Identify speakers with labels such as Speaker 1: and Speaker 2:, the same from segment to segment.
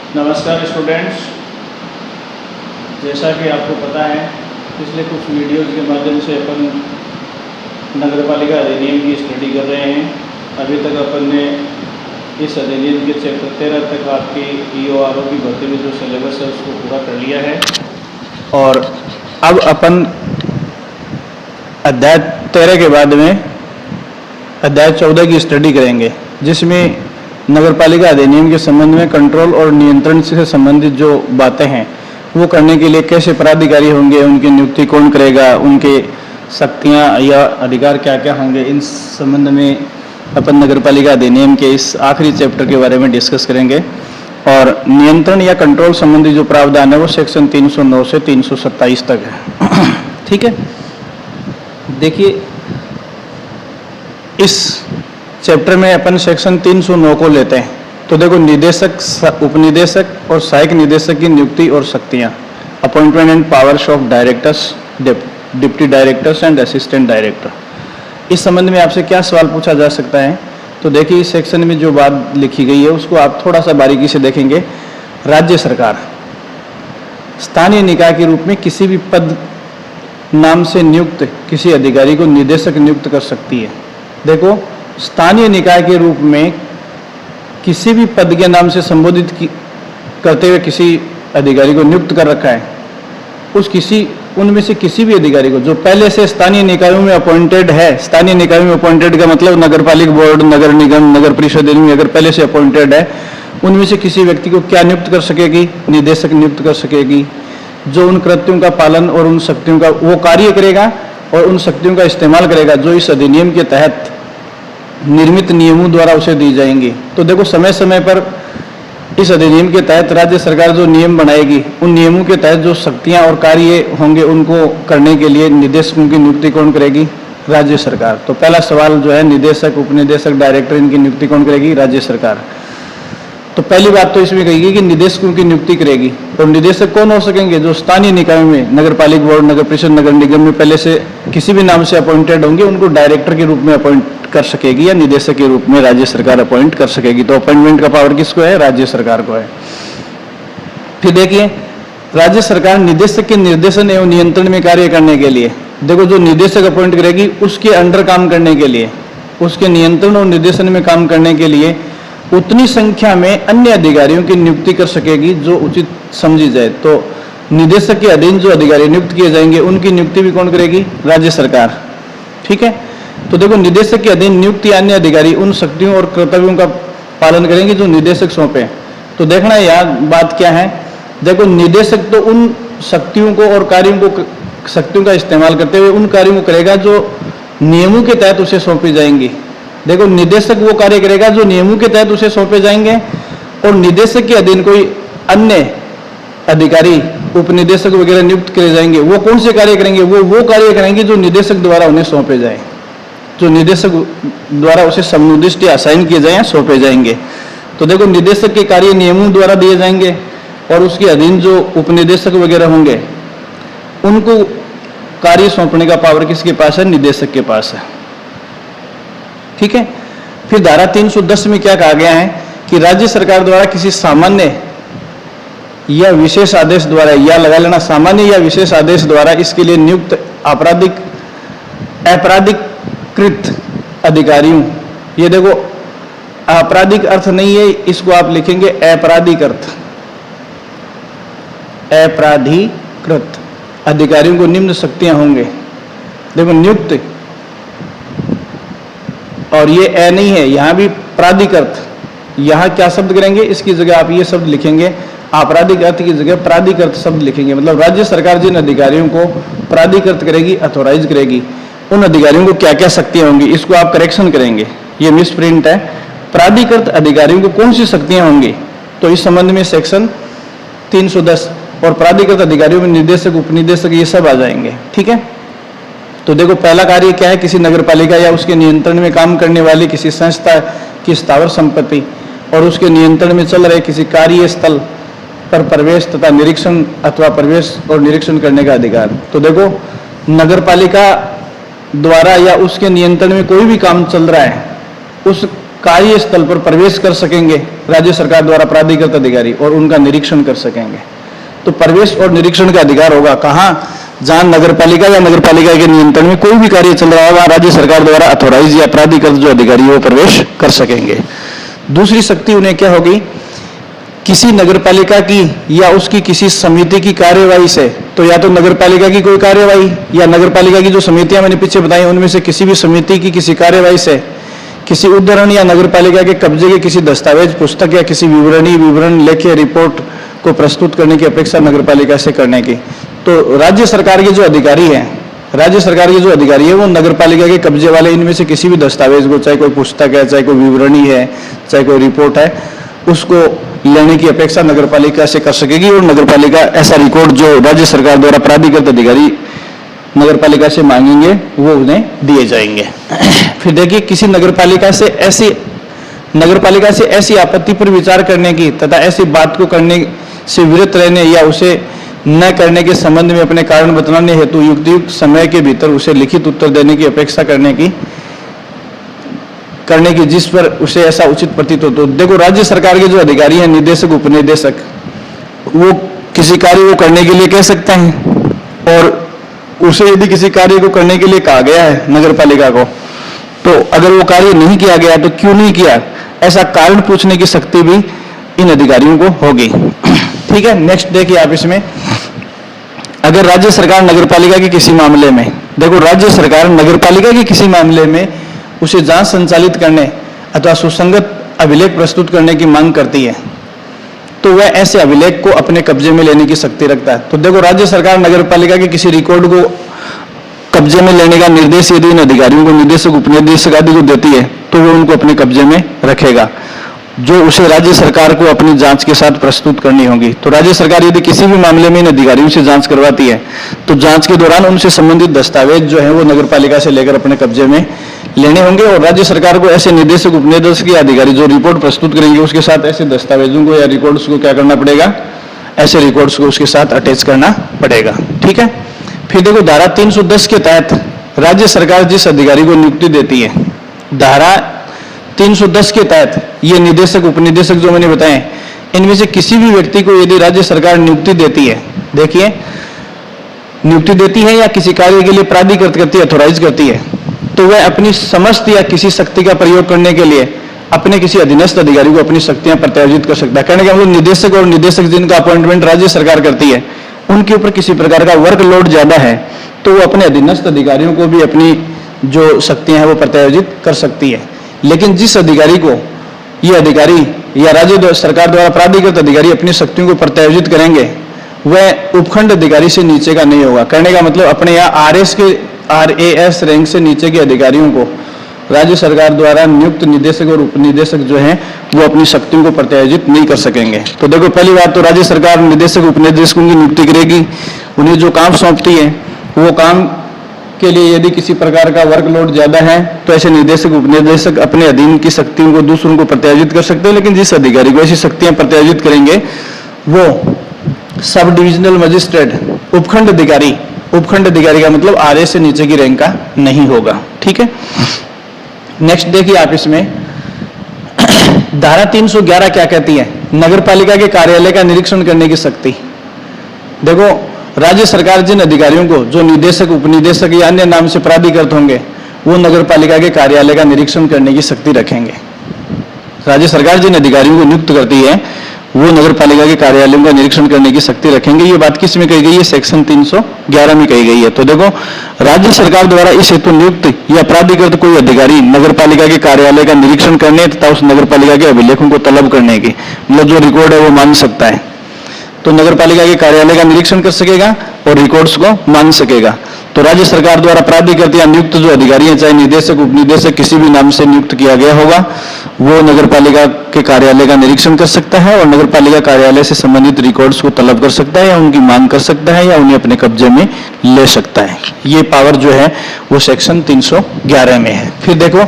Speaker 1: नमस्कार स्टूडेंट्स, जैसा कि आपको पता है पिछले कुछ वीडियोज़ के माध्यम से अपन नगरपालिका अधिनियम की स्टडी कर रहे हैं। अभी तक अपन ने इस अधिनियम के चैप्टर 13 तक आपकी EORO की भर्ती में जो सिलेबस है उसको पूरा कर लिया है और अब अपन अध्याय 13 के बाद में अध्याय 14 की स्टडी करेंगे, जिसमें नगरपालिका अधिनियम के संबंध में कंट्रोल और नियंत्रण से संबंधित जो बातें हैं वो करने के लिए कैसे पदाधिकारी होंगे, उनकी नियुक्ति कौन करेगा, उनके शक्तियां या अधिकार क्या क्या होंगे, इन संबंध में अपन नगरपालिका अधिनियम के इस आखिरी चैप्टर के बारे में डिस्कस करेंगे। और नियंत्रण या कंट्रोल संबंधी जो प्रावधान है वो सेक्शन 309 से 327 तक है। ठीक है, देखिए इस चैप्टर में अपन सेक्शन 309 को लेते हैं। तो देखो, निदेशक, उपनिदेशक और सहायक निदेशक की नियुक्ति और शक्तियां, appointment and powers of directors, deputy directors and assistant director. इस संबंध में आपसे क्या सवाल पूछा जा सकता है? तो देखिए, इस सेक्शन में जो बात लिखी गई है उसको आप थोड़ा सा बारीकी से देखेंगे। राज्य सरकार स्थानीय निकाय के रूप में किसी भी पद नाम से नियुक्त किसी अधिकारी को निदेशक नियुक्त कर सकती है। देखो, स्थानीय निकाय के रूप में किसी भी पद के नाम से संबोधित करते हुए किसी अधिकारी को नियुक्त कर रखा है, उनमें से किसी भी अधिकारी को जो पहले से स्थानीय निकायों में अपॉइंटेड है। स्थानीय निकायों में अपॉइंटेड का मतलब नगरपालिका बोर्ड, नगर निगम, नगर परिषद में अगर पहले से अपॉइंटेड है, उनमें से किसी व्यक्ति को क्या नियुक्त कर सकेगी? निदेशक नियुक्त कर सकेगी, जो उन कृत्यों का पालन और उन शक्तियों का वो कार्य करेगा और उन शक्तियों का इस्तेमाल करेगा जो इस अधिनियम के तहत निर्मित नियमों द्वारा उसे दी जाएंगी। तो देखो, समय समय पर इस अधिनियम के तहत राज्य सरकार जो नियम बनाएगी, उन नियमों के तहत जो शक्तियां और कार्य होंगे उनको करने के लिए निदेशकों की नियुक्ति कौन करेगी? राज्य सरकार। तो पहला सवाल जो है, निदेशक, उपनिदेशक, डायरेक्टर, इनकी नियुक्ति कौन करेगी? राज्य सरकार। तो पहली बात तो इसमें कहेगी कि निदेशकों की नियुक्ति करेगी। और निदेशक कौन हो सकेंगे? जो स्थानीय निकायों में, नगरपालिका बोर्ड, नगर परिषद, नगर निगम में पहले से किसी भी नाम से अपॉइंटेड होंगे, उनको डायरेक्टर के रूप में अपॉइंट कर सकेगी या निदेशक के रूप में राज्य सरकार अपॉइंट कर सकेगी। तो अपॉइंटमेंट का पावर किसको है? राज्य सरकार को है। फिर देखिए, राज्य सरकार निदेशक के निर्देशन एवं नियंत्रण में कार्य करने के लिए, देखो, जो निदेशक अपॉइंट करेगी उसके अंडर काम करने के लिए, उसके नियंत्रण और निर्देशन में काम करने के लिए उतनी संख्या में अन्य अधिकारियों की नियुक्ति कर सकेगी जो उचित समझी जाए। तो निदेशक के अधीन जो अधिकारी नियुक्त किए जाएंगे उनकी नियुक्ति भी कौन करेगी? राज्य सरकार। ठीक है, तो देखो, निदेशक के अधीन नियुक्त या अन्य अधिकारी उन शक्तियों और कर्तव्यों का पालन करेंगे जो निदेशक सौंपे। तो देखना यहाँ बात क्या है। देखो, निदेशक तो उन शक्तियों को और कार्यों को, शक्तियों का इस्तेमाल करते हुए उन कार्यों को करेगा जो नियमों के तहत उसे सौंपी जाएंगी। देखो, निदेशक वो कार्य करेगा जो नियमों के तहत उसे सौंपे जाएंगे, और निदेशक के अधीन कोई अन्य अधिकारी, उपनिदेशक वगैरह नियुक्त किए जाएंगे। वो कौन से कार्य करेंगे? वो कार्य करेंगे जो निदेशक द्वारा उन्हें सौंपे जाए, जो निदेशक द्वारा उसे समुद्दिष्ट या असाइन किए जाए, सौंपे जाएंगे। तो देखो, निदेशक के कार्य नियमों द्वारा दिए जाएंगे और उसके अधीन जो उपनिदेशक वगैरह होंगे उनको कार्य सौंपने का पावर किसके पास है? निदेशक के पास है। ठीक है, फिर धारा 310 में क्या कहा गया है कि राज्य सरकार द्वारा किसी सामान्य या विशेष आदेश द्वारा, या लगा लेना, सामान्य या विशेष आदेश द्वारा इसके लिए नियुक्त अपराधिकृत अधिकारियों, ये देखो, आपराधिक अर्थ नहीं है, इसको आप लिखेंगे अपराधिक अर्थ, अपराधिकृत अधिकारियों को निम्न शक्तियां होंगे। देखो, नियुक्त, और ये ए नहीं है, यहां भी प्राधिकृत। यहां क्या शब्द करेंगे? इसकी जगह आप ये शब्द लिखेंगे, आपराधिक अर्थ की जगह प्राधिकृत शब्द लिखेंगे। मतलब राज्य सरकार जिन अधिकारियों को प्राधिकृत करेगी, अथोराइज करेगी, उन अधिकारियों को क्या क्या शक्तियां होंगी, इसको आप करेक्शन करेंगे। ये मिस प्रिंट है। प्राधिकृत अधिकारियों को कौन सी शक्तियां होंगी? तो इस संबंध में सेक्शन 310 और प्राधिकृत अधिकारियों में निदेशक, उपनिदेशक, ये सब आ जाएंगे। ठीक है, तो देखो, पहला कार्य क्या है? किसी नगरपालिका या उसके नियंत्रण में काम करने वाली किसी संस्था की स्थावर संपत्ति और उसके नियंत्रण में चल रहे किसी कार्यस्थल पर प्रवेश तथा निरीक्षण अथवा प्रवेश और निरीक्षण करने का अधिकार। तो देखो, नगरपालिका द्वारा या उसके नियंत्रण में कोई भी काम चल रहा है, उस कार्यस्थल पर प्रवेश कर सकेंगे राज्य सरकार द्वारा प्राधिकृत अधिकारी और उनका निरीक्षण कर सकेंगे। तो प्रवेश और निरीक्षण का अधिकार होगा कहां? जहां नगरपालिका या नगरपालिका के नियंत्रण में कोई भी कार्य चल रहा होगा, राज्य सरकार द्वारा अथॉराइज या प्राधिकृत जो अधिकारी है वो प्रवेश कर सकेंगे। दूसरी शक्ति उन्हें क्या होगी? किसी नगरपालिका की या उसकी किसी समिति की कार्यवाही से, तो या तो नगरपालिका की कोई कार्यवाही या नगरपालिका की जो समितियां मैंने पीछे बताई उनमें से किसी भी समिति की किसी कार्यवाही से किसी उद्धरण या नगरपालिका के कब्जे के किसी दस्तावेज, पुस्तक या किसी विवरण, लेख या रिपोर्ट को प्रस्तुत करने की अपेक्षा नगरपालिका से करने की। तो राज्य सरकार के जो अधिकारी हैं, राज्य सरकार के जो अधिकारी है वो नगरपालिका के कब्जे वाले इनमें से किसी भी दस्तावेज को, चाहे कोई पुस्तक है, चाहे कोई विवरणी है, चाहे कोई रिपोर्ट है, उसको लेने की अपेक्षा नगरपालिका से कर सकेगी और नगरपालिका ऐसा रिकॉर्ड जो राज्य सरकार द्वारा प्राधिकृत अधिकारी नगरपालिका से मांगेंगे वो उन्हें दिए जाएंगे। फिर देखिए, किसी नगरपालिका से ऐसी आपत्ति पर विचार करने की तथा ऐसी बात को करने से विरत रहने या उसे न करने के संबंध में अपने कारण बतलाने हेतु युक्त समय के भीतर उसे लिखित उत्तर देने की अपेक्षा करने की जिस पर उसे ऐसा उचित प्रतीत हो। तो देखो, राज्य सरकार के जो अधिकारी हैं, निदेशक, उपनिदेशक, वो किसी कार्य को करने के लिए कह सकते हैं और उसे यदि किसी कार्य को करने के लिए कहा गया है नगरपालिका को, तो अगर वो कार्य नहीं किया गया तो क्यों नहीं किया, ऐसा कारण पूछने की शक्ति भी इन अधिकारियों को होगी। ठीक है, नेक्स्ट देखिए आप इसमें, अगर राज्य सरकार नगरपालिका के किसी मामले में, देखो राज्य सरकार नगरपालिका के किसी मामले में उसे जांच संचालित करने अथवा सुसंगत अभिलेख प्रस्तुत करने की मांग करती है, तो वह ऐसे अभिलेख को अपने कब्जे में लेने की शक्ति रखता है। तो देखो, राज्य सरकार नगरपालिका के किसी रिकॉर्ड को कब्जे में लेने का निर्देश यदि इन अधिकारियों को, निदेशक, उपनिदेशक आदि को देती है, तो वो उनको अपने कब्जे में रखेगा, जो उसे राज्य सरकार को अपनी जांच के साथ प्रस्तुत करनी होगी। तो राज्य सरकार यदि किसी भी मामले में इन अधिकारियों से जांच करवाती है, तो जांच के दौरान उनसे संबंधित दस्तावेज जो है वो नगरपालिका से लेकर अपने कब्जे में लेने होंगे और राज्य सरकार को ऐसे निदेशक, उपनिदेशक या अधिकारी जो रिपोर्ट प्रस्तुत करेंगे उसके साथ ऐसे दस्तावेजों को या रिकॉर्ड्स को क्या करना पड़ेगा, ऐसे रिकॉर्ड्स को उसके साथ अटैच करना पड़ेगा। ठीक है, फिर देखो, धारा 310 के तहत राज्य सरकार जिस अधिकारी को नियुक्ति देती है, धारा 310 के तहत ये निदेशक, उपनिदेशक जो मैंने बताए, इनमें से किसी भी व्यक्ति को यदि राज्य सरकार नियुक्ति देती है, देखिए नियुक्ति देती है या किसी कार्य के लिए प्राधिकृत करती है, अथॉराइज करती है, तो वह अपनी समस्त या किसी शक्ति का प्रयोग करने के लिए अपने किसी अधीनस्थ अधिकारी को अपनी शक्तियां प्रत्यायोजित कर सकता है। कहने का मतलब निदेशक और निदेशक जिनका अपॉइंटमेंट राज्य सरकार करती है, उनके ऊपर किसी प्रकार का वर्कलोड ज्यादा है, तो वो अपने अधीनस्थ अधिकारियों को भी अपनी जो शक्तियां हैं वो प्रत्यायोजित कर सकती है। लेकिन जिस अधिकारी को ये अधिकारी या राज्य सरकार द्वारा प्राधिकृत अधिकारी अपनी शक्तियों को प्रत्यायोजित करेंगे, वह उपखंड अधिकारी से नीचे का नहीं होगा। कहने का मतलब अपने यहाँ RAS रैंक से नीचे के अधिकारियों को राज्य सरकार द्वारा नियुक्त निदेशक और उपनिदेशक जो हैं वो अपनी शक्तियों को प्रत्यायोजित नहीं कर सकेंगे। तो देखो, पहली बात तो राज्य सरकार निदेशक, उपनिदेशकों की नियुक्ति करेगी, उन्हें जो काम सौंपती है वो काम के लिए यदि किसी प्रकार का वर्कलोड ज्यादा है तो ऐसे निदेशक, उपनिदेशक अपने अधीन की शक्तियों को दूसरों को प्रत्यायोजित कर सकते हैं। लेकिन जिस अधिकारी को ऐसी शक्तियां प्रत्यायोजित करेंगे वो सब डिविजनल मजिस्ट्रेट, उपखंड अधिकारी का मतलब RA से नीचे की रैंक का नहीं होगा। ठीक है, नेक्स्ट देखिए आप इसमें धारा 311 क्या कहती है, नगरपालिका के कार्यालय का निरीक्षण करने की शक्ति। देखो, राज्य सरकार जिन अधिकारियों को, जो निदेशक, उपनिदेशक या अन्य नाम से प्राधिकृत होंगे, वो नगरपालिका के कार्यालय का निरीक्षण करने की शक्ति रखेंगे। राज्य सरकार जिन अधिकारियों को नियुक्त करती है वो नगरपालिका के कार्यालयों का निरीक्षण करने की शक्ति रखेंगे। ये बात किस में कही गई है? सेक्शन 311 में कही गई है। तो देखो, राज्य सरकार द्वारा इस हेतु नियुक्त या प्राधिकृत कोई अधिकारी नगरपालिका के कार्यालय का निरीक्षण करने तथा उस नगरपालिका के अभिलेखों को तलब करने की, मतलब जो रिकॉर्ड है वो मांग सकता है, तो नगरपालिका के कार्यालय का निरीक्षण कर सकेगा और रिकॉर्ड्स को मांग सकेगा। तो राज्य सरकार द्वारा प्राधिकृत या नियुक्त जो अधिकारी हैं, चाहे निदेशक, उपनिदेशक किसी भी नाम से नियुक्त किया गया होगा, वो नगरपालिका के कार्यालय का निरीक्षण कर सकता है और नगरपालिका कार्यालय से संबंधित रिकॉर्ड्स को तलब कर सकता है या उनकी मांग कर सकता है या उन्हें अपने कब्जे में ले सकता है। ये पावर जो है वो सेक्शन 311 में है। फिर देखो,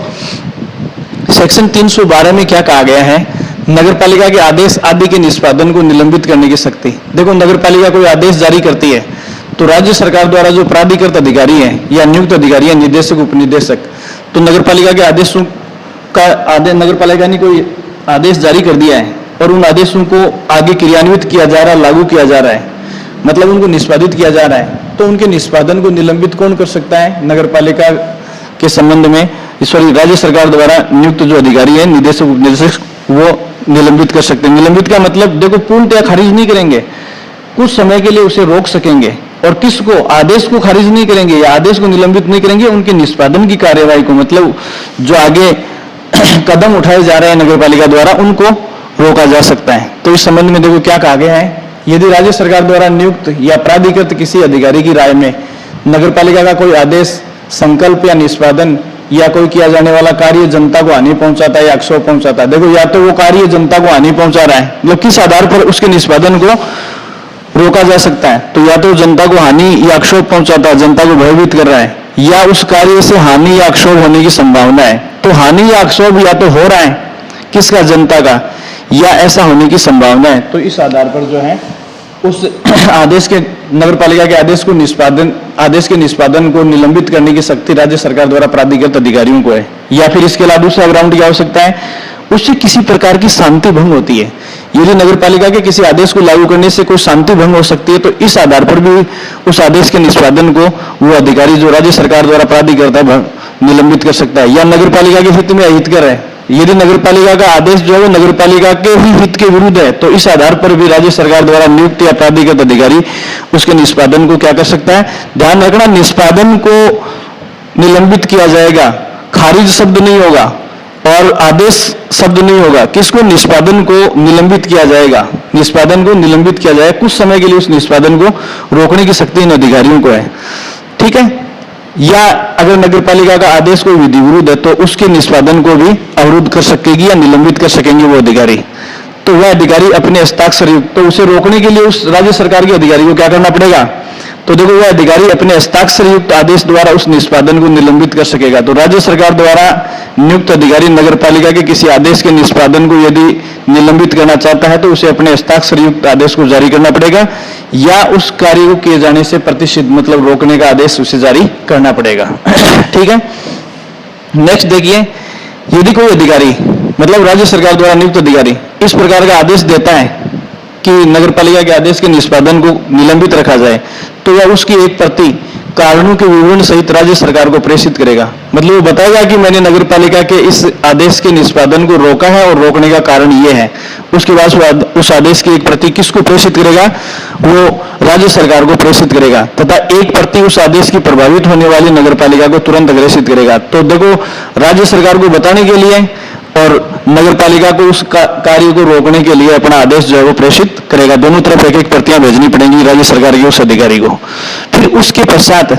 Speaker 1: सेक्शन 312 में क्या कहा गया है, नगरपालिका के आदेश आदि के निष्पादन को निलंबित करने की शक्ति। देखो, नगरपालिका कोई आदेश जारी करती है तो राज्य सरकार द्वारा जो प्राधिकृत अधिकारी हैं या नियुक्त अधिकारी हैं, निदेशक, उपनिदेशक, तो नगरपालिका के आदेशों का आदेश नगर पालिका ने कोई आदेश जारी कर दिया है और उन आदेशों को आगे क्रियान्वित किया जा रहा है, लागू किया जा रहा है, मतलब उनको निष्पादित किया जा रहा है, तो उनके निष्पादन को निलंबित कौन कर सकता है? नगर पालिका के संबंध में सॉरी राज्य सरकार द्वारा नियुक्त जो अधिकारी है, निदेशक उपनिदेशक, वो निलंबित कर सकते हैं। निलंबित का मतलब देखो पूर्णतया खारिज नहीं करेंगे, कुछ समय के लिए उसे रोक सकेंगे। और किसको? आदेश को खारिज नहीं करेंगे या आदेश को निलंबित नहीं करेंगे, उनके निष्पादन की कार्यवाही को, मतलब जो आगे कदम उठाए जा रहे हैं नगर पालिका द्वारा, उनको रोका जा सकता है। तो इस संबंध में देखो क्या कहा गया है, यदि राज्य सरकार द्वारा नियुक्त या प्राधिकृत किसी अधिकारी की राय में नगर पालिका का कोई आदेश, संकल्प या निष्पादन या कोई किया जाने वाला कार्य जनता को हानि पहुंचाता है या अक्षोभ पहुंचाता है, देखो या तो वो कार्य जनता को हानि पहुंचा रहा है, मतलब किस आधार पर उसके निष्पादन को रोका जा सकता है, तो या तो जनता को हानि या अक्षोभ पहुंचाता है, जनता को भयभीत कर रहा है, या उस कार्य से हानि या अक्षोभ होने की संभावना है। तो हानि या अक्षोभ या तो हो रहा है, किसका? जनता का, या ऐसा होने की संभावना है। तो इस आधार पर जो है उस आदेश के, नगर पालिका के आदेश के निष्पादन को निलंबित करने की शक्ति राज्य सरकार द्वारा प्राधिकृत अधिकारियों को है। या फिर इसके अलावा दूसरा ग्राउंड क्या हो सकता है, उससे किसी प्रकार की शांति भंग होती है। यदि नगर पालिका के किसी आदेश को लागू करने से कोई शांति भंग हो सकती है, तो इस आधार पर भी उस आदेश के निष्पादन को वो अधिकारी जो राज्य सरकार द्वारा प्राधिकृत है निलंबित कर सकता है। या नगर पालिका के हित में अहितकर है, यदि नगर पालिका का आदेश जो है वो नगर पालिका के ही हित के विरुद्ध है, तो इस आधार पर भी राज्य सरकार द्वारा नियुक्त या प्राधिकृत अधिकारी उसके निष्पादन को क्या कर सकता है? ध्यान रखना, निष्पादन को निलंबित किया जाएगा, खारिज शब्द नहीं होगा और आदेश शब्द नहीं होगा। किसको? निष्पादन को निलंबित किया जाएगा, निष्पादन को निलंबित किया जाएगा, कुछ समय के लिए उस निष्पादन को रोकने की शक्ति इन अधिकारियों को है। ठीक है? या अगर नगर पालिका का आदेश कोई विधि विरुद्ध है, तो उसके निष्पादन को भी अवरुद्ध कर सकेगी या निलंबित कर सकेंगे वो अधिकारी। तो वह अधिकारी अपने हस्ताक्षर युक्त, तो उसे रोकने के लिए उस राज्य सरकार के अधिकारी को क्या करना पड़ेगा? तो देखो वह अधिकारी अपने हस्ताक्षर युक्त आदेश द्वारा उस निष्पादन को निलंबित कर सकेगा। तो राज्य सरकार द्वारा नियुक्त अधिकारी नगर पालिका के किसी आदेश के निष्पादन को यदि निलंबित करना चाहता है, तो उसे अपने हस्ताक्षर युक्त आदेश को जारी करना पड़ेगा, या उस कार्य को किए जाने से प्रतिषिद्ध, मतलब रोकने का आदेश उसे जारी करना पड़ेगा। ठीक है? नेक्स्ट देखिए, यदि कोई अधिकारी, मतलब राज्य सरकार द्वारा नियुक्त अधिकारी इस प्रकार का आदेश देता है कि नगर पालिका के आदेश के निष्पादन को निलंबित रखा जाए, तो वह उसकी एक प्रति कारणों के विवरण सहित राज्य सरकार को प्रेषित करेगा। मतलब वो बताएगा कि मैंने नगर पालिका के इस आदेश के निष्पादन को रोका है और रोकने का कारण ये है। उसके बाद उस आदेश की एक प्रति किसको प्रेषित करेगा? वो राज्य सरकार को प्रेषित करेगा, तथा एक प्रति उस आदेश की प्रभावित होने वाली नगर पालिका को तुरंत अग्रेषित करेगा। तो देखो, राज्य सरकार को बताने के लिए और नगर पालिका को उस कार्य को रोकने के लिए अपना आदेश जो है वो प्रेषित करेगा। दोनों तरफ एक एक प्रतियां भेजनी पड़ेंगी राज्य सरकार के उस अधिकारी को। फिर उसके पश्चात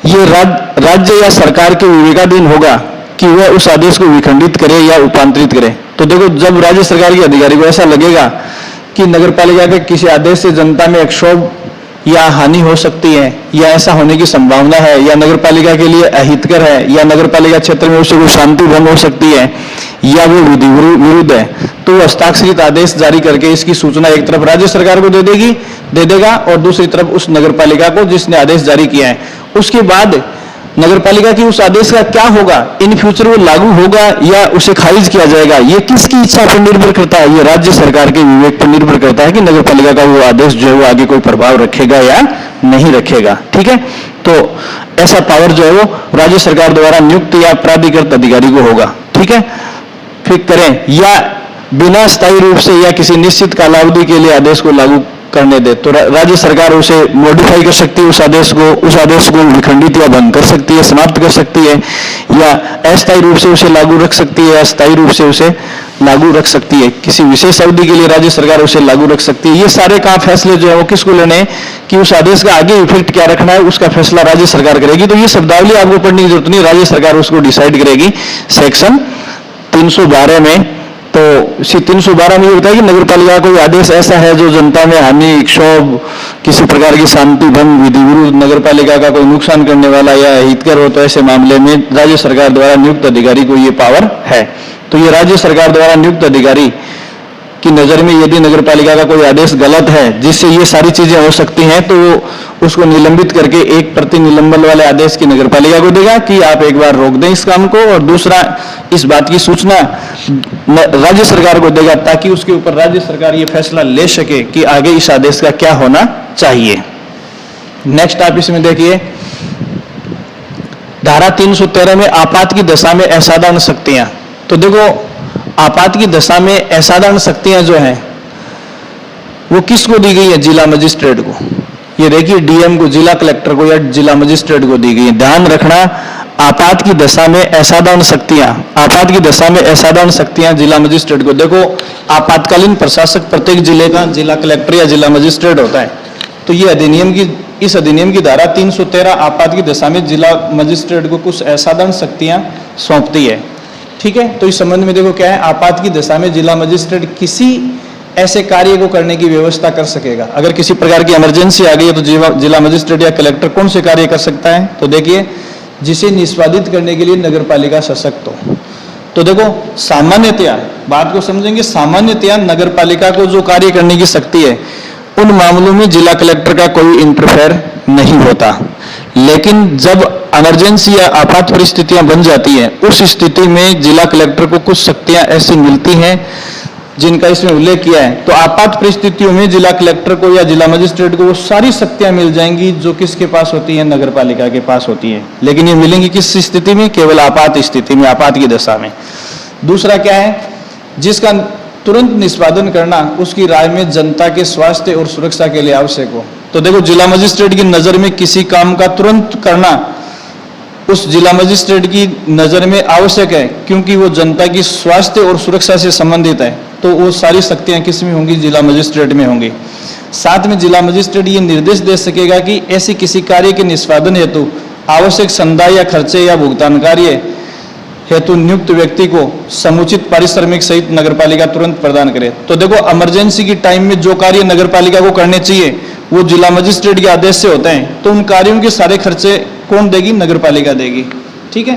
Speaker 1: ये राज्य या सरकार के विवेकाधीन होगा कि वह उस आदेश को विखंडित करे या रूपांतरित करे। तो देखो, जब राज्य सरकार के अधिकारी को ऐसा लगेगा कि नगर पालिका के किसी आदेश से जनता में क्षोभ या हानि हो सकती है, या ऐसा होने की संभावना है, या नगर पालिका के लिए अहितकर है, या नगर पालिका क्षेत्र में उसे कोई शांति भंग हो सकती है, या वो विधि विरुद्ध है, तो वो हस्ताक्षरित आदेश जारी करके इसकी सूचना एक तरफ राज्य सरकार को दे देगा और दूसरी तरफ उस नगर पालिका को जिसने आदेश जारी किया है। उसके बाद नगर पालिका की उस आदेश का क्या होगा, इन फ्यूचर वो लागू होगा या उसे खारिज किया जाएगा, ये किसकी इच्छा पर निर्भर करता है? ये राज्य सरकार के विवेक पर निर्भर करता है कि नगर पालिका का वो आदेश जो है वो आगे कोई प्रभाव रखेगा या नहीं रखेगा। ठीक है? तो ऐसा पावर जो है वो राज्य सरकार द्वारा नियुक्त या प्राधिकृत अधिकारी को होगा। ठीक है? फिर करें या बिना स्थायी रूप से या किसी निश्चित कालावधि के लिए आदेश को लागू करने दे, तो राज्य सरकार उसे मॉडिफाई कर सकती है, उस आदेश को विखंडित या बंद कर सकती है, समाप्त कर सकती है, या अस्थायी रूप से उसे लागू रख सकती है या स्थायी रूप से उसे लागू रख सकती है। किसी विशेष अवधि के लिए राज्य सरकार उसे लागू रख सकती है। ये सारे काम फैसले जो है वो किसको लेने हैं कि उस आदेश का आगे इफेक्ट क्या रखना है, उसका फैसला राज्य सरकार करेगी। तो ये शब्दावली आपको पढ़ने की जरूरत नहीं, राज्य सरकार उसको डिसाइड करेगी सेक्शन 312 में। तो 312 में ये होता है कि नगर पालिका का कोई आदेश ऐसा है जो जनता में हानि, क्षोभ, किसी प्रकार की शांति भंग, विधि विरुद्ध, नगर पालिका का कोई नुकसान करने वाला या हितकर हो, तो ऐसे मामले में राज्य सरकार द्वारा नियुक्त अधिकारी को ये पावर है। तो ये राज्य सरकार द्वारा नियुक्त अधिकारी की नज़र में यदि नगर पालिका का कोई आदेश गलत है जिससे ये सारी चीज़ें हो सकती हैं, तो वो उसको निलंबित करके एक प्रति निलंबन वाले आदेश की नगर पालिका को देगा कि आप एक बार रोक दें इस काम को, और दूसरा इस बात की सूचना राज्य सरकार को देगा ताकि उसके ऊपर राज्य सरकार ये फैसला ले सके कि आगे इस आदेश का क्या होना चाहिए। नेक्स्ट आप इसमें देखिए, धारा 313 में आपात की दशा में असाधारण शक्तियां। तो देखो, आपात की दशा में असाधारण शक्तियां जो हैं वो किसको दी गई है? जिला मजिस्ट्रेट को। ये देखिए, डीएम को, जिला कलेक्टर को या जिला मजिस्ट्रेट को दी गई है। ध्यान रखना, आपात की दशा में असाधारण शक्तियां, आपात की दशा में असाधारण शक्तियां जिला मजिस्ट्रेट को। देखो, आपातकालीन प्रशासक प्रत्येक जिले का जिला कलेक्टर या जिला मजिस्ट्रेट होता है। तो ये इस अधिनियम की धारा 313 आपात की दशा में जिला मजिस्ट्रेट को कुछ असाधारण शक्तियां सौंपती है। ठीक है, तो इस संबंध में देखो क्या है, आपात की दशा में जिला मजिस्ट्रेट किसी ऐसे कार्य को करने की व्यवस्था कर सकेगा। अगर किसी प्रकार की इमरजेंसी आ गई है तो जिला मजिस्ट्रेट या कलेक्टर कौन से कार्य कर सकता है? तो देखिए, जिसे निष्पादित करने के लिए नगर पालिका सशक्त हो। तो देखो, सामान्यतया बात को समझेंगे, सामान्यतया नगर पालिका को जो कार्य करने की शक्ति है उन मामलों में जिला कलेक्टर का कोई इंटरफेयर नहीं होता। लेकिन जब इमरजेंसी या आपात परिस्थितियां बन जाती हैं, उस स्थिति में जिला कलेक्टर को कुछ शक्तियां ऐसी मिलती हैं जिनका इसमें उल्लेख किया है। तो आपात परिस्थितियों में जिला कलेक्टर को या जिला मजिस्ट्रेट को वो सारी शक्तियां मिल जाएंगी जो किसके पास होती है? नगर पालिका के पास होती है। लेकिन ये मिलेंगी किस स्थिति में? केवल आपात स्थिति में, आपात की दशा में। दूसरा क्या है? जिसका तुरंत निष्पादन करना उसकी राय में जनता के स्वास्थ्य और सुरक्षा के लिए आवश्यक हो। तो देखो, जिला मजिस्ट्रेट की नजर में किसी काम का तुरंत करना उस जिला मजिस्ट्रेट की नजर में आवश्यक है, क्योंकि वो जनता की स्वास्थ्य और सुरक्षा से संबंधित है। तो वो सारी शक्तियां किस में होंगी? जिला मजिस्ट्रेट में होंगी। साथ में जिला मजिस्ट्रेट ये निर्देश दे सकेगा कि ऐसे किसी कार्य के निष्पादन हेतु आवश्यक संदाय या खर्चे या भुगतान कार्य हेतु नियुक्त व्यक्ति को समुचित पारिश्रमिक सहित नगरपालिका तुरंत प्रदान करे। तो देखो, इमरजेंसी की टाइम में जो कार्य नगरपालिका को करने चाहिए वो जिला मजिस्ट्रेट के आदेश से होते हैं। तो उन कार्यों के सारे खर्चे कौन देगी? नगरपालिका देगी। ठीक है,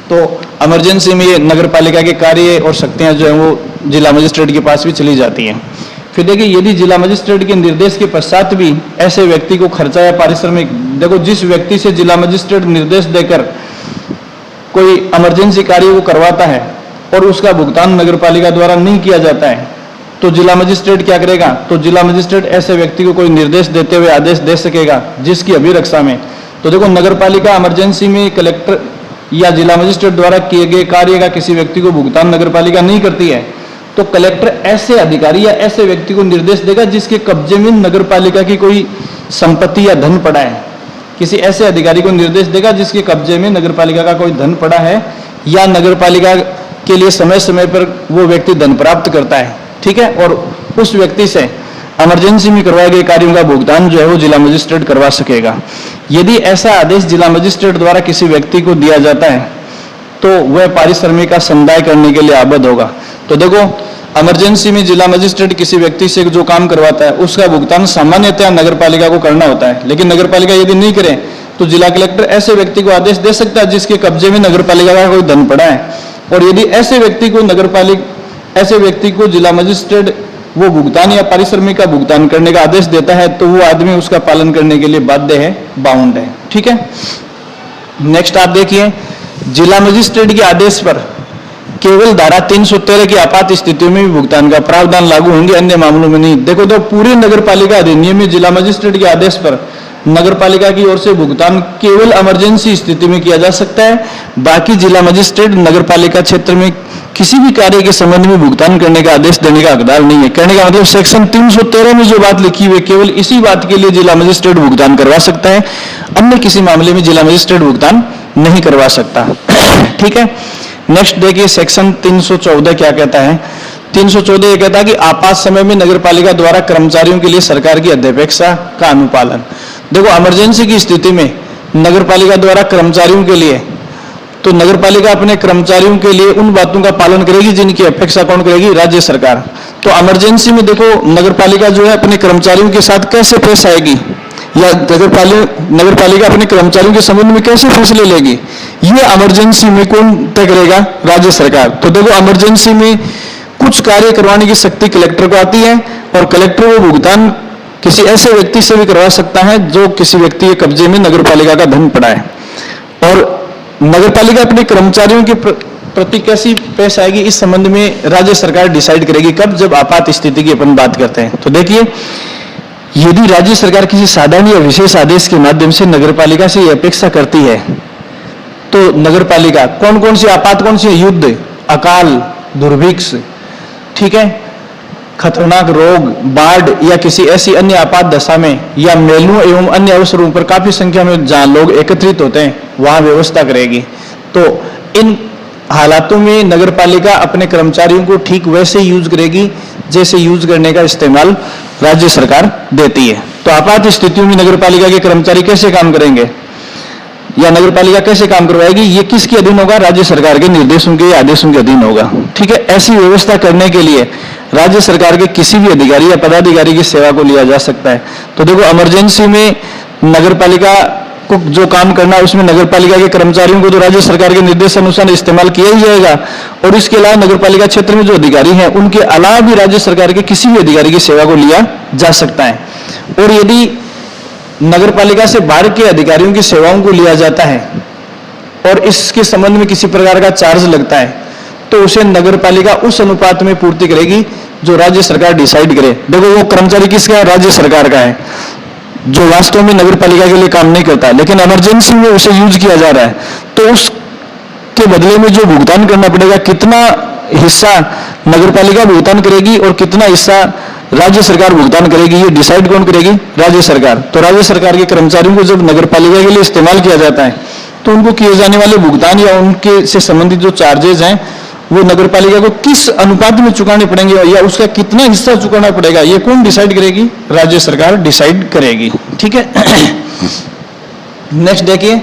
Speaker 1: तो इमरजेंसी में ये नगरपालिका के कार्य और शक्तियां जो है वो जिला मजिस्ट्रेट के पास भी चली जाती हैं। फिर देखिए, यदि जिला मजिस्ट्रेट के निर्देश के पश्चात भी ऐसे व्यक्ति को खर्चा या पारिश्रमिक, देखो जिस व्यक्ति से जिला मजिस्ट्रेट निर्देश देकर कोई इमरजेंसी कार्य को करवाता है और उसका भुगतान नगरपालिका द्वारा नहीं किया जाता है, तो जिला मजिस्ट्रेट क्या करेगा? तो जिला मजिस्ट्रेट ऐसे व्यक्ति को कोई निर्देश देते हुए आदेश दे सकेगा जिसकी अभिरक्षा में। तो देखो, नगरपालिका इमरजेंसी में कलेक्टर या जिला मजिस्ट्रेट द्वारा किए गए कार्य का किसी व्यक्ति को भुगतान नगरपालिका नहीं करती है, तो कलेक्टर ऐसे अधिकारी या ऐसे व्यक्ति को निर्देश देगा जिसके कब्जे में नगरपालिका की कोई संपत्ति या धन पड़ा है। किसी ऐसे अधिकारी को निर्देश देगा जिसके कब्जे में नगरपालिका का कोई धन पड़ा है या नगरपालिका के लिए समय समय पर वो व्यक्ति धन प्राप्त करता है। ठीक है, और उस व्यक्ति से इमरजेंसी में करवाए गए कार्यों का भुगतान जो है वो जिला मजिस्ट्रेट करवा सकेगा। यदि ऐसा आदेश जिला मजिस्ट्रेट द्वारा किसी व्यक्ति को दिया जाता है तो वह पारिश्रमिक का संदाय करने के लिए आबद्ध होगा। तो देखो, इमरजेंसी में जिला मजिस्ट्रेट किसी व्यक्ति से जो काम करवाता है उसका भुगतान सामान्यतः नगरपालिका को करना होता है। लेकिन नगरपालिका यदि नहीं करे तो जिला कलेक्टर ऐसे व्यक्ति को आदेश दे सकता है जिसके कब्जे में नगरपालिका का कोई धन पड़ा है, और यदि ऐसे व्यक्ति को जिला मजिस्ट्रेट वो भुगतान या पारिश्रमिक का भुगतान करने का आदेश देता है तो वो आदमी उसका पालन करने के लिए बाध्य है, बाउंड है। ठीक है, नेक्स्ट आप देखिए, जिला मजिस्ट्रेट के आदेश पर केवल धारा 313 की आपात स्थितियों में भी भुगतान का प्रावधान लागू होंगे, अन्य मामलों में नहीं। देखो, तो पूरे नगरपालिका अधिनियम में जिला मजिस्ट्रेट के आदेश पर नगरपालिका की ओर से भुगतान केवल इमरजेंसी स्थिति में किया जा सकता है। बाकी जिला मजिस्ट्रेट नगरपालिका क्षेत्र में किसी भी कार्य के संबंध में भुगतान करने का आदेश देने का हकदार नहीं है। कहने का मतलब, सेक्शन 313 में जो बात लिखी हुई है केवल इसी बात के लिए जिला मजिस्ट्रेट भुगतान करवा सकता है, अन्य किसी मामले में जिला मजिस्ट्रेट भुगतान नहीं करवा सकता। ठीक है, नेक्स्ट देखिए, सेक्शन 314 क्या कहता है? 314 ये कहता है कि आपात समय में नगरपालिका द्वारा कर्मचारियों के लिए सरकार की अध्यपेक्षा का अनुपालन। देखो, इमरजेंसी की स्थिति में नगरपालिका द्वारा कर्मचारियों के लिए, तो नगरपालिका अपने कर्मचारियों के लिए उन बातों का पालन करेगी जिनकी अपेक्षा कौन करेगी? राज्य सरकार। तो इमरजेंसी में देखो, नगरपालिका जो है अपने कर्मचारियों के साथ कैसे पेश आएगी या नगरपालिका अपने कर्मचारियों के संबंध में कैसे फैसले लेगी, ये इमरजेंसी में कौन तय करेगा? राज्य सरकार। तो देखो, इमरजेंसी में कुछ कार्य करवाने की शक्ति कलेक्टर को आती है और कलेक्टर वो भुगतान किसी ऐसे व्यक्ति से भी करवा सकता है जो किसी व्यक्ति के कब्जे में नगरपालिका का धन पड़ा है। और नगरपालिका अपने कर्मचारियों के प्रति कैसी पेश आएगी इस संबंध में राज्य सरकार डिसाइड करेगी। कब? जब आपात स्थिति की अपन बात करते हैं। तो देखिए, यदि राज्य सरकार किसी साधारण या विशेष आदेश के माध्यम से नगरपालिका से यह अपेक्षा करती है तो नगरपालिका कौन कौन सी आपात, कौन सी? युद्ध, अकाल, दुर्भिक्ष, ठीक है, खतरनाक रोग, बाढ़ या किसी ऐसी अन्य आपात दशा में या मेलों एवं अन्य अवसरों पर काफी संख्या में जहां लोग एकत्रित होते हैं वहां व्यवस्था करेगी। तो इन हालातों में नगरपालिका अपने कर्मचारियों को ठीक वैसे यूज करेगी जैसे यूज करने का इस्तेमाल राज्य सरकार देती है। तो आपात स्थितियों में नगरपालिका के कर्मचारी कैसे काम करेंगे या नगरपालिका कैसे काम करवाएगी, ये किसके अधीन होगा? राज्य सरकार के निर्देशों के या आदेशों के अधीन होगा। ठीक है, ऐसी व्यवस्था करने के लिए राज्य सरकार के किसी भी अधिकारी या पदाधिकारी की सेवा को लिया जा सकता है। तो देखो, इमरजेंसी में नगरपालिका को जो काम करना है उसमें नगरपालिका के कर्मचारियों को तो राज्य सरकार के निर्देशानुसार इस्तेमाल किया ही जाएगा। और इसके अलावा नगरपालिका क्षेत्र में जो अधिकारी हैं उनके अलावा भी राज्य सरकार के किसी भी अधिकारी की सेवा को लिया जा सकता है। और यदि नगरपालिका से बाहर के अधिकारियों की सेवाओं को लिया जाता है और इसके संबंध में किसी प्रकार का चार्ज लगता है तो उसे नगरपालिका उस अनुपात में पूर्ति करेगी जो राज्य सरकार डिसाइड करे। देखो, वो कर्मचारी किसका है? राज्य सरकार का है, जो वास्तव में नगरपालिका के लिए काम नहीं करता, लेकिन इमरजेंसी में उसे यूज किया जा रहा है। तो उसके बदले में जो भुगतान करना पड़ेगा, कितना हिस्सा नगरपालिका भुगतान करेगी और कितना हिस्सा राज्य सरकार भुगतान करेगी, ये डिसाइड कौन करेगी? राज्य सरकार। तो राज्य सरकार के कर्मचारियों को जब नगरपालिका के लिए इस्तेमाल किया जाता है तो उनको किए जाने वाले भुगतान या उनके से संबंधित जो चार्जेज हैं वो नगरपालिका को किस अनुपात में चुकाने पड़ेंगे या उसका कितना हिस्सा चुकाना पड़ेगा, ये कौन डिसाइड करेगी? राज्य सरकार डिसाइड करेगी। ठीक है। नेक्स्ट देखिए,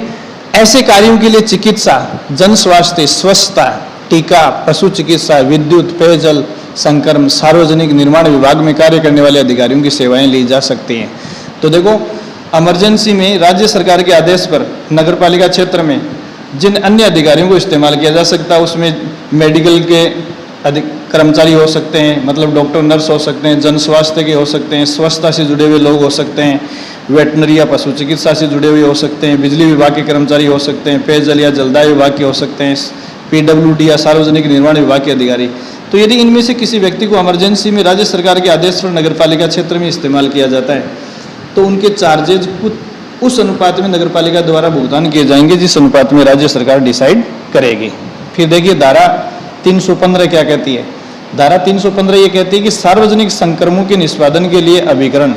Speaker 1: ऐसे कार्यों के लिए चिकित्सा, जन स्वास्थ्य, स्वच्छता, टीका, पशु चिकित्सा, विद्युत, पेयजल, संक्रमण, सार्वजनिक निर्माण विभाग में कार्य करने वाले अधिकारियों की सेवाएं ली जा सकती हैं। तो देखो, इमरजेंसी में राज्य सरकार के आदेश पर नगरपालिका क्षेत्र में जिन अन्य अधिकारियों को इस्तेमाल किया जा सकता है उसमें मेडिकल के कर्मचारी हो सकते हैं, मतलब डॉक्टर, नर्स हो सकते हैं, जन स्वास्थ्य के हो सकते हैं, स्वच्छता से जुड़े हुए लोग हो सकते हैं, वेटनरी या पशु चिकित्सा से जुड़े हुए हो सकते हैं, बिजली विभाग के कर्मचारी हो सकते हैं, पेयजल या जलदाय विभाग के हो सकते हैं, पीडब्ल्यूडी या सार्वजनिक निर्माण विभाग के अधिकारी। तो यदि इनमें से किसी व्यक्ति को इमरजेंसी में राज्य सरकार के आदेश पर नगरपालिका क्षेत्र में इस्तेमाल किया जाता है तो उनके चार्जेज उस अनुपात में नगरपालिका द्वारा भुगतान किए जाएंगे जिस अनुपात में राज्य सरकार डिसाइड करेगी। फिर देखिए, धारा 315 क्या कहती है? धारा 315 ये कहती है कि सार्वजनिक संक्रमणों के निष्पादन के लिए अभिकरण।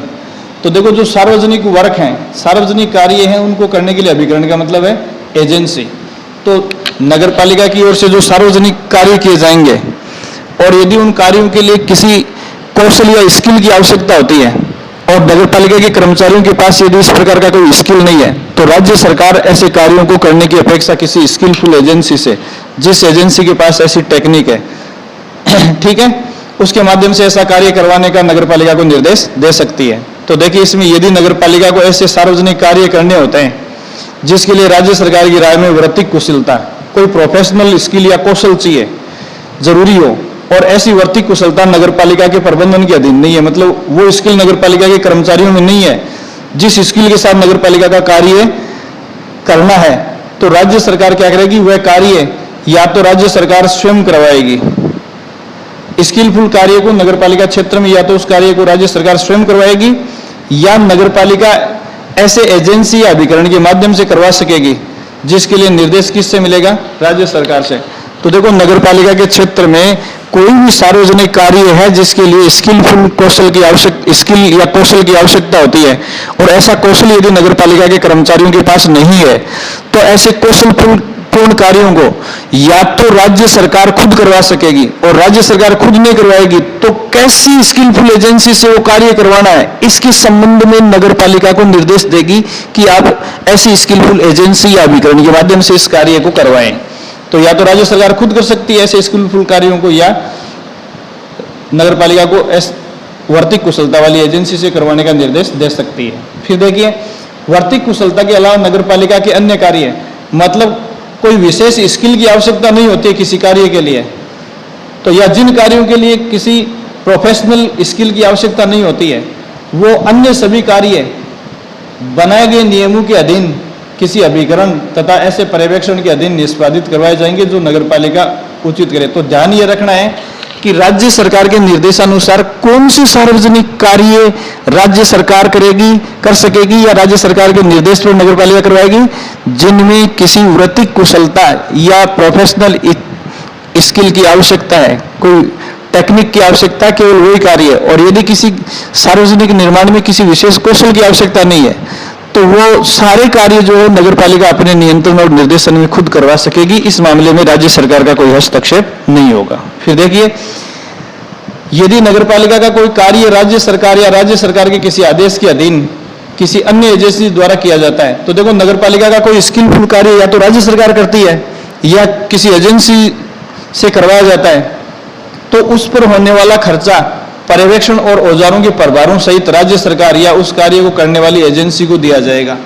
Speaker 1: तो देखो, जो सार्वजनिक वर्क हैं, सार्वजनिक कार्य हैं, उनको करने के लिए अभिकरण का मतलब है एजेंसी। तो नगरपालिका की ओर से जो सार्वजनिक कार्य किए जाएंगे और यदि उन कार्यों के लिए किसी कौशल या स्किल की आवश्यकता होती है और नगरपालिका के कर्मचारियों के पास यदि इस प्रकार का कोई स्किल नहीं है तो राज्य सरकार ऐसे कार्यों को करने की अपेक्षा किसी स्किलफुल एजेंसी से, जिस एजेंसी के पास ऐसी टेक्निक है, ठीक है, उसके माध्यम से ऐसा कार्य करवाने का नगरपालिका को निर्देश दे सकती है। तो देखिए, इसमें यदि नगरपालिका को ऐसे सार्वजनिक कार्य करने होते हैं जिसके लिए राज्य सरकार की राय में वृत्तिक कुशलता, कोई प्रोफेशनल स्किल या कौशल चाहिए, जरूरी हो, और ऐसी वर्तिक कुशलता नगरपालिका के प्रबंधन के अधीन नहीं है, मतलब वो स्किल नगरपालिका के कर्मचारियों में नहीं है जिस स्किल के साथ नगरपालिका का कार्य करना है, तो राज्य सरकार क्या करेगी? वह कार्य या तो राज्य सरकार स्वयं करवाएगी, स्किलफुल कार्य को नगरपालिका क्षेत्र में या तो उस कार्य को राज्य सरकार स्वयं करवाएगी या नगरपालिका ऐसे एजेंसी या अभिकरण के माध्यम से करवा सकेगी जिसके लिए निर्देश किससे मिलेगा? राज्य सरकार से। तो देखो, नगरपालिका के क्षेत्र में कोई भी सार्वजनिक कार्य है जिसके लिए स्किलफुल कौशल की आवश्यकता होती है और ऐसा कौशल यदि नगरपालिका के कर्मचारियों के पास नहीं है तो ऐसे कौशलपूर्ण कार्यों को या तो राज्य सरकार खुद करवा सकेगी और राज्य सरकार खुद नहीं करवाएगी तो कैसी स्किलफुल एजेंसी से वो कार्य करवाना है इसके संबंध में नगरपालिका को निर्देश देगी कि आप ऐसी स्किलफुल एजेंसी या अभिकरण के माध्यम से इस कार्य को करवाएं। तो या तो राज्य सरकार खुद कर सकती है ऐसे स्किलफुल कार्यों को या नगरपालिका को वर्तिक कुशलता वाली एजेंसी से करवाने का निर्देश दे सकती है। फिर देखिए, वर्तिक कुशलता के अलावा नगरपालिका के अन्य कार्य, मतलब कोई विशेष स्किल की आवश्यकता नहीं होती किसी कार्य के लिए, तो या जिन कार्यों के लिए किसी प्रोफेशनल स्किल की आवश्यकता नहीं होती है, वो अन्य सभी कार्य बनाए गए नियमों के अधीन किसी अभिकरण तथा ऐसे पर्यवेक्षण के अधीन निष्पादित करवाए जाएंगे जो नगरपालिका उचित करे। तो ध्यान ये रखना है कि राज्य सरकार के निर्देशानुसार कौन से सार्वजनिक कार्य राज्य सरकार करेगी, कर सकेगी या राज्य सरकार के निर्देश पर नगरपालिका करवाएगी, जिनमें किसी वृत्तिक कुशलता या प्रोफेशनल स्किल की आवश्यकता है, कोई टेक्निक की आवश्यकता, केवल वही कार्य है। और यदि किसी सार्वजनिक निर्माण में किसी विशेष कौशल की आवश्यकता नहीं है, तो वो सारे कार्य जो है नगरपालिका अपने नियंत्रण और निर्देशन में खुद करवा सकेगी। इस मामले में राज्य सरकार का कोई हस्तक्षेप नहीं होगा। फिर देखिए, यदि नगरपालिका का कोई कार्य राज्य सरकार या राज्य सरकार के किसी आदेश के अधीन किसी अन्य एजेंसी द्वारा किया जाता है, तो देखो नगरपालिका का कोई स्किलफुल कार्य या तो राज्य सरकार करती है या किसी एजेंसी से करवाया जाता है, तो उस पर होने वाला खर्चा पर्यवेक्षण और औजारों के प्रभारों सहित राज्य सरकार या उस कार्य को करने वाली एजेंसी को दिया जाएगा।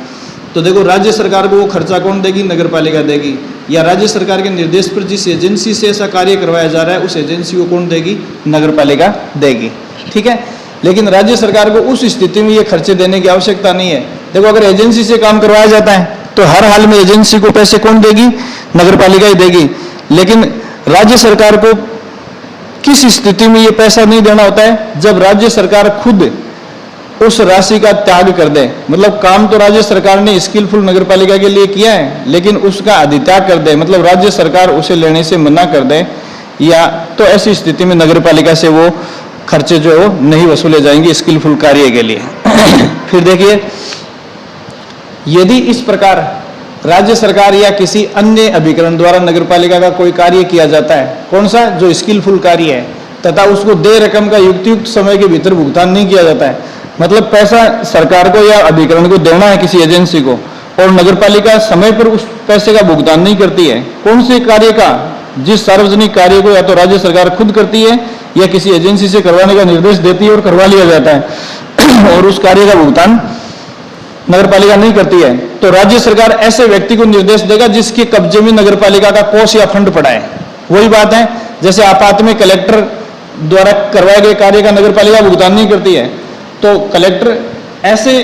Speaker 1: तो देखो, राज्य सरकार को वो खर्चा कौन देगी? नगरपालिका देगी। या राज्य सरकार के निर्देश पर जिस एजेंसी से ऐसा कार्य करवाया जा रहा है, उस एजेंसी को कौन देगी? नगरपालिका देगी। ठीक है, लेकिन राज्य सरकार को उस स्थिति में ये खर्चे देने की आवश्यकता नहीं है। देखो, अगर एजेंसी से काम करवाया जाता है तो हर हाल में एजेंसी को पैसे कौन देगी? नगरपालिका ही देगी। लेकिन राज्य सरकार को किस स्थिति में ये पैसा नहीं देना होता है? जब राज्य सरकार खुद उस राशि का त्याग कर दे। मतलब काम तो राज्य सरकार ने स्किलफुल नगरपालिका के लिए किया है, लेकिन उसका अधित्याग कर दे, मतलब राज्य सरकार उसे लेने से मना कर दे, या तो ऐसी स्थिति में नगरपालिका से वो खर्चे जो है नहीं वसूले जाएंगे स्किलफुल कार्य के लिए। फिर देखिए, यदि इस प्रकार राज्य सरकार या किसी अन्य अभिकरण द्वारा नगरपालिका का कोई कार्य किया जाता है, कौन सा? जो स्किलफुल कार्य है, तथा उसको देय रकम का युक्त समय के भीतर भुगतान नहीं किया जाता है, मतलब पैसा सरकार को या अभिकरण को देना है किसी एजेंसी को, और नगरपालिका समय पर उस पैसे का भुगतान नहीं करती है, कौन से कार्य का? जिस सार्वजनिक कार्य को या तो राज्य सरकार खुद करती है या किसी एजेंसी से करवाने का निर्देश देती है और करवा लिया जाता है, और उस कार्य का भुगतान नगरपालिका नहीं करती है, तो राज्य सरकार ऐसे व्यक्ति को निर्देश देगा जिसके कब्जे में नगरपालिका का कोष या फंड पड़ा है। वही बात है, जैसे आपात में कलेक्टर द्वारा करवाए गए कार्य का नगरपालिका भुगतान नहीं करती है, तो कलेक्टर ऐसे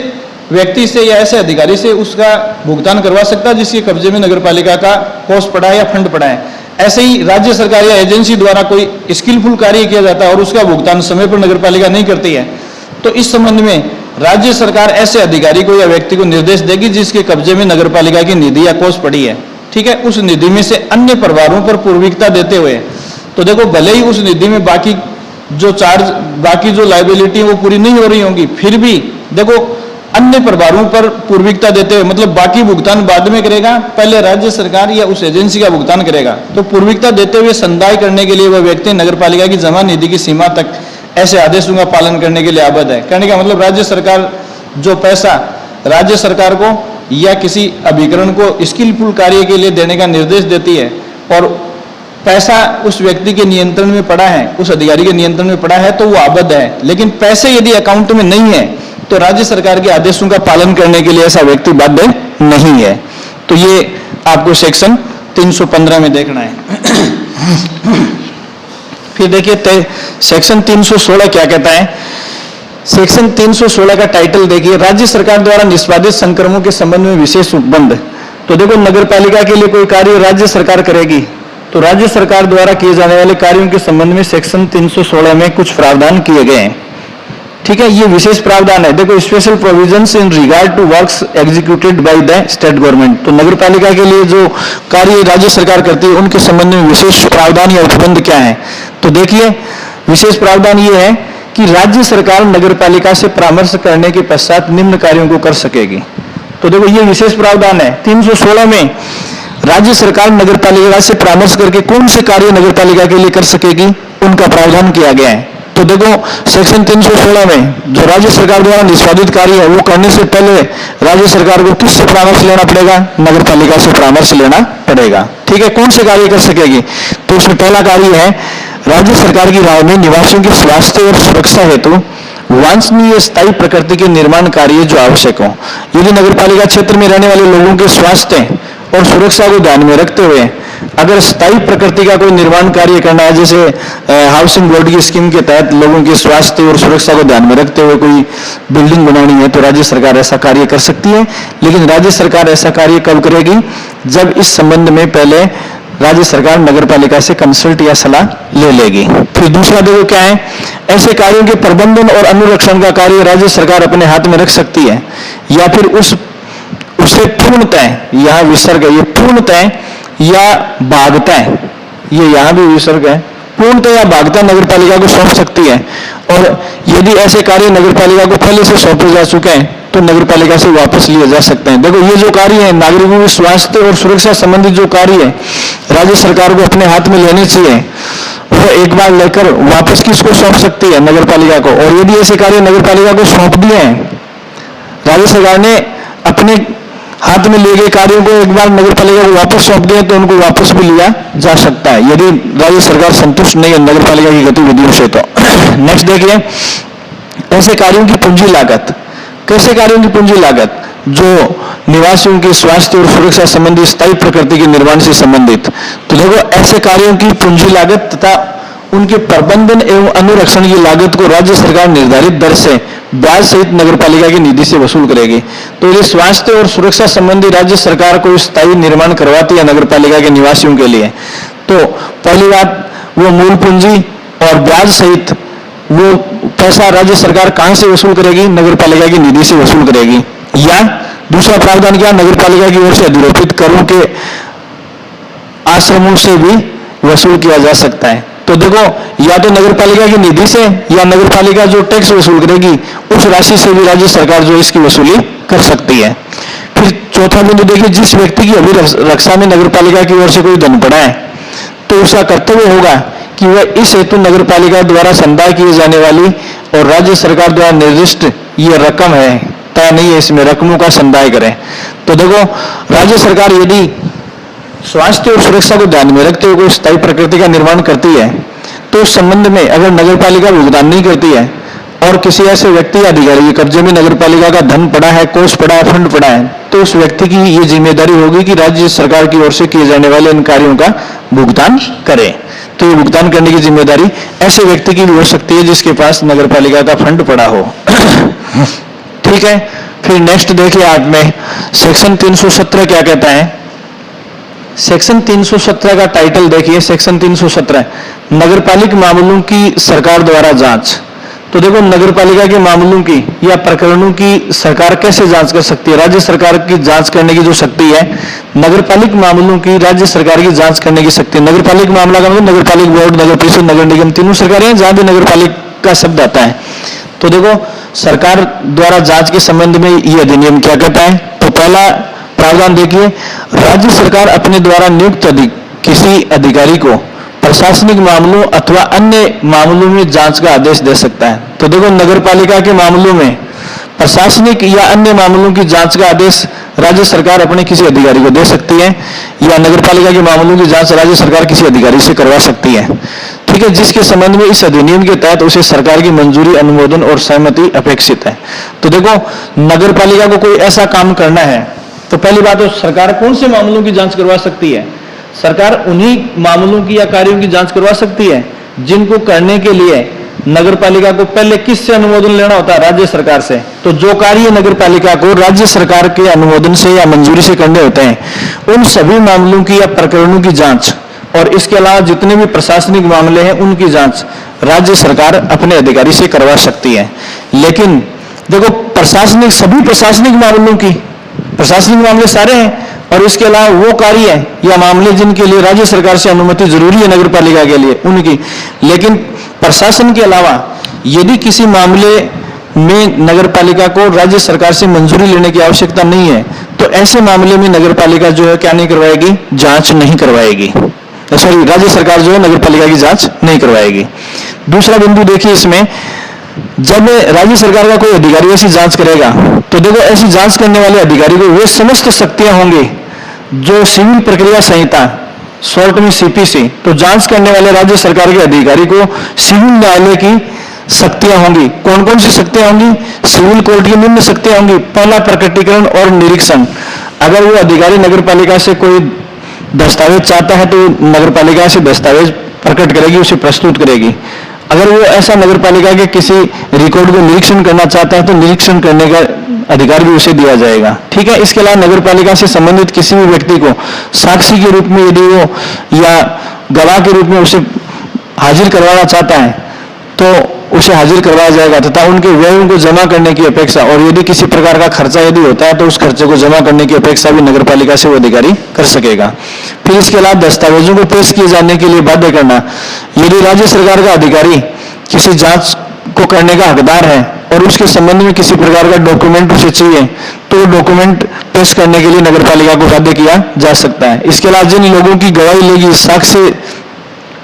Speaker 1: व्यक्ति से या ऐसे अधिकारी से उसका भुगतान करवा सकता है जिसके कब्जे में नगरपालिका का कोष पड़ा है या फंड पड़ा है। ऐसे ही राज्य सरकार या एजेंसी द्वारा कोई स्किलफुल कार्य किया जाता है और उसका भुगतान समय पर नगरपालिका नहीं करती है, तो इस संबंध में राज्य सरकार ऐसे अधिकारी को या व्यक्ति को निर्देश देगी जिसके कब्जे में नगरपालिका की निधि या कोष पड़ी है। ठीक है, उस निधि में से अन्य प्रभारों पर पूर्विकता देते हुए, तो देखो भले ही उस निधि में बाकी जो चार्ज, बाकी जो लायबिलिटी वो पूरी नहीं हो रही होंगी, फिर भी देखो अन्य प्रभारों पर पूर्विकता देते हुए, मतलब बाकी भुगतान बाद में करेगा, पहले राज्य सरकार या उस एजेंसी का भुगतान करेगा। तो पूर्विकता देते हुए संदाय करने के लिए वह व्यक्ति नगरपालिका की जमा निधि की सीमा तक ऐसे आदेशों का पालन करने के लिए आबद्ध है। कहने का मतलब राज्य सरकार जो पैसा राज्य सरकार को या किसी अभिकरण को स्किलफुल कार्य के लिए देने का निर्देश देती है और पैसा उस व्यक्ति के नियंत्रण में पड़ा है, उस अधिकारी के नियंत्रण में पड़ा है, तो वो आबद्ध है। लेकिन पैसे यदि अकाउंट में नहीं है तो राज्य सरकार के आदेशों का पालन करने के लिए ऐसा व्यक्ति बाध्य नहीं है। तो ये आपको सेक्शन 315 में देखना है। फिर देखिए सेक्शन 316 क्या कहता है। सेक्शन 316 का टाइटल देखिए, राज्य सरकार द्वारा निष्पादित संक्रमणों के संबंध में विशेष उपबंध। तो देखो, नगरपालिका के लिए कोई कार्य राज्य सरकार करेगी, तो राज्य सरकार द्वारा किए जाने वाले कार्यों के संबंध में सेक्शन 316 में कुछ प्रावधान किए गए हैं। ठीक है, ये विशेष प्रावधान है। देखो, special provisions in regard to works executed by the state government. तो नगरपालिका के लिए जो कार्य राज्य सरकार करती है उनके संबंध में विशेष प्रावधान या उपबंध क्या है। तो देखिए, विशेष प्रावधान ये है कि राज्य सरकार नगरपालिका से परामर्श करने के पश्चात निम्न कार्यों को कर सकेगी। तो देखो, ये विशेष प्रावधान है 316 में। राज्य सरकार नगरपालिका से परामर्श करके कौन से कार्य नगरपालिका के लिए कर सकेगी, उनका प्रावधान किया गया है। तो देखो, सेक्शन 316 में जो राज्य सरकार द्वारा निष्पादित कार्य है वो करने से पहले राज्य सरकार को किससे परामर्श लेना पड़ेगा? नगरपालिका से परामर्श लेना पड़ेगा। ठीक है, कौन से कार्य कर सकेगी? तो उसमें पहला कार्य है, राज्य सरकार की राय में निवासियों के स्वास्थ्य और सुरक्षा हेतु वांछनीय स्थायी प्रकृति के निर्माण कार्य जो आवश्यक हो। यदि नगरपालिका क्षेत्र में रहने वाले लोगों के स्वास्थ्य और सुरक्षा को ध्यान में रखते हुए अगर स्थायी प्रकृति का कोई निर्माण कार्य करना है, जैसे हाउसिंग बोर्ड की स्कीम के तहत लोगों के स्वास्थ्य और सुरक्षा को ध्यान में रखते हुए कोई बिल्डिंग बनानी है, तो राज्य सरकार ऐसा कार्य कर सकती है। लेकिन राज्य सरकार ऐसा कार्य कब करेगी? जब इस संबंध में पहले राज्य सरकार नगर पालिका से कंसल्ट या सलाह ले लेगी। फिर दूसरा देखो क्या है, ऐसे कार्यों के प्रबंधन और अनुरक्षण का कार्य राज्य सरकार अपने हाथ में रख सकती है, या फिर उसे पूर्णतः, यह विसर्ग है, ये पूर्णतः या भागतः, ये यहां भी विसर्ग है, पूर्णतः या भागतः नगर पालिका को सौंप सकती है। और यदि ऐसे कार्य नगर पालिका को पहले से सौंपे जा चुके हैं तो नगर पालिका से वापस लिए जा सकते हैं। देखो, ये जो कार्य है, नागरिकों के स्वास्थ्य और सुरक्षा संबंधी जो कार्य है, राज्य सरकार को अपने हाथ में लेने चाहिए। वो एक बार लेकर वापस किसको सौंप सकती है? नगर पालिका को। और यदि ऐसे कार्य नगर पालिका को सौंप दिए हैं, राज्य सरकार ने अपने हाथ में लिए गए कार्यों को एक बार नगर पालिका को वापस सौंप दिए, तो उनको वापस भी लिया जा सकता है, यदि राज्य सरकार संतुष्ट नहीं है नगर पालिका की गतिविधियों से। तो नेक्स्ट देखिए, ऐसे कार्यों की पूंजी लागत। कैसे कार्यों की पूंजी लागत? जो निवासियों के स्वास्थ्य और सुरक्षा संबंधी स्थायी प्रकृति के निर्माण से संबंधित। तो देखो, ऐसे कार्यों की पूंजी लागत तथा उनके प्रबंधन एवं अनुरक्षण की लागत को राज्य सरकार निर्धारित दर से ब्याज सहित नगर पालिका की निधि से वसूल करेगी। तो ये स्वास्थ्य और सुरक्षा संबंधी राज्य सरकार को स्थायी निर्माण करवाती है नगर पालिका के निवासियों के लिए। तो पहली बात, वो मूल पूंजी और ब्याज सहित वो पैसा राज्य सरकार कहां से वसूल करेगी? नगर पालिका की निधि से वसूल करेगी। या दूसरा प्रावधान क्या? नगर पालिका की ओर से अधिरोपित करों के आश्रमों से भी वसूल किया जा सकता है। तो देखो, या तो नगर पालिका की निधि से, या नगर पालिका जो टैक्स वसूल करेगी उस राशि से भी राज्य सरकार जो इसकी वसूली कर सकती है। फिर चौथा बिंदु देखिए, जिस व्यक्ति की अभिरक्षा में नगर पालिका की ओर से कोई धन पड़ा है, तो उसका कर्तव्य होगा कि वह इस हेतु नगर पालिका द्वारा संदाय किए जाने वाली और राज्य सरकार द्वारा निर्दिष्ट ये रकम है, तय नहीं है, इसमें रकमों का संदाय करें। तो देखो, राज्य सरकार यदि स्वास्थ्य और सुरक्षा को ध्यान में रखते हुए कोई स्थायी प्रकृति का निर्माण करती है, तो उस संबंध में अगर नगर पालिका भुगतान नहीं करती है और किसी ऐसे व्यक्ति या अधिकारी के कब्जे में नगर पालिका का धन पड़ा है, कोष पड़ा है, फंड पड़ा है, तो उस व्यक्ति की ये जिम्मेदारी होगी कि राज्य सरकार की ओर से किए जाने वाले इन कार्यों का भुगतान करे। तो ये भुगतान करने की जिम्मेदारी ऐसे व्यक्ति की भी हो सकती है जिसके पास नगर पालिका का फंड पड़ा हो। ठीक है। फिर नेक्स्ट देखिए, आप में सेक्शन 317 क्या कहता है? सेक्शन 317 का टाइटल देखिए, सेक्शन 317 नगरपालिक मामलों की सरकार द्वारा जांच। तो देखो, नगरपालिका के मामलों की या प्रकरणों की सरकार कैसे जांच कर सकती है? राज्य सरकार की जांच करने की जो शक्ति है, नगरपालिक मामलों की राज्य सरकार की जांच करने की शक्ति। नगरपालिक मामला का मतलब नगरपालिक बोर्ड, नगर परिषद, नगर निगम, तीनों सरकारें जहां भी नगरपालिक का शब्द आता है। तो देखो, सरकार द्वारा जांच के संबंध में ये अधिनियम क्या कहता है? तो पहला प्रावधान देखिए, राज्य सरकार अपने द्वारा नियुक्त किसी अधिकारी को प्रशासनिक मामलों अथवा अन्य मामलों में जांच का आदेश दे सकता है। तो देखो, नगरपालिका के मामलों में प्रशासनिक या अन्य मामलों की जांच का आदेश राज्य सरकार अपने किसी अधिकारी को दे सकती है, या नगरपालिका के मामलों की जांच राज्य सरकार किसी अधिकारी से करवा सकती है। ठीक है, जिसके संबंध में इस अधिनियम के तहत उसे सरकार की मंजूरी, अनुमोदन और सहमति अपेक्षित है। तो देखो, नगरपालिका को कोई ऐसा काम करना है, तो पहली बात, तो सरकार कौन से मामलों की जांच करवा सकती है? सरकार उन्हीं मामलों की या कार्यों की जांच करवा सकती है जिनको करने के लिए नगरपालिका को पहले किससे अनुमोदन लेना होता है? राज्य सरकार से। तो जो कार्य नगरपालिका को राज्य सरकार के अनुमोदन से या मंजूरी से करने होते हैं, उन सभी मामलों की या प्रकरणों की जांच और इसके अलावा जितने भी प्रशासनिक मामले हैं उनकी जांच राज्य सरकार अपने अधिकारी से करवा सकती है। लेकिन देखो, सभी प्रशासनिक मामलों की, प्रशासनिक मामले सारे हैं, और इसके अलावा वो कार्य या मामले जिनके लिए राज्य सरकार से अनुमति जरूरी है नगरपालिका के लिए, उनकी। लेकिन प्रशासन के अलावा यदि किसी मामले में नगरपालिका को राज्य सरकार से मंजूरी लेने की आवश्यकता नहीं है, तो ऐसे मामले में नगरपालिका जो है क्या नहीं करवाएगी? जांच नहीं करवाएगी। सॉरी, राज्य सरकार जो है नगरपालिका की जांच नहीं करवाएगी। दूसरा बिंदु देखिए, इसमें जब राज्य सरकार का कोई अधिकारी ऐसी जांच करेगा, तो देखो, ऐसी जांच करने वाले अधिकारी को वे समस्त शक्तियां होंगी जो सिविल प्रक्रिया संहिता, शॉर्ट में सीपीसी, तो जांच करने वाले राज्य सरकार के अधिकारी को सिविल न्यायालय की शक्तियां होंगी। कौन कौन सी शक्तियां होंगी? सिविल कोर्ट की निम्न शक्तियां होंगी। पहला, प्रकटीकरण और निरीक्षण। अगर वो अधिकारी नगरपालिका से कोई
Speaker 2: दस्तावेज चाहता है तो नगर पालिका से दस्तावेज प्रकट करेगी, उसे प्रस्तुत करेगी। अगर वो ऐसा नगर पालिका के किसी रिकॉर्ड को निरीक्षण करना चाहता है तो निरीक्षण करने का अधिकार भी उसे दिया जाएगा। ठीक है। इसके अलावा नगर पालिका से संबंधित किसी भी व्यक्ति को साक्षी के रूप में यदि वो या गवाह के रूप में उसे हाजिर करवाना चाहता है तो उसे हाजिर करवाया जाएगा तथा उनके व्ययों को जमा करने की अपेक्षा और यदि किसी प्रकार का खर्चा यदि होता है तो उस खर्चे को जमा करने की अपेक्षा भी नगर पालिका से वो अधिकारी कर सकेगा। फिर इसके अलावा दस्तावेजों को पेश किए जाने के लिए बाध्य करना। यदि राज्य सरकार का अधिकारी किसी जांच को करने का हकदार है और उसके संबंध में किसी प्रकार का डॉक्यूमेंट उसे चाहिए तो डॉक्यूमेंट पेश करने के लिए नगर पालिका को बाध्य किया जा सकता है। इसके अलावा जिन लोगों की गवाही लेगी साक्ष्य,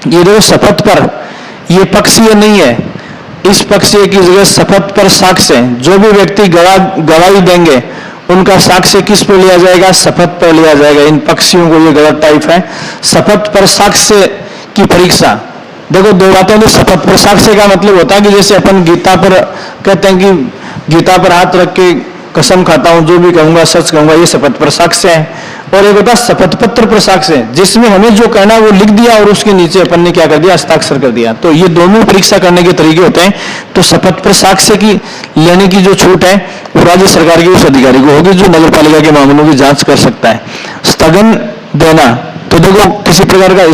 Speaker 2: ये देखो शपथ पर, ये पक्षीय नहीं है, इस पक्षीय की जगह शपथ पर साक्ष्य। जो भी व्यक्ति गवाही देंगे उनका साक्ष्य किस पर लिया जाएगा? शपथ पर लिया जाएगा। इन पक्षियों को ये गलत टाइप है। शपथ पर साक्ष्य की परीक्षा। देखो दो बातें, तो शपथ पर साक्ष्य का मतलब होता है कि जैसे अपन गीता पर कहते हैं कि गीता पर हाथ रख के कसम खाता हूं, जो भी कहूंगा सच कहूंगा, ये शपथ पर साक्ष्य है। और एक होता है शपथ पत्र पर साक्ष्य, जिसमें हमें जो कहना है वो लिख दिया और उसके नीचे अपन ने क्या कर दिया? हस्ताक्षर कर दिया। तो ये दोनों परीक्षा करने के तरीके होते हैं। तो शपथ पर साक्ष्य की लेने की जो छूट है वो राज्य सरकार के उस अधिकारी को होगी जो नगर पालिका के मामलों की जांच कर सकता है। स्थगन देना, तो देखो किसी प्रकार का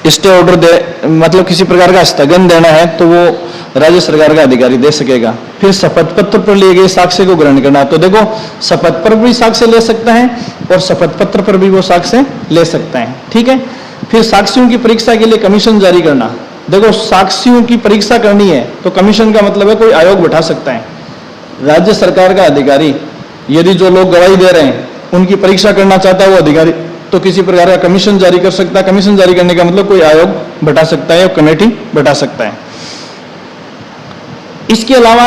Speaker 2: स्टे ऑर्डर दे, मतलब किसी प्रकार का स्थगन देना है तो वो राज्य सरकार का अधिकारी दे सकेगा। फिर शपथ पत्र पर लिए गए साक्ष्य को ग्रहण करना, तो देखो शपथ पर भी साक्ष्य ले सकता है और शपथ पत्र पर भी वो साक्ष्य ले सकता है। ठीक है। फिर साक्ष्यों की परीक्षा के लिए कमीशन जारी करना। देखो साक्ष्यों की परीक्षा करनी है तो कमीशन का मतलब है कोई आयोग बैठा सकता है। राज्य सरकार का अधिकारी यदि जो लोग गवाही दे रहे हैं उनकी परीक्षा करना चाहता है वो अधिकारी, तो किसी प्रकार का कमीशन जारी कर सकता है। कमीशन जारी करने का मतलब कोई आयोग बैठा सकता है या कमेटी बैठा सकता है। इसके अलावा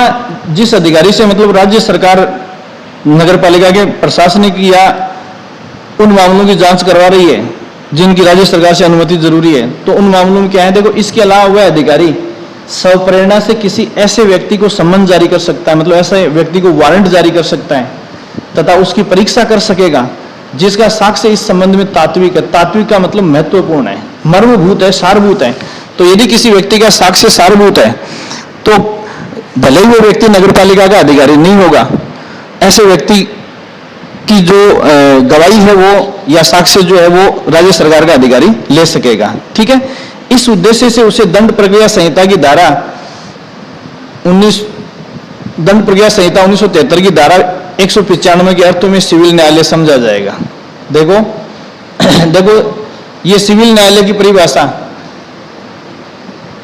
Speaker 2: जिस अधिकारी से मतलब राज्य सरकार नगर पालिका के प्रशासनिक या उन मामलों की जांच करवा रही है जिनकी राज्य सरकार से अनुमति जरूरी है, तो उन मामलों में क्या है? देखो इसके अलावा वह अधिकारी स्वप्रेरणा से किसी ऐसे व्यक्ति को सम्मन जारी कर सकता है, मतलब ऐसे व्यक्ति को वारंट जारी कर सकता है तथा उसकी परीक्षा कर सकेगा जिसका साक्ष्य इस संबंध में तात्विक है। तात्विक का मतलब महत्वपूर्ण है, मर्मभूत है, सारभूत है। तो यदि किसी व्यक्ति का साक्ष्य सारभूत है तो भले ही वो व्यक्ति नगर पालिका का अधिकारी नहीं होगा, ऐसे व्यक्ति की जो गवाही है वो या साक्ष्य जो है वो राज्य सरकार का अधिकारी ले सकेगा। ठीक है। इस उद्देश्य से उसे दंड प्रक्रिया संहिता की धारा 1973 की धारा 195 के अर्थ में सिविल न्यायालय समझा जाएगा। देखो ये सिविल न्यायालय की परिभाषा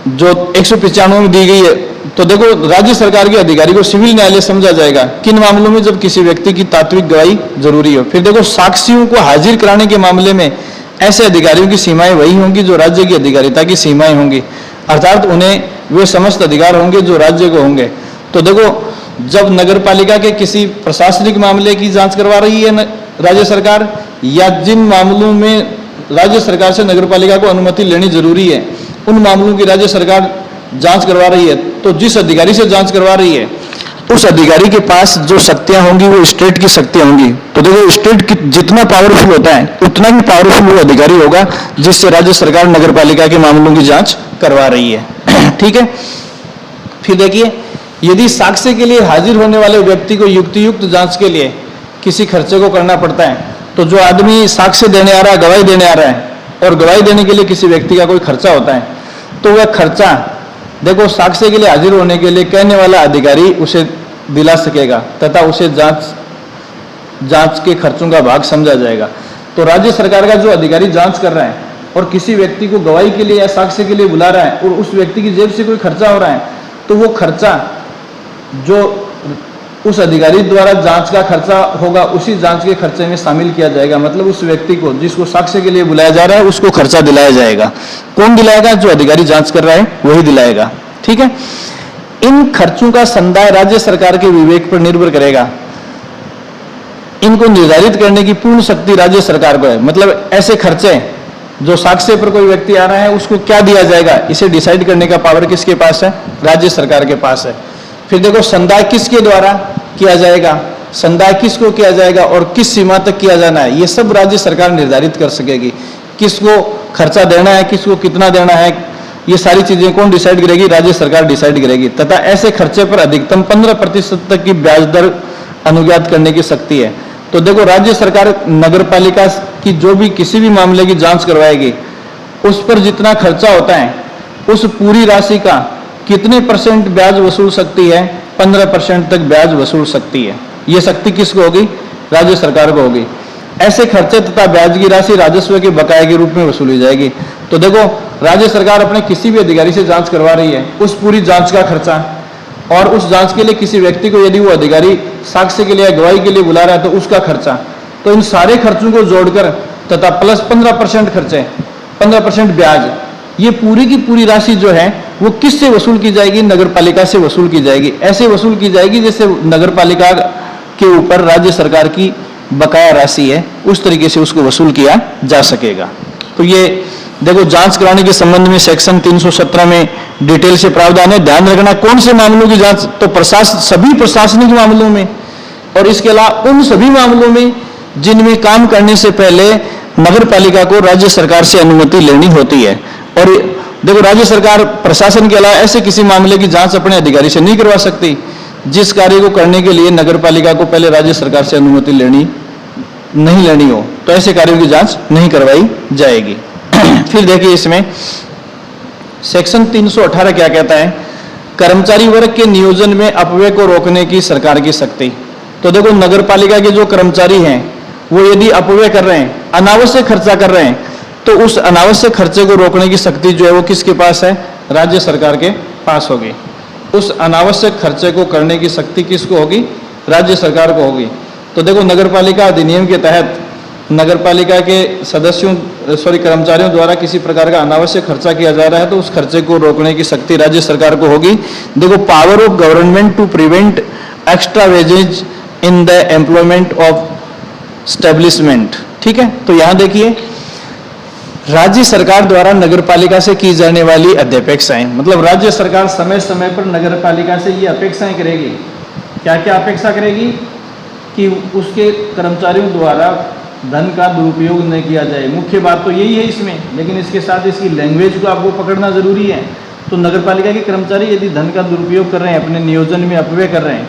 Speaker 2: जो 195 में दी गई है, तो देखो राज्य सरकार के अधिकारी को सिविल न्यायालय समझा जाएगा किन मामलों में? जब किसी व्यक्ति की तात्विक गवाही जरूरी हो। फिर देखो साक्ष्यों को हाजिर कराने के मामले में ऐसे अधिकारियों की सीमाएं वही होंगी जो राज्य की अधिकारिता की सीमाएं होंगी, अर्थात उन्हें वे समस्त अधिकार होंगे जो राज्य को होंगे। तो देखो जब नगर पालिका के किसी प्रशासनिक मामले की जांच करवा रही है राज्य सरकार, या जिन मामलों में राज्य सरकार से नगर पालिका को अनुमति लेनी जरूरी है उन मामलों की राज्य सरकार जांच करवा रही है, तो जिस अधिकारी से जांच करवा रही है उस अधिकारी के पास जो शक्तियां होंगी वो स्टेट की शक्तियां होंगी। तो देखो स्टेट जितना पावरफुल होता है उतना ही पावरफुल वो अधिकारी होगा जिससे राज्य सरकार नगर पालिका के मामलों की जांच करवा रही है। ठीक है। फिर देखिए यदि साक्ष्य के लिए हाजिर होने वाले व्यक्ति को युक्तियुक्त जांच के लिए किसी खर्चे को करना पड़ता है, तो जो आदमी साक्ष्य देने आ रहा है, गवाही देने आ रहा है, और गवाही देने के लिए किसी व्यक्ति का कोई खर्चा होता है, तो वह खर्चा देखो साक्ष्य के लिए हाजिर होने के लिए कहने वाला अधिकारी उसे दिला सकेगा तथा उसे जांच के खर्चों का भाग समझा जाएगा। तो राज्य सरकार का जो अधिकारी जांच कर रहा है और किसी व्यक्ति को गवाही के लिए या साक्ष्य के लिए बुला रहा है और उस व्यक्ति की जेब से कोई खर्चा हो रहा है, तो वो खर्चा जो उस अधिकारी द्वारा जांच का खर्चा होगा उसी जांच के खर्चे में शामिल किया जाएगा। मतलब उस व्यक्ति को जिसको साक्ष्य के लिए बुलाया जा रहा है उसको खर्चा दिलाया जाएगा। कौन दिलाएगा? जो अधिकारी जांच कर रहा है वही दिलाएगा। ठीक है। इन खर्चों का संदाय राज्य सरकार के विवेक पर निर्भर करेगा। इनको निर्धारित करने की पूर्ण शक्ति राज्य सरकार को है। मतलब ऐसे खर्चे जो साक्ष्य पर कोई व्यक्ति आ रहा है उसको क्या दिया जाएगा, इसे डिसाइड करने का पावर किसके पास है? राज्य सरकार के पास है। फिर देखो संदाय किसके द्वारा किया जाएगा?
Speaker 1: संदाय किसको किया जाएगा और किस सीमा तक किया जाना है, ये सब राज्य सरकार निर्धारित कर सकेगी। किसको खर्चा देना है, किसको कितना देना है, ये सारी चीजें कौन डिसाइड करेगी? राज्य सरकार डिसाइड करेगी। तथा ऐसे खर्चे पर अधिकतम 15% तक की ब्याज दर अनुज्ञात करने की शक्ति है। तो देखो, राज्य सरकार नगर पालिका की जो भी किसी भी मामले की जांच करवाएगी, उस पर जितना खर्चा होता है उस पूरी राशि का कितने % ब्याज वसूल सकती है? 15% तक ब्याज वसूल सकती है। यह शक्ति किसको होगी? राज्य सरकार को होगी। ऐसे खर्चे तथा ब्याज की राशि राजस्व के बकाये के रूप में वसूली जाएगी। तो देखो, राज्य सरकार अपने किसी भी अधिकारी से जांच करवा रही है, उस पूरी जांच का खर्चा और उस जांच के लिए किसी व्यक्ति को यदि वो अधिकारी साक्ष्य के लिए गवाही के लिए बुला रहा है तो उसका खर्चा, तो इन सारे खर्चों को जोड़कर तथा प्लस 15% खर्चे, 15% ब्याज, ये पूरी की पूरी राशि जो है वो किससे वसूल की जाएगी? नगर पालिका से वसूल की जाएगी। ऐसे वसूल की जाएगी जैसे नगर पालिका के ऊपर राज्य सरकार की बकाया राशि है, उस तरीके से उसको वसूल किया जा सकेगा। तो ये देखो, जांच कराने के संबंध में सेक्शन 317 में डिटेल से प्रावधान है। ध्यान रखना, कौन से मामलों की जांच? तो सभी प्रशासनिक मामलों में, और इसके अलावा उन सभी मामलों में जिनमें काम करने से पहले नगर पालिका को राज्य सरकार से अनुमति लेनी होती है। और देखो, राज्य सरकार प्रशासन के अलावा ऐसे किसी मामले की जांच अपने अधिकारी से नहीं करवा सकती जिस कार्य को करने के लिए नगर पालिका को पहले राज्य सरकार से अनुमति नहीं लेनी हो, तो ऐसे कार्यों की जांच नहीं करवाई जाएगी। फिर देखिए, इसमें सेक्शन 318 क्या कहता है? कर्मचारी वर्ग के नियोजन में अपव्यय को रोकने की सरकार की शक्ति। तो देखो, नगर पालिका के जो कर्मचारी हैं वो यदि अपव्यय कर रहे हैं, अनावश्यक खर्चा कर रहे हैं, तो उस अनावश्यक खर्चे को रोकने की शक्ति जो है वो किसके पास है? राज्य सरकार के पास होगी। उस अनावश्यक खर्चे को करने की शक्ति किसको होगी? राज्य सरकार को होगी। तो देखो, नगर पालिका अधिनियम के तहत नगर पालिका के कर्मचारियों द्वारा किसी प्रकार का अनावश्यक खर्चा किया जा रहा है तो उस खर्चे को रोकने की शक्ति राज्य सरकार को होगी। देखो, power of government to prevent extra wages in the employment of establishment. ठीक है, तो यहां देखिए, राज्य सरकार द्वारा नगर पालिका से की जाने वाली अध्यपेक्षाएं, मतलब राज्य सरकार समय समय पर नगर पालिका से ये अपेक्षाएं करेगी। क्या क्या अपेक्षा करेगी? कि उसके कर्मचारियों द्वारा धन का दुरुपयोग न किया जाए। मुख्य बात तो यही है इसमें, लेकिन इसके साथ इसकी लैंग्वेज को आपको पकड़ना जरूरी है। तो नगर पालिका के कर्मचारी यदि धन का दुरुपयोग कर रहे हैं, अपने नियोजन में अपव्यय कर रहे हैं,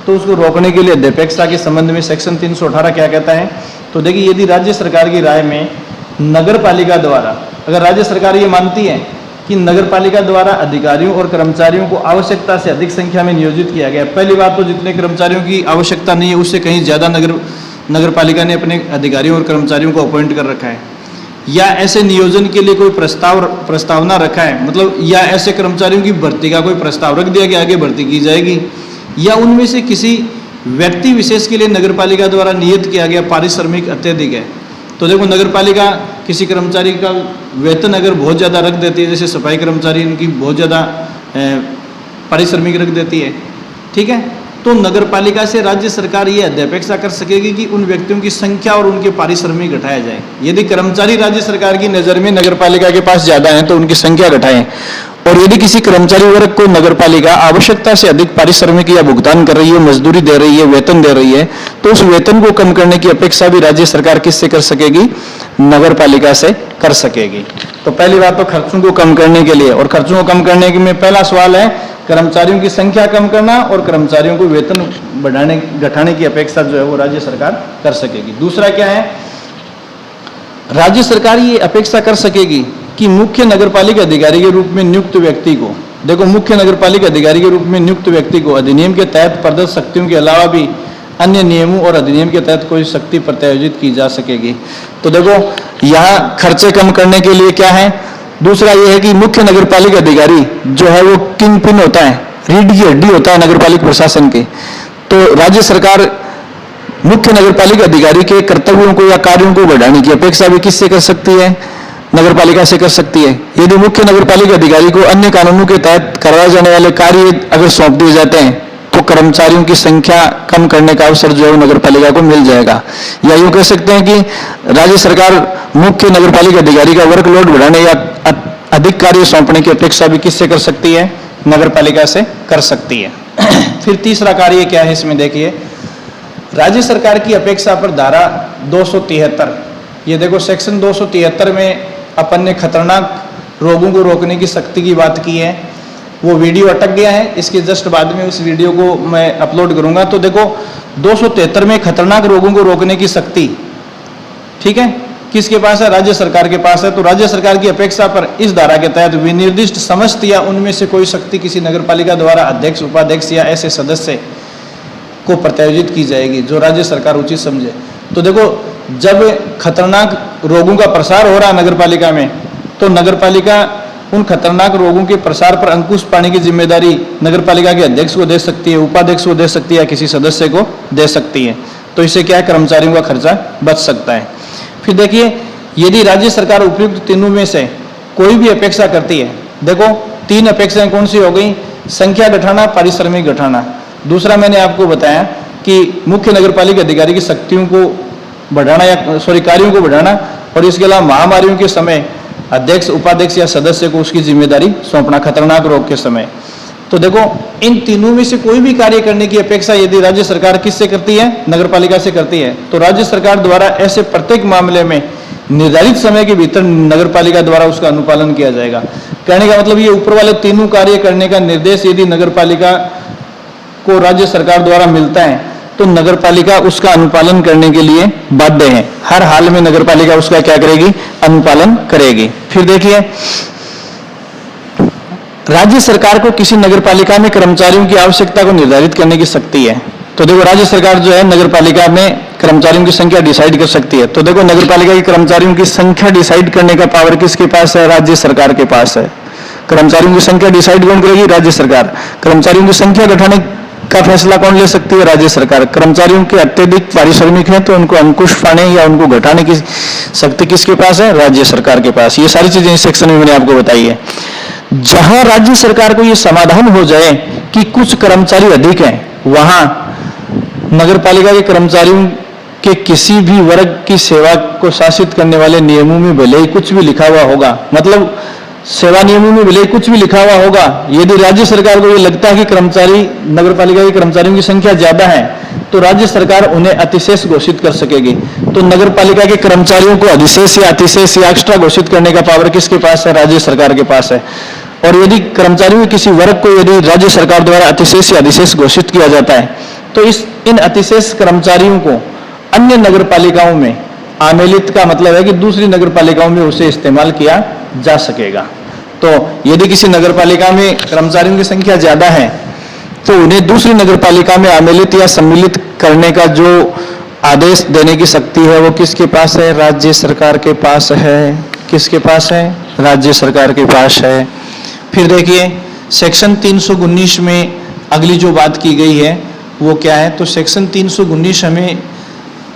Speaker 1: तो उसको रोकने के लिए अध्यपेक्षा के संबंध में सेक्शन 318 क्या कहता है? तो देखिए, यदि राज्य सरकार की राय में नगर पालिका द्वारा, अगर राज्य सरकार ये मानती है कि नगर पालिका द्वारा अधिकारियों और कर्मचारियों को आवश्यकता से अधिक संख्या में नियोजित किया गया, पहली बात तो जितने कर्मचारियों की आवश्यकता नहीं है उससे कहीं ज़्यादा नगर पालिका ने अपने अधिकारियों और कर्मचारियों को अपॉइंट कर रखा है, या ऐसे नियोजन के लिए कोई प्रस्तावना रखा है, मतलब या ऐसे कर्मचारियों की भर्ती का कोई प्रस्ताव रख दिया कि आगे भर्ती की जाएगी, या उनमें से किसी व्यक्ति विशेष के लिए नगर पालिका द्वारा नियत किया गया पारिश्रमिक अत्यधिक है। तो देखो, नगर पालिका किसी कर्मचारी का वेतन अगर बहुत ज़्यादा रख देती है, जैसे सफाई कर्मचारी इनकी बहुत ज़्यादा पारिश्रमिक रख देती है, ठीक है, तो नगर पालिका से राज्य सरकार ये अध्यपेक्षा कर सकेगी कि उन व्यक्तियों की संख्या और उनके पारिश्रमिक घटाया जाए। यदि कर्मचारी राज्य सरकार की नज़र में नगर पालिका के पास ज़्यादा हैं तो उनकी संख्या घटाएं, और यदि किसी कर्मचारी वर्ग को नगर पालिका आवश्यकता से अधिक पारिश्रमिक या भुगतान कर रही है, मजदूरी दे रही है, वेतन दे रही है, तो उस वेतन को कम करने की अपेक्षा भी राज्य सरकार किससे कर सकेगी? नगर पालिका से कर सकेगी। तो पहली बात तो खर्चों को कम करने के लिए, और खर्चों को कम करने के में पहला सवाल है कर्मचारियों की संख्या कम करना, और कर्मचारियों को वेतन घटाने की अपेक्षा जो है वो राज्य सरकार कर सकेगी। दूसरा क्या है? राज्य सरकार ये अपेक्षा कर सकेगी कि मुख्य नगरपालिका अधिकारी के रूप में नियुक्त व्यक्ति को, देखो, मुख्य नगरपालिका अधिकारी के रूप में नियुक्त व्यक्ति को अधिनियम के तहत प्रदत्त शक्तियों के अलावा भी अन्य नियमों और अधिनियम के तहत कोई शक्ति प्रत्यायोजित की जा सकेगी। तो देखो, यहाँ खर्चे कम करने के लिए क्या है? दूसरा ये है कि मुख्य नगरपालिका अधिकारी जो है वो किंग पिन होता है, रीढ़ की हड्डी होता है नगरपालिका प्रशासन के। तो राज्य सरकार मुख्य नगरपालिका अधिकारी के कर्तव्यों को या कार्यों को बढ़ाने की अपेक्षा भी किससे कर सकती है? नगरपालिका से कर सकती है। यदि मुख्य नगरपालिका अधिकारी को अन्य कानूनों के तहत करवाए जाने वाले कार्य अगर सौंप दिए जाते हैं तो कर्मचारियों की संख्या कम करने का अवसर जो है नगरपालिका को मिल जाएगा। या यूं कह सकते हैं कि राज्य सरकार मुख्य नगरपालिका अधिकारी का वर्कलोड बढ़ाने या अधिक कार्य सौंपने की अपेक्षा भी किससे कर सकती है? नगरपालिका से कर सकती है। फिर तीसरा कार्य क्या है इसमें? देखिए, राज्य सरकार की अपेक्षा पर धारा 273, ये देखो सेक्शन 273 में अपन ने खतरनाक रोगों को रोकने की सख्ती की बात की है। वो वीडियो अटक गया है, इसके जस्ट बाद में उस वीडियो को मैं अपलोड करूंगा। तो देखो 273 में खतरनाक रोगों को रोकने की सख्ती, ठीक है, किसके पास है? राज्य सरकार के पास है। तो राज्य सरकार की अपेक्षा पर इस धारा के तहत विनिर्दिष्ट समस्त या उनमें से कोई शक्ति किसी नगरपालिका द्वारा अध्यक्ष, उपाध्यक्ष या ऐसे सदस्य को प्रत्यायोजित की जाएगी जो राज्य सरकार उचित समझे। तो देखो जब खतरनाक रोगों का प्रसार हो रहा है नगरपालिका में, तो नगरपालिका उन खतरनाक रोगों के प्रसार पर अंकुश पाने की जिम्मेदारी नगरपालिका के अध्यक्ष को दे सकती है, उपाध्यक्ष को दे सकती है या किसी सदस्य को दे सकती है। तो इससे क्या है, कर्मचारियों का खर्चा बच सकता है। फिर देखिए, यदि राज्य सरकार उपयुक्त तीनों में से कोई भी अपेक्षा करती है, देखो 3 अपेक्षाएं कौन सी हो गई? संख्या घटाना, पारिश्रमिक घटाना। दूसरा मैंने आपको बताया कि मुख्य नगरपालिका अधिकारी की शक्तियों को बढ़ाना या कार्यों को बढ़ाना, और इसके अलावा महामारियों के समय अध्यक्ष, उपाध्यक्ष या सदस्य को उसकी जिम्मेदारी सौंपना खतरनाक रोग के समय। तो देखो इन तीनों में से कोई भी कार्य करने की अपेक्षा यदि राज्य सरकार किससे करती है? नगरपालिका से करती है। तो राज्य सरकार द्वारा ऐसे प्रत्येक मामले में निर्धारित समय के भीतर नगरपालिका द्वारा उसका अनुपालन किया जाएगा। कहने का मतलब ये ऊपर वाले तीनों कार्य करने का निर्देश यदि नगरपालिका को राज्य सरकार द्वारा मिलता है तो नगरपालिका उसका अनुपालन करने के लिए बाध्य है। हर हाल में नगरपालिका उसका क्या करेगी? अनुपालन करेगी। फिर देखिए, राज्य सरकार को किसी नगरपालिका में कर्मचारियों की आवश्यकता को निर्धारित करने की शक्ति है। तो देखो राज्य सरकार जो है नगरपालिका में कर्मचारियों की संख्या डिसाइड कर सकती है। तो देखो नगरपालिका के कर्मचारियों की संख्या डिसाइड करने का पावर किसके पास है? राज्य सरकार के पास है। कर्मचारियों की संख्या डिसाइड कौन करेगी? राज्य सरकार। कर्मचारियों की संख्या घटाने का फैसला कौन ले सकती है? राज्य सरकार। कर्मचारियों के अत्यधिक पारिश्रमिक है तो उनको अंकुश पाने या उनको घटाने की शक्ति किसके पास है? राज्य सरकार के पास। ये सारी चीजें इस सेक्शन में मैंने आपको बताई है। जहां राज्य सरकार को यह समाधान हो जाए कि कुछ कर्मचारी अधिक हैं, वहां नगरपालिका के कर्मचारियों के किसी भी वर्ग की सेवा को शासित करने वाले नियमों में भले ही कुछ भी लिखा हुआ होगा, मतलब सेवा नियमों में भले ही कुछ भी लिखा हुआ होगा, यदि राज्य सरकार को ये लगता है कि कर्मचारी नगरपालिका के कर्मचारियों की संख्या ज्यादा है तो राज्य सरकार उन्हें अतिशेष घोषित कर सकेगी। तो नगरपालिका के कर्मचारियों को अधिशेष या अतिशेष या एक्स्ट्रा घोषित करने का पावर किसके पास है? राज्य सरकार के पास है। और यदि कर्मचारियों के किसी वर्ग को यदि राज्य सरकार द्वारा अतिशेष या अधिशेष घोषित किया जाता है तो इन अतिशेष कर्मचारियों को अन्य नगरपालिकाओं में आमेलित का मतलब है कि दूसरी नगरपालिकाओं में उसे इस्तेमाल किया जा सकेगा। तो यदि किसी नगरपालिका में कर्मचारियों की संख्या ज्यादा है तो उन्हें दूसरी नगरपालिका में आमेलित या सम्मिलित करने का जो आदेश देने की शक्ति है वो किसके पास है? राज्य सरकार के पास है। किसके पास है? राज्य सरकार के पास है। फिर देखिए सेक्शन 319 में अगली जो बात की गई है वो क्या है? तो सेक्शन 319 हमें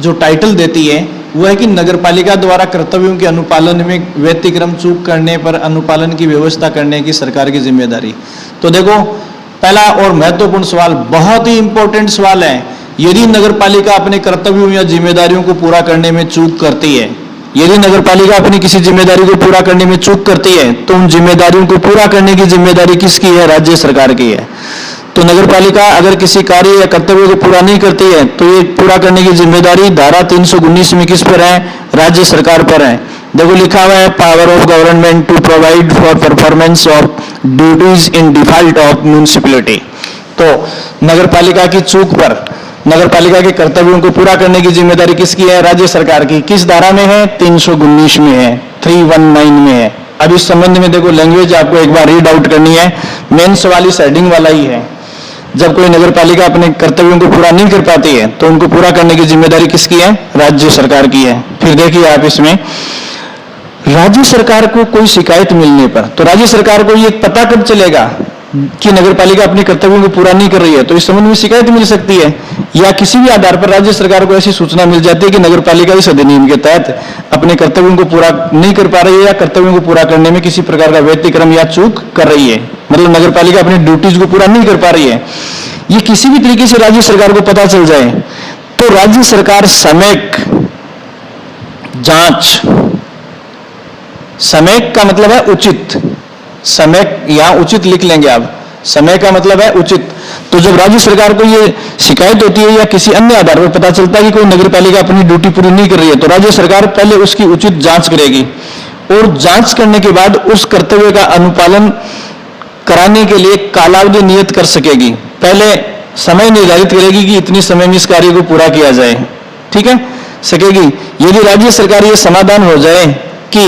Speaker 1: जो टाइटल देती है वो है कि नगरपालिका द्वारा कर्तव्यों के अनुपालन में व्यतिक्रम चूक करने पर अनुपालन की व्यवस्था करने की सरकार की जिम्मेदारी। तो देखो पहला और महत्वपूर्ण सवाल, बहुत ही इंपॉर्टेंट सवाल है, यदि नगरपालिका अपने कर्तव्यों या जिम्मेदारियों को पूरा करने में चूक करती है, यदि नगरपालिका अपनी किसी जिम्मेदारी को पूरा करने में चूक करती है तो उन जिम्मेदारियों को पूरा करने की जिम्मेदारी किसकी है? राज्य सरकार की है। तो नगरपालिका अगर किसी कार्य या कर्तव्य को पूरा नहीं करती है तो ये पूरा करने की जिम्मेदारी धारा 319 में किस पर है? राज्य सरकार पर है। देखो लिखा हुआ है, power of government to provide for performance of duties in default of municipality. तो नगरपालिका की चूक पर नगरपालिका के कर्तव्यों को पूरा करने की जिम्मेदारी किसकी है? राज्य सरकार की। किस धारा में है? 319 में है, 319 में है। अब इस संबंध में देखो लैंग्वेज आपको एक बार रीड आउट करनी है, मेन सवाल इस हेडिंग वाला ही है। जब कोई नगरपालिका अपने कर्तव्यों को पूरा नहीं कर पाती है तो उनको पूरा करने की जिम्मेदारी किसकी है? राज्य सरकार की है। फिर देखिए आप इसमें, राज्य सरकार को कोई शिकायत मिलने पर, तो राज्य सरकार को ये पता कब चलेगा कि नगरपालिका अपने कर्तव्यों को पूरा नहीं कर रही है? तो इस संबंध में शिकायत मिल सकती है या किसी भी आधार पर राज्य सरकार को ऐसी सूचना मिल जाती है कि नगरपालिका इस अधिनियम के तहत अपने कर्तव्यों को पूरा नहीं कर पा रही है या कर्तव्यों को पूरा करने में किसी प्रकार का व्यतिक्रम या चूक कर रही है, मतलब नगरपालिका अपनी ड्यूटीज को पूरा नहीं कर पा रही है। ये किसी भी तरीके से राज्य सरकार को पता चल जाए तो राज्य सरकार समेक जांच, समेक का मतलब है उचित, समेक यहां उचित लिख लेंगे आप,
Speaker 2: समय का मतलब है उचित। तो जब राज्य सरकार को ये शिकायत होती है या किसी अन्य आधार पर पता चलता है कि कोई नगर पालिका अपनी ड्यूटी पूरी नहीं कर रही है, तो राज्य सरकार पहले उसकी उचित जांच करेगी और जांच करने के बाद उस कर्तव्य का अनुपालन कराने के लिए कालावधि नियत कर सकेगी। पहले समय निर्धारित करेगी कि इतनी समय में इस कार्य को पूरा किया जाए, ठीक है, सकेगी। यदि राज्य सरकार ये समाधान हो जाए कि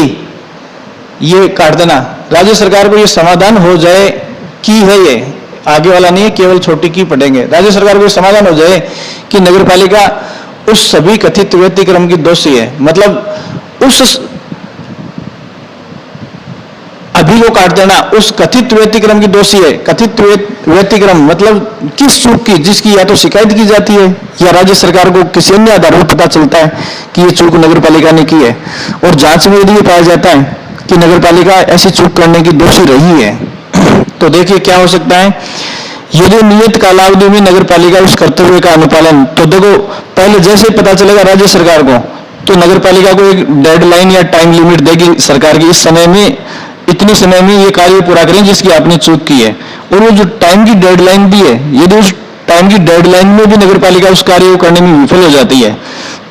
Speaker 2: ये काट देना, राज्य सरकार को ये समाधान हो जाए कि है, ये आगे वाला नहीं है, केवल छोटी की पढ़ेंगे। राज्य सरकार को ये समाधान हो जाए कि नगरपालिका उस सभी कथित व्यतिक्रम की दोषी है, मतलब उस अभी को काट देना, उस कथित व्यतिक्रम की दोषी है। कथित व्यतिक्रम मतलब किस चूक की, जिसकी या तो शिकायत की जाती है या राज्य सरकार को किसी अन्य आधार पर पता चलता है कि ये चूक नगरपालिका ने की है, और जांच में यदि ये पाया जाता है कि नगरपालिका ऐसी चूक करने की दोषी रही है, तो देखिए क्या हो सकता है। यदि नियत कालावधि में नगरपालिका उस कर्तव्य का अनुपालन, तो देखो पहले जैसे पता चलेगा राज्य सरकार को, तो नगरपालिका को एक डेडलाइन या टाइम लिमिट देगी सरकार की, इस समय में इतनी समय में ये कार्य पूरा करें जिसकी आपने चूक की है। और वो जो टाइम की डेडलाइन भी है, यदि उस टाइम की डेडलाइन में भी नगरपालिका उस कार्य को करने में विफल हो जाती है,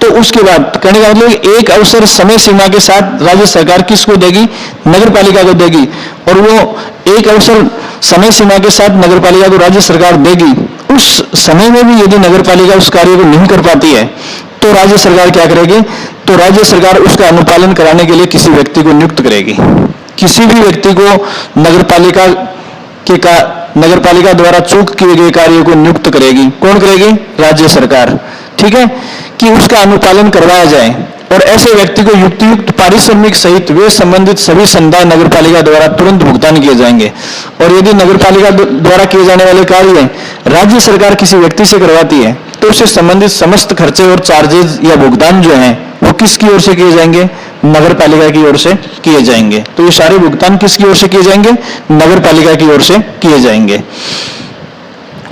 Speaker 2: तो उसके बाद कहने का मतलब एक अवसर समय सीमा के साथ राज्य सरकार किसको देगी, नगरपालिका को देगी, और वो एक अवसर समय सीमा के साथ नगरपालिका को राज्य सरकार देगी। उस समय में भी यदि नगरपालिका उस कार्य को नहीं कर पाती है, तो राज्य सरकार क्या करेगी, तो राज्य सरकार उसका अनुपालन कराने के लिए किसी व्यक्ति को नियुक्त करेगी। किसी भी व्यक्ति को नगरपालिका द्वारा चूक किए गए कार्यों को नियुक्त करेगी। कौन करेगी, राज्य सरकार, ठीक है, कि उसका अनुपालन करवाया जाए। और ऐसे व्यक्ति को युक्त पारिश्रमिक सहित वे संबंधित सभी संदाय नगरपालिका द्वारा तुरंत भुगतान किए जाएंगे। और यदि नगरपालिका द्वारा किए जाने वाले कार्य राज्य सरकार किसी व्यक्ति से करवाती है, तो उससे संबंधित समस्त खर्चे और चार्जेज या भुगतान जो हैं वो किसकी ओर से किए जाएंगे, नगरपालिका की ओर से किए जाएंगे। तो ये सारे भुगतान किसकी ओर से किए जाएंगे, नगरपालिका की ओर से किए जाएंगे।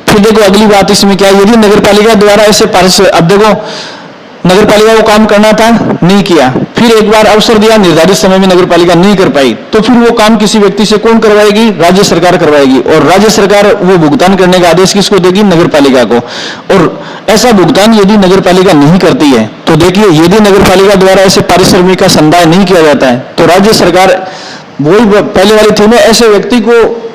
Speaker 2: फिर देखो अगली बात इसमें क्या है, यदि नगरपालिका द्वारा ऐसे अब देखो नगरपालिका को काम करना था, नहीं किया, फिर एक बार अवसर दिया, निर्धारित समय में नगरपालिका नहीं कर पाई, तो फिर वो काम किसी व्यक्ति से कौन करवाएगी, राज्य सरकार करवाएगी। और राज्य सरकार वो भुगतान करने का आदेश किसको देगी, नगरपालिका को। और ऐसा भुगतान यदि नगरपालिका नहीं करती है, तो देखिए यदि नगरपालिका द्वारा ऐसे पारिश्रमिक का संदाय नहीं किया जाता है, तो राज्य सरकार वही पहले वाली थी में ऐसे व्यक्ति को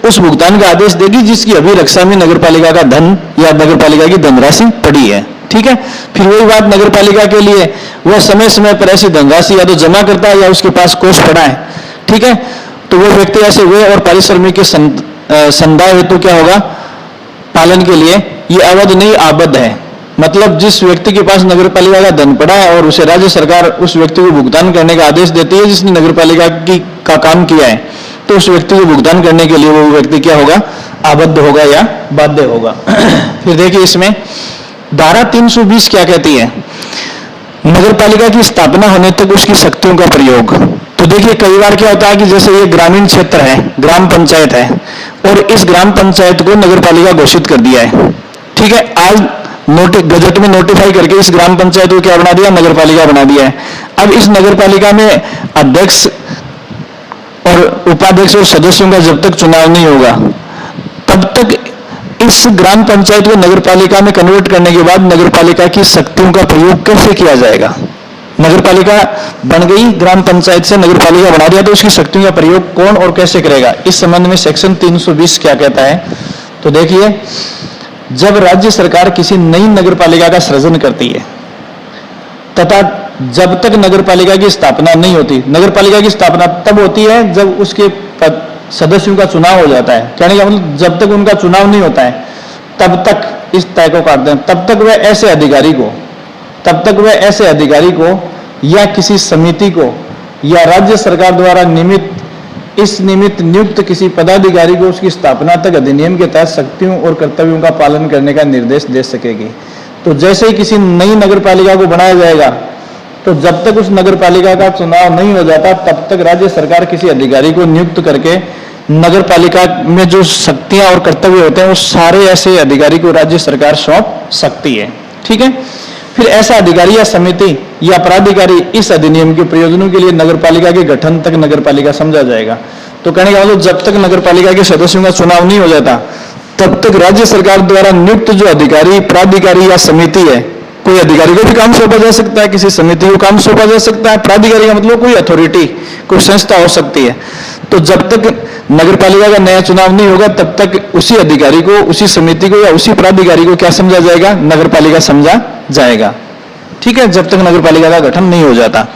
Speaker 2: उस भुगतान का आदेश देगी जिसकी अभिरक्षा में नगरपालिका का धन या नगरपालिका की धनराशि पड़ी है, ठीक है। फिर वही बात नगरपालिका के लिए, वह समय समय पर ऐसी धनराशि या तो जमा करता है या उसके पास कोष पड़ा है, ठीक है, तो वो व्यक्ति ऐसे हुए और पारिश्रमिक के संदाय हेतु क्या होगा, पालन के लिए ये अवध नहीं आबद्ध है। मतलब जिस व्यक्ति के पास नगरपालिका का धन पड़ा है और उसे राज्य सरकार उस व्यक्ति को भुगतान करने का आदेश देती है जिसने नगरपालिका का काम किया है, तो उस व्यक्ति को भुगतान करने के लिए वो व्यक्ति क्या होगा, आबद्ध होगा या बाध्य होगा। फिर देखिए इसमें धारा 320 क्या कहती है, नगरपालिका की स्थापना होने तक उसकी शक्तियों का प्रयोग। तो देखिए कई बार क्या होता है कि जैसे ये ग्रामीण क्षेत्र है, ग्राम पंचायत है, और इस ग्राम पंचायत को नगरपालिका घोषित कर दिया है, ठीक है, आज गजट में नोटिफाई करके इस ग्राम पंचायत को क्या बना दिया, नगरपालिका बना दिया है। अब इस नगरपालिका में अध्यक्ष और उपाध्यक्ष और सदस्यों का जब तक चुनाव नहीं होगा, तब तक इस ग्राम पंचायत को नगरपालिका में कन्वर्ट करने के बाद नगरपालिका की शक्तियों का प्रयोग कैसे किया जाएगा। नगरपालिका बन गई, ग्राम पंचायत से नगरपालिका बना दिया, तो उसकी शक्तियों का प्रयोग कौन और कैसे करेगा, इस संबंध में सेक्शन 320 क्या कहता है। तो देखिए जब राज्य सरकार किसी नई नगरपालिका का सृजन करती है तथा जब तक नगरपालिका की स्थापना नहीं होती, नगरपालिका की स्थापना तब होती है जब उसके सदस्यों का चुनाव हो जाता है, कहने का मतलब जब तक उनका चुनाव नहीं होता है तब तक इस तय को काट दें, तब तक वह ऐसे अधिकारी को या किसी समिति को या राज्य सरकार द्वारा इस निमित्त नियुक्त किसी पदाधिकारी को उसकी स्थापना तक अधिनियम के तहत शक्तियों और कर्तव्यों का पालन करने का निर्देश दे सकेगी। तो जैसे ही किसी नई नगरपालिका को बनाया जाएगा, तो जब तक उस नगरपालिका का चुनाव नहीं हो जाता तब तक राज्य सरकार किसी अधिकारी को नियुक्त करके नगरपालिका में जो शक्तियां और कर्तव्य होते हैं वो सारे ऐसे अधिकारी को राज्य सरकार सौंप सकती है, ठीक है। फिर ऐसा अधिकारी या समिति या प्राधिकारी इस अधिनियम के प्रयोजनों के लिए नगरपालिका के गठन तक नगरपालिका समझा जाएगा। तो कहने का मतलब जब तक नगरपालिका के सदस्यों का चुनाव नहीं हो जाता तब तक राज्य सरकार द्वारा नियुक्त जो अधिकारी, प्राधिकारी या समिति है, कोई अधिकारी को भी काम सौंपा जा सकता है, किसी समिति को काम सौंपा जा सकता है। प्राधिकारी का मतलब कोई अथॉरिटी, कोई संस्था हो सकती है। तो जब तक नगर पालिका का नया चुनाव नहीं होगा तब तक उसी अधिकारी को, उसी समिति को या उसी प्राधिकारी को क्या समझा जाएगा? नगर पालिका समझा जाएगा। ठीक है, जब तक नगर पालिका का गठन नहीं हो जाता।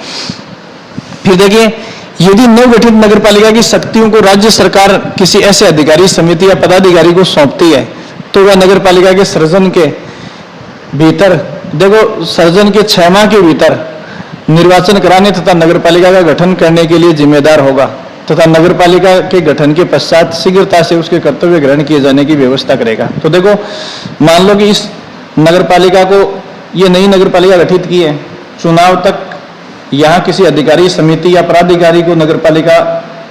Speaker 2: फिर देखिए, यदि नवगठित नगर पालिका की शक्तियों को राज्य सरकार किसी ऐसे अधिकारी, समिति या पदाधिकारी को सौंपती है तो वह नगर पालिका के सृजन के भीतर, देखो सृजन के 6 माह के भीतर निर्वाचन कराने तथा नगर पालिका का गठन करने के लिए जिम्मेदार होगा तथा नगर पालिका के गठन के पश्चात शीघ्रता से उसके कर्तव्य ग्रहण किए जाने की व्यवस्था करेगा। तो देखो, मान लो कि इस नगर पालिका को, ये नई नगर पालिका गठित की है, चुनाव तक यहाँ किसी अधिकारी, समिति या प्राधिकारी को नगर पालिका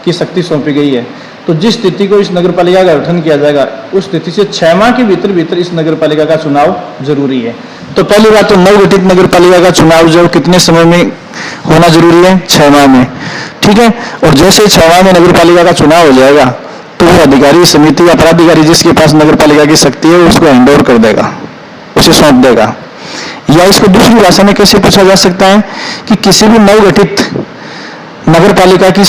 Speaker 2: की शक्ति सौंपी गई है, तो जिस तिथि को इस नगर पालिका का गठन किया जाएगा उस तिथि से 6 माह के भीतर भीतर इस नगर पालिका का चुनाव जरूरी है। तो पहली बात तो नवगठित नगर पालिका का चुनाव जो कितने समय में होना जरूरी है? 6 माह में। ठीक है, और जैसे 6 माह में नगर पालिका का चुनाव हो जाएगा तो वो अधिकारी, समिति या प्राधिकारी जिसके पास नगर पालिका की शक्ति है उसको हैंड ओवर कर देगा, उसे सौंप देगा। या इसको दूसरी भाषा में कैसे पूछा जा सकता है कि किसी भी नवगठित नगर पालिका की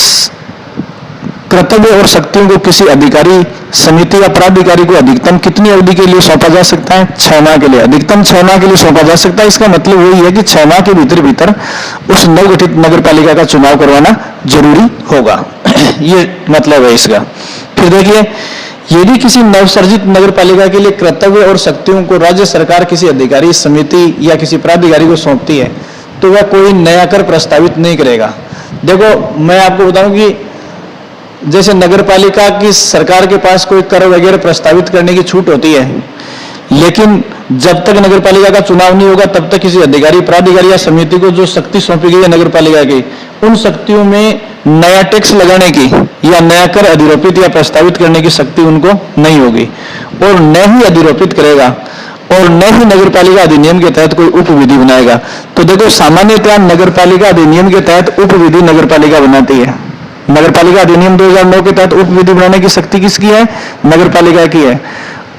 Speaker 2: कर्तव्य और शक्तियों को किसी अधिकारी, समिति या प्राधिकारी को अधिकतम कितनी अवधि के लिए सौंपा जा सकता है? 6 माह के लिए। अधिकतम 6 माह के लिए सौंपा जा सकता है। इसका मतलब वही है कि 6 माह के भीतर भीतर उस नवगठित नगर पालिका का चुनाव करवाना जरूरी होगा। ये मतलब है इसका। फिर देखिए, यदि किसी नवसर्जित नगर पालिका के लिए कर्तव्य और शक्तियों को राज्य सरकार किसी अधिकारी, समिति या किसी प्राधिकारी को सौंपती है तो वह कोई नया कर प्रस्तावित नहीं करेगा। देखो, मैं आपको बताऊं कि जैसे नगर पालिका की सरकार के पास कोई कर वगैरह प्रस्तावित करने की छूट होती है, लेकिन जब तक नगर पालिका का चुनाव नहीं होगा तब तक किसी अधिकारी, प्राधिकारी या समिति को जो शक्ति सौंपी गई है नगर पालिका की, उन शक्तियों में नया टैक्स लगाने की या नया कर अधिरोपित या प्रस्तावित करने की शक्ति उनको नहीं होगी, और न ही अधिरोपित करेगा और न ही नगर पालिका अधिनियम के तहत कोई उप विधि बनाएगा। तो देखो, सामान्यतः नगर पालिका अधिनियम के तहत उप विधि नगर पालिका बनाती है। नगर पालिका अधिनियम 2009 के तहत उप विधि बनाने की शक्ति किसकी है? नगर पालिका की है।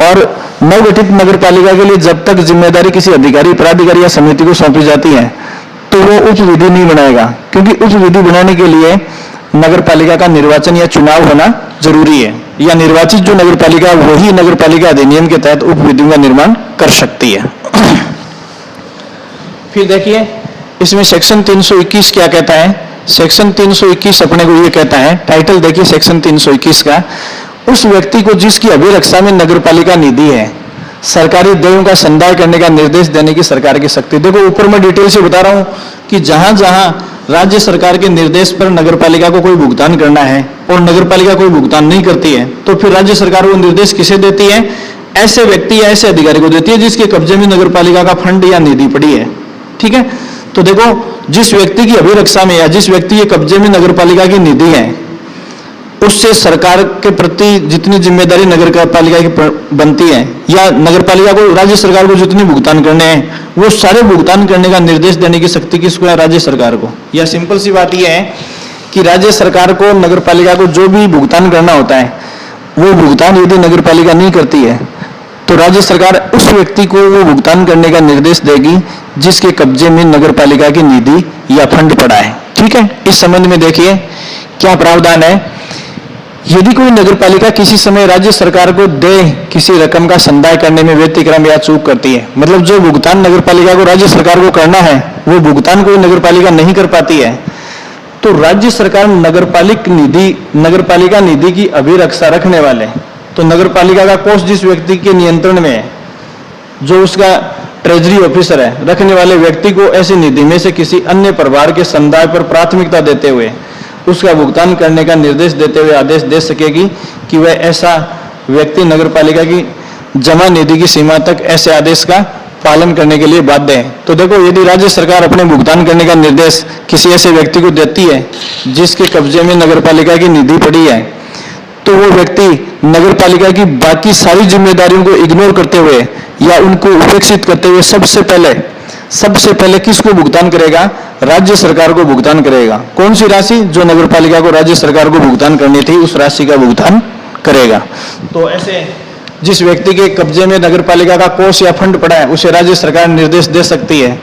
Speaker 2: और नवगठित नगर पालिका के लिए जब तक जिम्मेदारी किसी अधिकारी, प्राधिकारी या समिति को सौंपी जाती है तो वो उप विधि नहीं बनाएगा, क्योंकि उप विधि बनाने के लिए नगर पालिका का निर्वाचन या चुनाव होना जरूरी है, या निर्वाचित जो नगर पालिका वही नगर पालिका अधिनियम के तहत उप विधियों का निर्माण कर सकती है। फिर देखिए, इसमें सेक्शन 321 क्या कहता है? सेक्शन 321 अपने को ये कहता है, टाइटल देखिए सेक्शन 321 का, उस व्यक्ति को जिसकी अभिरक्षा में नगर पालिका निधि है सरकारी देयों का संदाय करने का निर्देश देने की सरकार की शक्ति। देखो, ऊपर मैं डिटेल से बता रहा हूं कि जहां जहां राज्य सरकार के निर्देश पर नगर पालिका को कोई भुगतान करना है और नगर पालिका कोई भुगतान नहीं करती है तो फिर राज्य सरकार वो निर्देश किसे देती है? ऐसे व्यक्ति या ऐसे अधिकारी को देती है जिसके कब्जे में नगर पालिका का फंड या निधि पड़ी है। ठीक है, तो देखो, जिस व्यक्ति की अभिरक्षा में या जिस व्यक्ति के कब्जे में नगर पालिका की निधि है उससे सरकार के प्रति जितनी जिम्मेदारी नगर पालिका की बनती है या नगर पालिका को, राज्य सरकार को जितने भुगतान करने हैं वो सारे भुगतान करने का निर्देश देने की शक्ति किसको है? राज्य सरकार को। या सिंपल सी बात यह है कि राज्य सरकार को नगर पालिका को जो भी भुगतान करना होता है वो भुगतान यदि नगर पालिका नहीं करती है तो राज्य सरकार उस व्यक्ति को वो भुगतान करने का निर्देश देगी जिसके कब्जे में नगर पालिका की निधि या फंड पड़ा है। ठीक है, इस संबंध में देखिए क्या प्रावधान है। यदि कोई नगर पालिका किसी समय राज्य सरकार को दे किसी रकम का संदाय करने में व्यतिक्रम या चूक करती है, मतलब जो भुगतान नगर पालिका को राज्य सरकार को करना है वो भुगतान कोई नगर पालिका नहीं कर पाती है, तो राज्य सरकार नगर पालिका निधि की अभिरक्षा रखने वाले, तो नगर पालिका का कोष जिस व्यक्ति के नियंत्रण में है, जो उसका ट्रेजरी ऑफिसर है, रखने वाले व्यक्ति को ऐसी निधि में से किसी अन्य प्रभार के संदाय पर प्राथमिकता देते हुए उसका भुगतान करने का निर्देश देते हुए आदेश दे सकेगी कि वह ऐसा व्यक्ति नगर पालिका की जमा निधि की सीमा तक ऐसे आदेश का पालन करने के लिए बाध्य है। तो देखो, यदि राज्य सरकार अपने भुगतान करने का निर्देश किसी ऐसे व्यक्ति को देती है जिसके कब्जे में नगर पालिका की निधि पड़ी है, तो वो व्यक्ति नगर पालिका की बाकी सारी जिम्मेदारियों को इग्नोर करते हुए या उनको उपेक्षित करते हुए सबसे पहले किसको भुगतान करेगा? राज्य सरकार को भुगतान करेगा। कौन सी राशि? जो नगर पालिका को राज्य सरकार को भुगतान करनी थी उस राशि का भुगतान करेगा। तो ऐसे
Speaker 1: जिस व्यक्ति के कब्जे में नगर पालिका का कोष या फंड पड़ा है उसे राज्य सरकार निर्देश दे सकती है।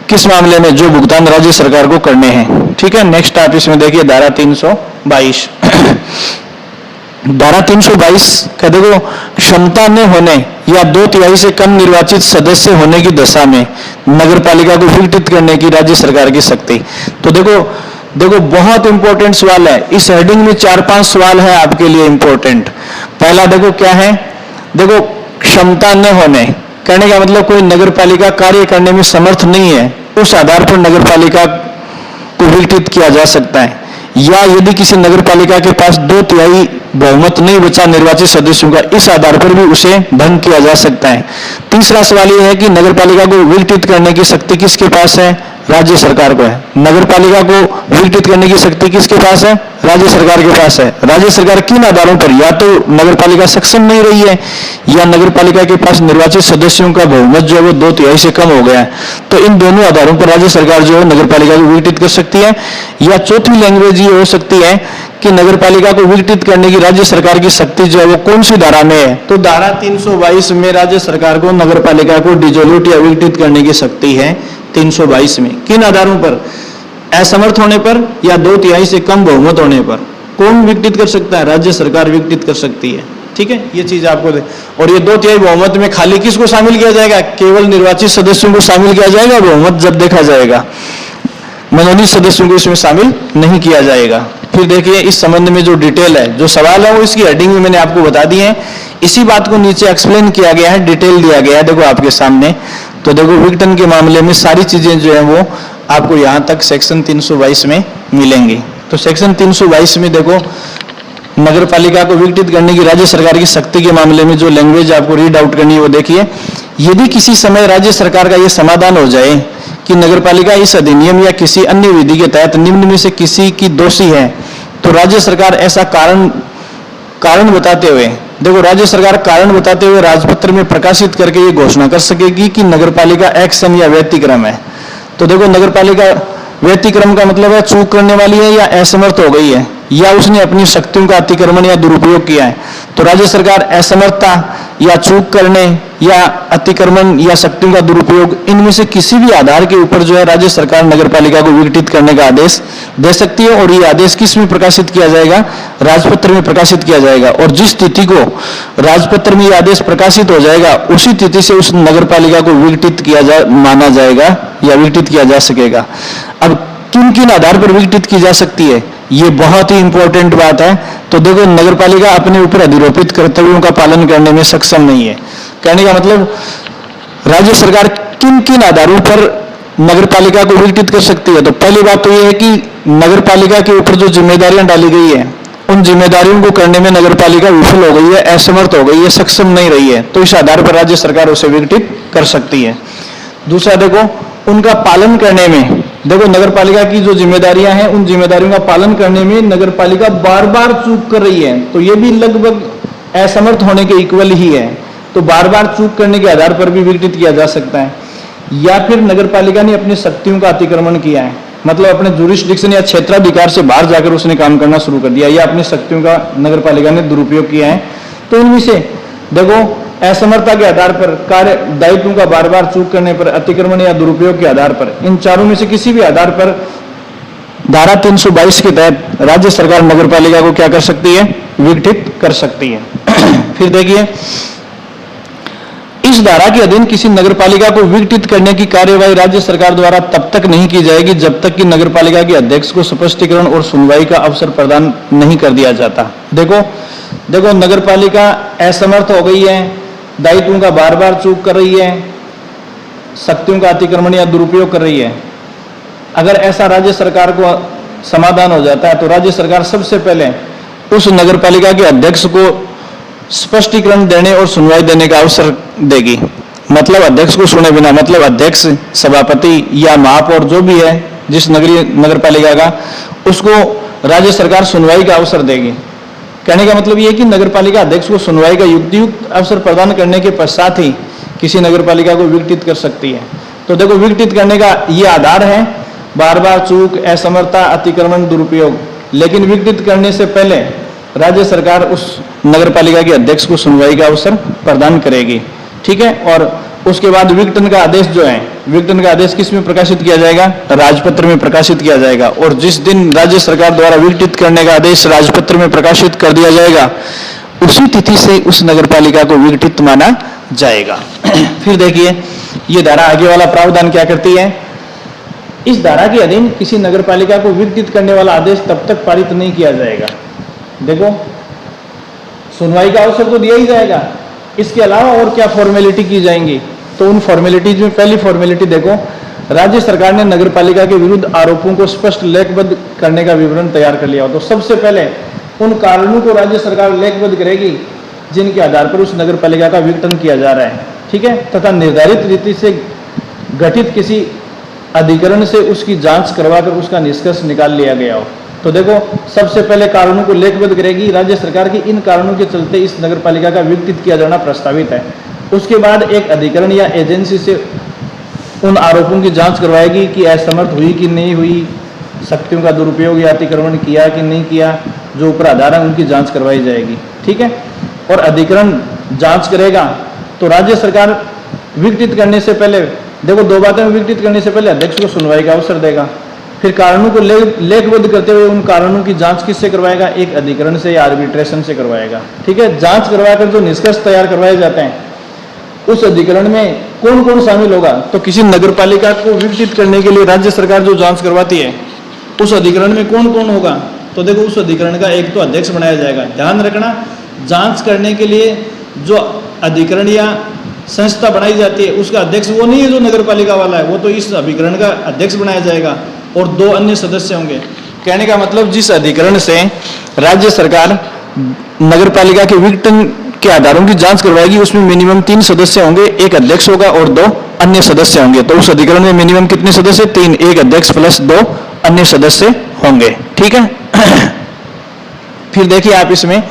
Speaker 1: किस मामले में? जो भुगतान राज्य सरकार को करने हैं। ठीक है, नेक्स्ट आप इसमें देखिए धारा 322। धारा 322 का देखो, क्षमता न होने या 2/3 से कम निर्वाचित सदस्य होने की दशा में नगर पालिका को विघटित करने की राज्य सरकार की शक्ति। तो देखो बहुत इंपॉर्टेंट सवाल है। इस हेडिंग में 4-5 सवाल है आपके लिए इंपॉर्टेंट। पहला देखो क्या है, देखो क्षमता न होने, कहने का मतलब कोई नगर पालिका कार्य करने में समर्थ नहीं है, उस आधार पर नगर पालिका को विघटित किया जा सकता है। या यदि किसी नगर पालिका के पास 2/3 बहुमत नहीं बचा निर्वाचित सदस्यों का, इस आधार पर भी उसे भंग किया जा सकता है। तीसरा सवाल यह है कि नगर पालिका को विघटित करने की शक्ति किसके पास है? राज्य सरकार को है। नगर पालिका को विघटित करने की शक्ति किसके पास है? राज्य सरकार के पास है। राज्य सरकार किन आधारों पर? या तो नगर पालिका सक्षम नहीं रही है, या नगर पालिका के पास निर्वाचित सदस्यों का बहुमत जो है वो 2/3 से कम हो गया है। तो इन दोनों आधारों पर राज्य सरकार जो है नगर पालिका को विघटित कर सकती है। या चौथी लैंग्वेज ये हो सकती है कि नगर पालिका को विघटित करने की राज्य सरकार की शक्ति जो है वो कौन सी धारा में है? तो धारा 322 में राज्य सरकार को नगर पालिका को डिसोल्यूट या विघटित करने की शक्ति है 322 में। किन आधारों पर? असमर्थ होने पर या 2/3 से कम बहुमत होने पर। कौन विघटित कर सकता है? राज्य सरकार विघटित कर सकती है। ठीक है, ये चीज आपको दे। और ये 2/3 बहुमत में खाली किसको शामिल किया जाएगा? केवल निर्वाचित सदस्यों को शामिल किया जाएगा। बहुमत जब देखा जाएगा, मनोनीत सदस्यों को इसमें शामिल नहीं किया जाएगा। फिर देखिए इस संबंध में जो डिटेल है, जो सवाल है वो इसकी हेडिंग में मैंने आपको बता दी है। इसी बात को नीचे एक्सप्लेन किया गया है, डिटेल दिया गया है, देखो आपके सामने। तो देखो विघटन के मामले में सारी चीजें जो है वो आपको यहाँ तक सेक्शन 322 में मिलेंगी। तो सेक्शन 322 में देखो नगर पालिका को विघटित करने की राज्य सरकार की शक्ति के मामले में जो लैंग्वेज आपको रीड आउट करनी है वो देखिए। यदि किसी समय राज्य सरकार का यह समाधान हो जाए कि नगर पालिका इस अधिनियम या किसी अन्य विधि के तहत निम्न में से किसी की दोषी है, तो राज्य सरकार ऐसा कारण बताते हुए, देखो राज्य सरकार कारण बताते हुए राजपत्र में प्रकाशित करके ये घोषणा कर सकेगी कि नगर पालिका एक्शन या व्यतिक्रम है। तो देखो नगर पालिका व्यतिक्रम का मतलब है चूक करने वाली है या असमर्थ हो गई है, या उसने अपनी शक्तियों का अतिक्रमण या दुरुपयोग किया है। तो राज्य सरकार असमर्थता या चूक करने या अतिक्रमण या शक्तियों का दुरुपयोग, इनमें से किसी भी आधार के ऊपर जो है राज्य सरकार नगर पालिका को विघटित करने का आदेश दे सकती है। और ये आदेश किस में प्रकाशित किया जाएगा? राजपत्र में प्रकाशित किया जाएगा। और जिस तिथि को राजपत्र में ये आदेश प्रकाशित हो जाएगा उसी तिथि से उस नगर पालिका को विघटित माना जाएगा या विघटित किया जा सकेगा। अब किन किन आधार पर विघटित की जा सकती है, ये बहुत ही इंपॉर्टेंट बात है। तो देखो नगर पालिका अपने ऊपर अधिरोपित कर्तव्यों का पालन करने में सक्षम नहीं है। कहने का मतलब राज्य सरकार किन किन आधारों पर नगर पालिका को विघटित कर सकती है। तो पहली बात तो यह है कि नगर पालिका के ऊपर जो जिम्मेदारियां डाली गई है उन जिम्मेदारियों को करने में नगर पालिका विफल हो गई है, असमर्थ हो गई है, सक्षम नहीं रही है, तो इस आधार पर राज्य सरकार उसे विघटित कर सकती है। दूसरा देखो उनका पालन करने में, देखो नगर पालिका की जो जिम्मेदारियां हैं उन जिम्मेदारियों का पालन करने में नगर पालिका बार बार चूक कर रही है, तो ये भी लगभग असमर्थ होने के इक्वल ही है। तो बार बार चूक करने के आधार पर भी विघटित किया जा सकता है। या फिर नगर पालिका ने अपनी शक्तियों का अतिक्रमण किया है, मतलब अपने जुरिस्डिक्शन या क्षेत्राधिकार से बाहर जाकर उसने काम करना शुरू कर दिया, या अपनी शक्तियों का नगर पालिका ने दुरुपयोग किया है। तो इनमें से देखो असमर्थता के आधार पर, कार्य दायित्वों का बार बार चूक करने पर, अतिक्रमण या दुरुपयोग के आधार पर, इन चारों में से किसी भी आधार पर धारा 322 के तहत राज्य सरकार नगर पालिका को क्या कर सकती है? विघटित कर सकती है। फिर देखिए इस धारा के अधीन किसी नगर पालिका को विघटित करने की कार्यवाही राज्य सरकार द्वारा तब तक नहीं की जाएगी जब तक कि नगर पालिका के अध्यक्ष को स्पष्टीकरण और सुनवाई का अवसर प्रदान नहीं कर दिया जाता। देखो नगर पालिका असमर्थ हो गई है, दायित्वों का बार बार चूक कर रही है, शक्तियों का अतिक्रमण या दुरुपयोग कर रही है। अगर ऐसा राज्य सरकार को समाधान हो जाता है तो राज्य सरकार सबसे पहले उस नगर पालिका के अध्यक्ष को स्पष्टीकरण देने और सुनवाई देने का अवसर देगी। मतलब अध्यक्ष को सुने बिना, मतलब अध्यक्ष, सभापति या महापौर जो भी है जिस नगर पालिका का, उसको राज्य सरकार सुनवाई का अवसर देगी। कहने का मतलब ये है कि नगर पालिका अध्यक्ष को सुनवाई का युक्तियुक्त अवसर प्रदान करने के पश्चात ही किसी नगर पालिका को विघटित कर सकती है। तो देखो विघटित करने का ये आधार है बार बार चूक, असमर्थता, अतिक्रमण, दुरुपयोग। लेकिन विघटित करने से पहले राज्य सरकार उस नगर पालिका के अध्यक्ष को सुनवाई का अवसर प्रदान करेगी। ठीक है, और उसके बाद विघटन का आदेश जो है, विघटन का आदेश किस में प्रकाशित किया जाएगा? राजपत्र में प्रकाशित किया जाएगा। और जिस दिन राज्य सरकार द्वारा विघटित करने का आदेश राजपत्र में प्रकाशित कर दिया जाएगा, उसी तिथि से उस नगर पालिका को विघटित माना जाएगा। फिर देखिए ये धारा आगे वाला प्रावधान क्या करती है। इस धारा के अधीन किसी नगर पालिका को विघटित करने वाला आदेश तब तक पारित नहीं किया जाएगा। देखो, सुनवाई का अवसर तो दिया ही जाएगा, इसके अलावा और क्या फॉर्मेलिटी की जाएंगी? तो उन फॉर्मेलिटीज में पहली फॉर्मेलिटी देखो, राज्य सरकार ने नगर पालिका के विरुद्ध आरोपों को स्पष्ट लेखबद्ध करने का विवरण तैयार कर लिया हो। तो सबसे पहले उन कारणों को राज्य सरकार लेखबद्ध करेगी जिनके आधार पर उस नगर पालिका का विघटन किया जा रहा है। ठीक है, तथा निर्धारित रीति से गठित किसी अधिकरण से उसकी जांच करवाकर उसका निष्कर्ष निकाल लिया गया हो। तो देखो, सबसे पहले कारणों को लेखबद्ध करेगी राज्य सरकार की, इन कारणों के चलते इस नगर पालिका का विघटित किया जाना प्रस्तावित है। उसके बाद एक अधिकरण या एजेंसी से उन आरोपों की जांच करवाएगी कि असमर्थ हुई कि नहीं हुई, शक्तियों का दुरुपयोग या अतिक्रमण किया कि नहीं किया, जो ऊपर आधार है उनकी जांच करवाई जाएगी। ठीक है, और अधिकरण जांच करेगा तो राज्य सरकार विघटित करने से पहले, देखो दो बातें, विघटित करने से पहले अध्यक्ष को सुनवाई का अवसर देगा, फिर कारणों को लेखबद्ध करते हुए उन कारणों की जांच किससे करवाएगा? एक अधिकरण से या आर्बिट्रेशन से करवाएगा। ठीक है, जांच करवाकर जो निष्कर्ष तैयार करवाए जाते हैं, उस अधिकरण में कौन कौन शामिल होगा? तो किसी नगर पालिका को विघटित करने के लिए राज्य सरकार जो जांच करवाती है, उस अधिकरण में कौन कौन होगा? तो देखो, उस अधिकरण का एक तो अध्यक्ष बनाया जाएगा। ध्यान रखना, जांच करने के लिए जो अधिकरण या संस्था बनाई जाती है, उसका अध्यक्ष वो नहीं है जो नगर पालिका वाला है, वो तो इस अभिकरण का अध्यक्ष बनाया जाएगा और 2 अन्य सदस्य होंगे। कहने का मतलब, जिस अधिकरण से राज्य सरकार नगर पालिका के विघटन के आधारों की जांच करवाएगी, उसमें मिनिमम 3 सदस्य होंगे, एक अध्यक्ष होगा और 2 अन्य सदस्य होंगे। तो उस अधिकरण में मिनिमम कितने सदस्य? 3, एक अध्यक्ष प्लस 2 अन्य सदस्य होंगे। ठीक है। फिर देखिए आप इसमें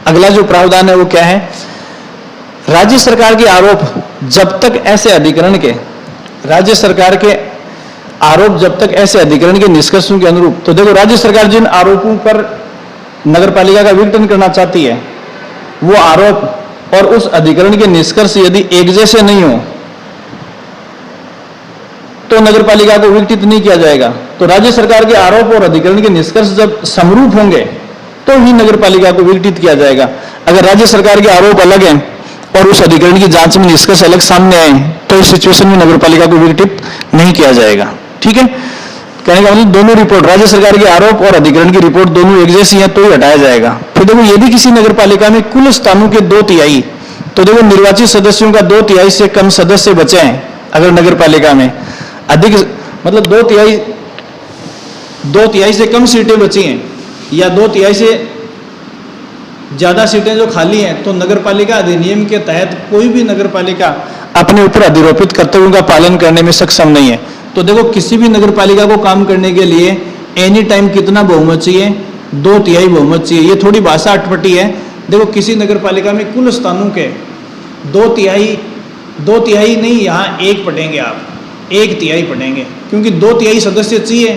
Speaker 1: अगला जो प्रावधान है वो क्या है? राज्य सरकार के आरोप जब तक ऐसे अधिकरण के, राज्य सरकार के आरोप जब तक ऐसे अधिकरण के निष्कर्षों के अनुरूप, तो देखो राज्य सरकार जिन आरोपों पर नगर पालिका का विघटन करना चाहती है, वो आरोप और उस अधिकरण के निष्कर्ष यदि एक जैसे नहीं हो तो नगर पालिका को विघटित नहीं किया जाएगा। तो राज्य सरकार के आरोप और अधिकरण के निष्कर्ष जब समरूप होंगे तो ही नगर पालिका को विघटित किया जाएगा। अगर राज्य सरकार के आरोप अलग हैं और उस अधिकरण की जांच में निष्कर्ष अलग सामने आए तो इस सिचुएशन में नगर पालिका को विघटित नहीं किया जाएगा। ठीक है, कहने का मतलब दोनों रिपोर्ट, राज्य सरकार के आरोप और अधिकरण की रिपोर्ट दोनों एक जैसी है तो ही हटाया जाएगा। फिर देखो, यदि किसी नगर पालिका में कुल स्थानों के 2/3, तो देखो निर्वाचित सदस्यों का 2/3 से कम सदस्य बचे हैं, अगर नगर पालिका में अधिक मतलब 2/3 से कम सीटें बची हैं या 2/3 से ज्यादा सीटें जो खाली हैं, तो नगर पालिका अधिनियम के तहत कोई भी नगर पालिका अपने ऊपर अधिरोपित कर्तव्यों का पालन करने में सक्षम नहीं है। तो देखो, किसी भी नगर पालिका को काम करने के लिए एनी टाइम कितना बहुमत चाहिए? 2/3 बहुमत चाहिए। ये थोड़ी भाषा अटपटी है। देखो, किसी नगर पालिका में कुल स्थानों के 2/3 नहीं, यहाँ 1 पढ़ेंगे आप, 1/3 पढ़ेंगे, क्योंकि 2/3 सदस्य चाहिए,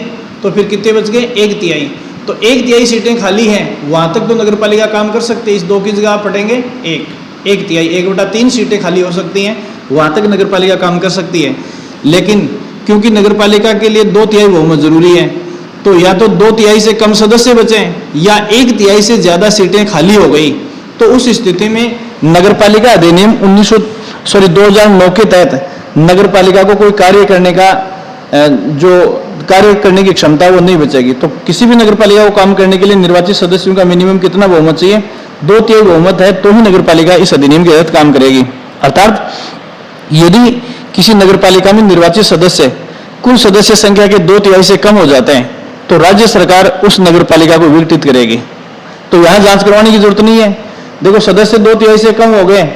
Speaker 1: तो फिर कितने बच गए? 1/3। तो 1/3 सीटें खाली हैं, वहां तक तो नगर पालिका काम कर सकते हैं। इस 2 की जगह आप पढ़ेंगे 1/3, 1/3 सीटें खाली हो सकती हैं, वहां तक नगर पालिका काम कर सकती है। लेकिन क्योंकि नगर पालिका के लिए 2/3 बहुमत जरूरी है, तो या तो 2/3 से कम सदस्य बचे या 1/3 से ज्यादा सीटें खाली हो गई, तो उस स्थिति में नगर पालिका अधिनियम 2009 के तहत नगर पालिका को कोई कार्य करने का जो कार्य करने की क्षमता वो नहीं बचेगी। तो किसी भी नगर पालिका को काम करने के लिए निर्वाचित सदस्यों का मिनिमम कितना बहुमत चाहिए? 2/3 बहुमत है तो ही नगर पालिका इस अधिनियम के तहत काम करेगी। अर्थात यदि किसी नगर पालिका में निर्वाचित सदस्य कुल सदस्य संख्या के 2/3 से कम हो जाते हैं तो राज्य सरकार उस नगर पालिका को विघटित करेगी। तो यहां जांच करवाने की जरूरत नहीं है। देखो, सदस्य 2/3 से कम हो गए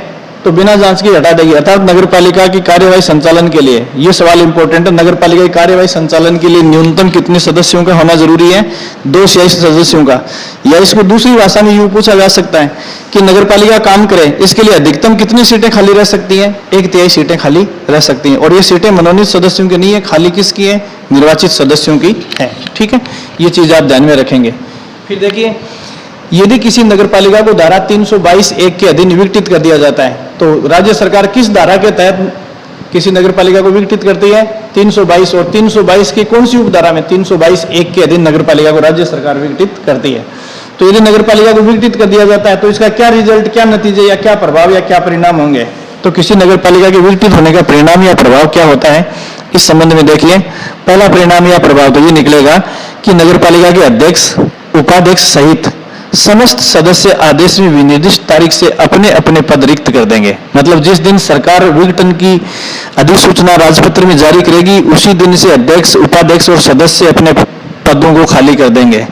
Speaker 1: तो बिना जांच के हटा देगी। अर्थात नगर पालिका की कार्यवाही संचालन के लिए, ये सवाल इंपॉर्टेंट है, नगर पालिका की कार्यवाही संचालन के लिए न्यूनतम कितने सदस्यों का होना जरूरी है? 2 से 6 सदस्यों का। या इसको दूसरी भाषा में यूं पूछा जा सकता है कि नगर पालिका काम करे, इसके लिए अधिकतम कितनी सीटें खाली रह सकती हैं? 1/3 सीटें खाली रह सकती हैं। और ये सीटें मनोनीत सदस्यों की नहीं है, खाली किसकी है? निर्वाचित सदस्यों की है। ठीक है, ये चीज आप ध्यान में रखेंगे। फिर देखिए, यदि किसी नगरपालिका को धारा 322(1) के अधीन विघटित कर दिया जाता है, तो राज्य सरकार किस धारा के तहत किसी नगरपालिका को विघटित करती है? 322। और 322 की कौन सी उपधारा में? 322(1) के अधीन नगरपालिका को राज्य सरकार विघटित करती है। तो यदि नगरपालिका को विघटित कर दिया जाता है तो इसका क्या रिजल्ट, क्या नतीजे या क्या प्रभाव या क्या परिणाम होंगे? तो किसी नगरपालिका के विघटित होने का परिणाम या प्रभाव क्या होता है, इस संबंध में देखिए। पहला परिणाम या प्रभाव तो ये निकलेगा कि नगरपालिका के अध्यक्ष, उपाध्यक्ष सहित समस्त सदस्य आदेश में विनिर्दिष्ट तारीख से अपने अपने पद रिक्त कर देंगे। मतलब जिस दिन सरकार विघटन की अधिसूचना राजपत्र में जारी करेगी, उसी दिन से अध्यक्ष, उपाध्यक्ष और सदस्य अपने पदों को खाली कर देंगे।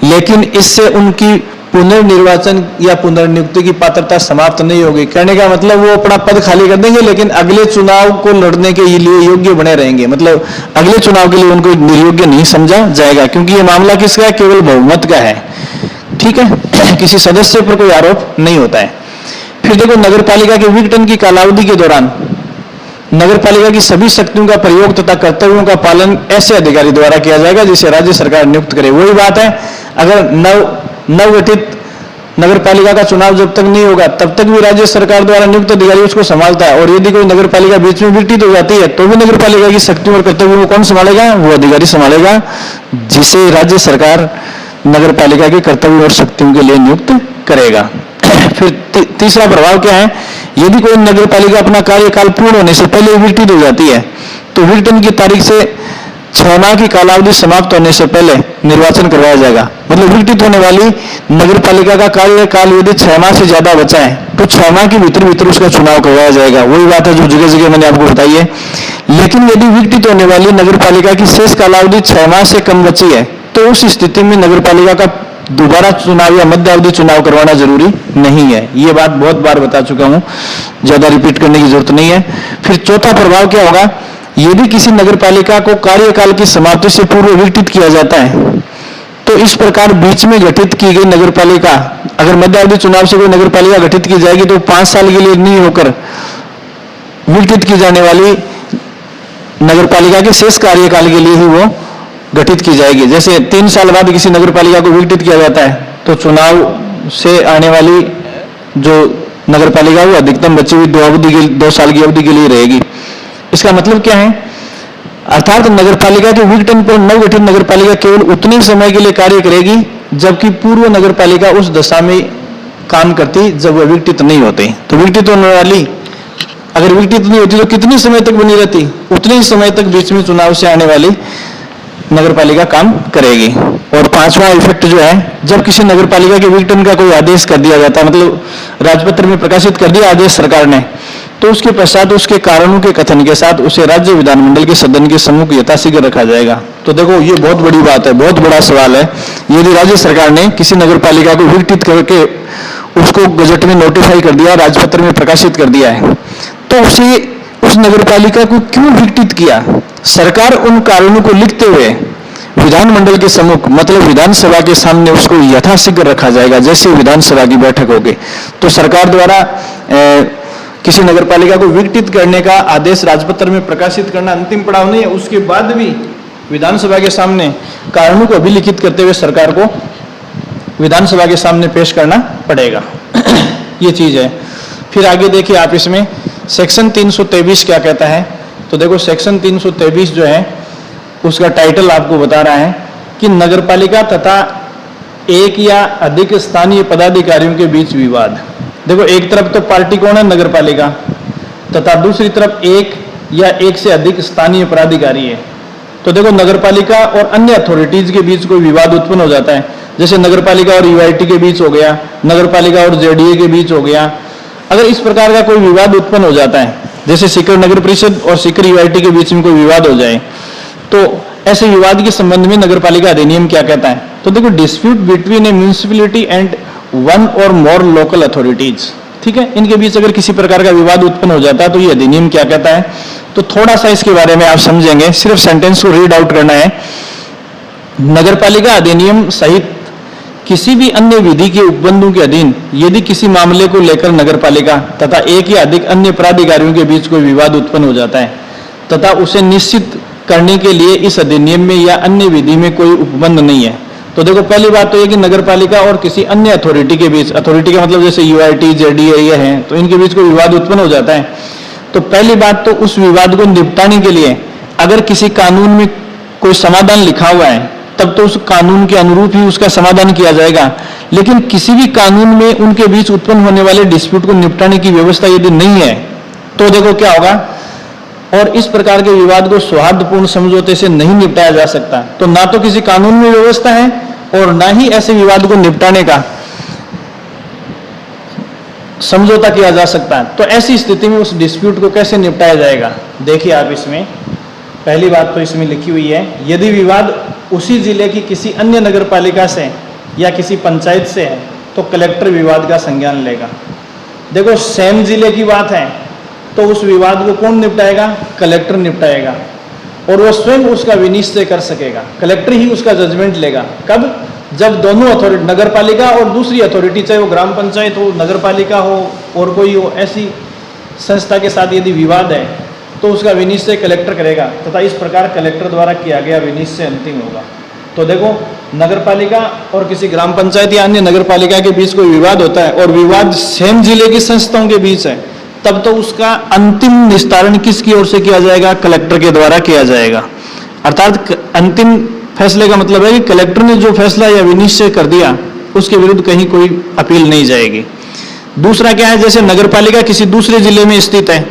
Speaker 1: लेकिन इससे उनकी पुनर्निर्वाचन या पुनर्नियुक्ति की पात्रता समाप्त नहीं होगी। कहने का मतलब वो अपना पद खाली कर देंगे, लेकिन अगले चुनाव को लड़ने के लिए योग्य बने रहेंगे। मतलब अगले चुनाव के लिए उनको निर्योग्य नहीं समझा जाएगा, क्योंकि ये मामला किसका है? केवल बहुमत का है। ठीक है, किसी सदस्य पर कोई आरोप नहीं होता है। फिर देखो, नगरपालिका के विघटन की कालावधि के दौरान नगरपालिका की सभी शक्तियों का प्रयोग तथा कर्तव्यों का पालन ऐसे अधिकारी द्वारा किया जाएगा जिसे राज्य सरकार नियुक्त करे। वही बात है, अगर नवगठित नगरपालिका का चुनाव जब तक नहीं होगा तब तक भी राज्य सरकार द्वारा नियुक्त अधिकारी उसको संभालता है। और यदि कोई नगरपालिका बीच में विघटित हो जाती है तो भी नगरपालिका की शक्तियों और कर्तव्यों को कौन संभालेगा? वो अधिकारी संभालेगा जिसे राज्य सरकार नगरपालिका के कर्तव्यों और शक्तियों के लिए नियुक्त करेगा। फिर तीसरा प्रभाव क्या है? यदि कोई नगरपालिका अपना कार्यकाल पूर्ण होने से पहले विघटित हो जाती है तो विघटन की तारीख से 6 माह की कालावधि समाप्त होने से पहले निर्वाचन करवाया जाएगा। मतलब विघटित होने वाली नगरपालिका का कार्यकाल यदि 6 माह से ज्यादा बचा है तो 6 माह के भीतर उसका चुनाव करवाया जाएगा। वही बात है जो जगह जगह मैंने आपको बताई है। लेकिन यदि विघटित होने वाली नगरपालिका की शेष कालावधि 6 माह से कम बची है तो उस स्थिति में नगरपालिका का दोबारा चुनाव या मध्यावधि चुनाव करवाना जरूरी नहीं है। ये बात बहुत बार बता चुका हूं, ज्यादा रिपीट करने की जरूरत नहीं है। फिर चौथा प्रभाव क्या होगा? यदि किसी नगरपालिका को कार्यकाल की समाप्ति से पूर्व विघटित किया जाता है तो इस प्रकार बीच में गठित की गई नगरपालिका, अगर मध्यावधि चुनाव से कोई नगरपालिका गठित की जाएगी तो 5 साल के लिए नहीं होकर विघटित की जाने वाली नगरपालिका के शेष कार्यकाल के लिए ही वो गठित की जाएगी। जैसे 3 साल बाद किसी नगरपालिका को विघटित किया जाता है तो चुनाव से आने वाली जो नगरपालिका वो अधिकतम बची हुई 2 साल की अवधि के लिए रहेगी। इसका मतलब क्या है? अर्थात नगरपालिका के विघटन पर नवगठित नगरपालिका केवल उतने समय के लिए कार्य करेगी जबकि पूर्व नगरपालिका उस दशा में काम करती जब वह विघटित नहीं होती। तो विघटित होने वाली अगर विघटित नहीं होती तो कितने समय तक बनी रहती? उतने ही समय तक बीच में चुनाव से आने वाली नगरपालिका काम करेगी। और 5वां इफेक्ट जो है, जब किसी नगरपालिका के विघटन का कोई आदेश कर दिया जाता है, मतलब राजपत्र में प्रकाशित कर दिया आदेश सरकार ने, तो उसके पश्चात उसके कारणों के कथन के साथ उसे राज्य विधानमंडल के सदन के सम्मुख यथाशीघ्र रखा जाएगा। तो देखो, ये बहुत बड़ी बात है, बहुत बड़ा सवाल है। यदि राज्य सरकार ने किसी नगरपालिका को विघटित करके उसको गजट में नोटिफाई कर दिया, राजपत्र में प्रकाशित कर दिया है, तो उस नगरपालिका को क्यों विघटित किया? सरकार उन कारणों को लिखते हुए विधानमंडल के सम्मुख, मतलब विधानसभा के सामने उसको यथाशीघ्र रखा जाएगा। जैसे विधानसभा की बैठक होगी तो सरकार द्वारा किसी नगरपालिका को विघटित करने का आदेश राजपत्र में प्रकाशित करना अंतिम पड़ाव नहीं है। उसके बाद भी विधानसभा के सामने कारणों को अभिलिखित करते हुए सरकार को विधानसभा के सामने पेश करना पड़ेगा। ये चीज है। फिर आगे देखिए आप, इसमें सेक्शन 323 क्या कहता है? तो देखो, सेक्शन 323 जो है उसका टाइटल आपको बता रहा है कि नगरपालिका तथा एक या अधिक स्थानीय पदाधिकारियों के बीच विवाद। देखो, एक तरफ तो पार्टी कौन है? नगरपालिका, तथा दूसरी तरफ एक या एक से अधिक स्थानीय पदाधिकारी है। तो देखो, नगरपालिका और अन्य अथॉरिटीज के बीच कोई विवाद उत्पन्न हो जाता है, जैसे नगरपालिका और यूआईटी के बीच हो गया, नगरपालिका और जेडीए के बीच हो गया। अगर इस प्रकार का कोई विवाद उत्पन्न हो जाता है, जैसे सीकर नगर परिषद और सीकर यूआईटी के बीच में कोई विवाद हो जाए, तो ऐसे विवाद के संबंध में नगरपालिका अधिनियम क्या कहता है? तो देखो, dispute between A municipality and 1 और मोर लोकल अथॉरिटीज, ठीक है, इनके बीच अगर किसी प्रकार का विवाद उत्पन्न हो जाता है तो ये अधिनियम क्या कहता है? तो थोड़ा सा इसके बारे में आप समझेंगे, सिर्फ सेंटेंस को रीड आउट करना है। नगरपालिका अधिनियम सहित किसी भी अन्य विधि के उपबंधों के अधीन यदि किसी मामले को लेकर नगरपालिका तथा एक या अधिक अन्य प्राधिकारियों के बीच कोई विवाद उत्पन्न हो जाता है तथा उसे निश्चित करने के लिए इस अधिनियम में या अन्य विधि में कोई उपबंध नहीं है, तो देखो पहली बात तो ये कि नगर पालिका और किसी अन्य अथॉरिटी के बीच, अथॉरिटी का मतलब जैसे यूआईटी, जेडीए ये हैं, तो इनके बीच कोई विवाद उत्पन्न हो जाता है, तो पहली बात तो उस विवाद को निपटाने के लिए अगर किसी कानून में कोई समाधान लिखा हुआ है तब तो उस कानून के अनुरूप ही उसका समाधान किया जाएगा। लेकिन किसी भी कानून में उनके बीच उत्पन्न होने वाले डिस्प्यूट को निपटाने की व्यवस्था यदि नहीं है तो देखो क्या होगा, और इस प्रकार के विवाद को सौहार्दपूर्ण समझौते से नहीं निपटाया जा सकता। तो ना तो किसी कानून में व्यवस्था है और ना ही ऐसे विवाद को निपटाने का समझौता किया जा सकता है। तो ऐसी स्थिति में उस डिस्प्यूट को कैसे निपटाया जाएगा, देखिए आप इसमें पहली बात तो इसमें लिखी हुई है, यदि विवाद उसी जिले की किसी अन्य नगर पालिका से या किसी पंचायत से है तो कलेक्टर विवाद का संज्ञान लेगा। देखो सेम जिले की बात है तो उस विवाद को कौन निपटाएगा, कलेक्टर निपटाएगा, और वो स्वयं उसका विनिश्चय कर सकेगा, कलेक्टर ही उसका जजमेंट लेगा। कब, जब दोनों अथॉरिटी, नगर पालिका और दूसरी अथॉरिटी, चाहे वो ग्राम पंचायत हो, नगर पालिका हो और कोई हो, ऐसी संस्था के साथ यदि विवाद है तो उसका विनिश्चय कलेक्टर करेगा तथा इस प्रकार कलेक्टर द्वारा किया गया विनिश्चय अंतिम होगा। तो देखो नगर पालिका और किसी ग्राम पंचायत या अन्य नगर पालिका के बीच कोई विवाद होता है और विवाद सेम जिले की संस्थाओं के बीच है, तब तो उसका अंतिम निस्तारण किसकी ओर से किया जाएगा, कलेक्टर के द्वारा किया जाएगा। अर्थात अंतिम फैसले का मतलब है कि कलेक्टर ने जो फैसला या विनिश्चय कर दिया उसके विरुद्ध कहीं कोई अपील नहीं जाएगी। दूसरा क्या है, जैसे नगर पालिका किसी दूसरे जिले में स्थित है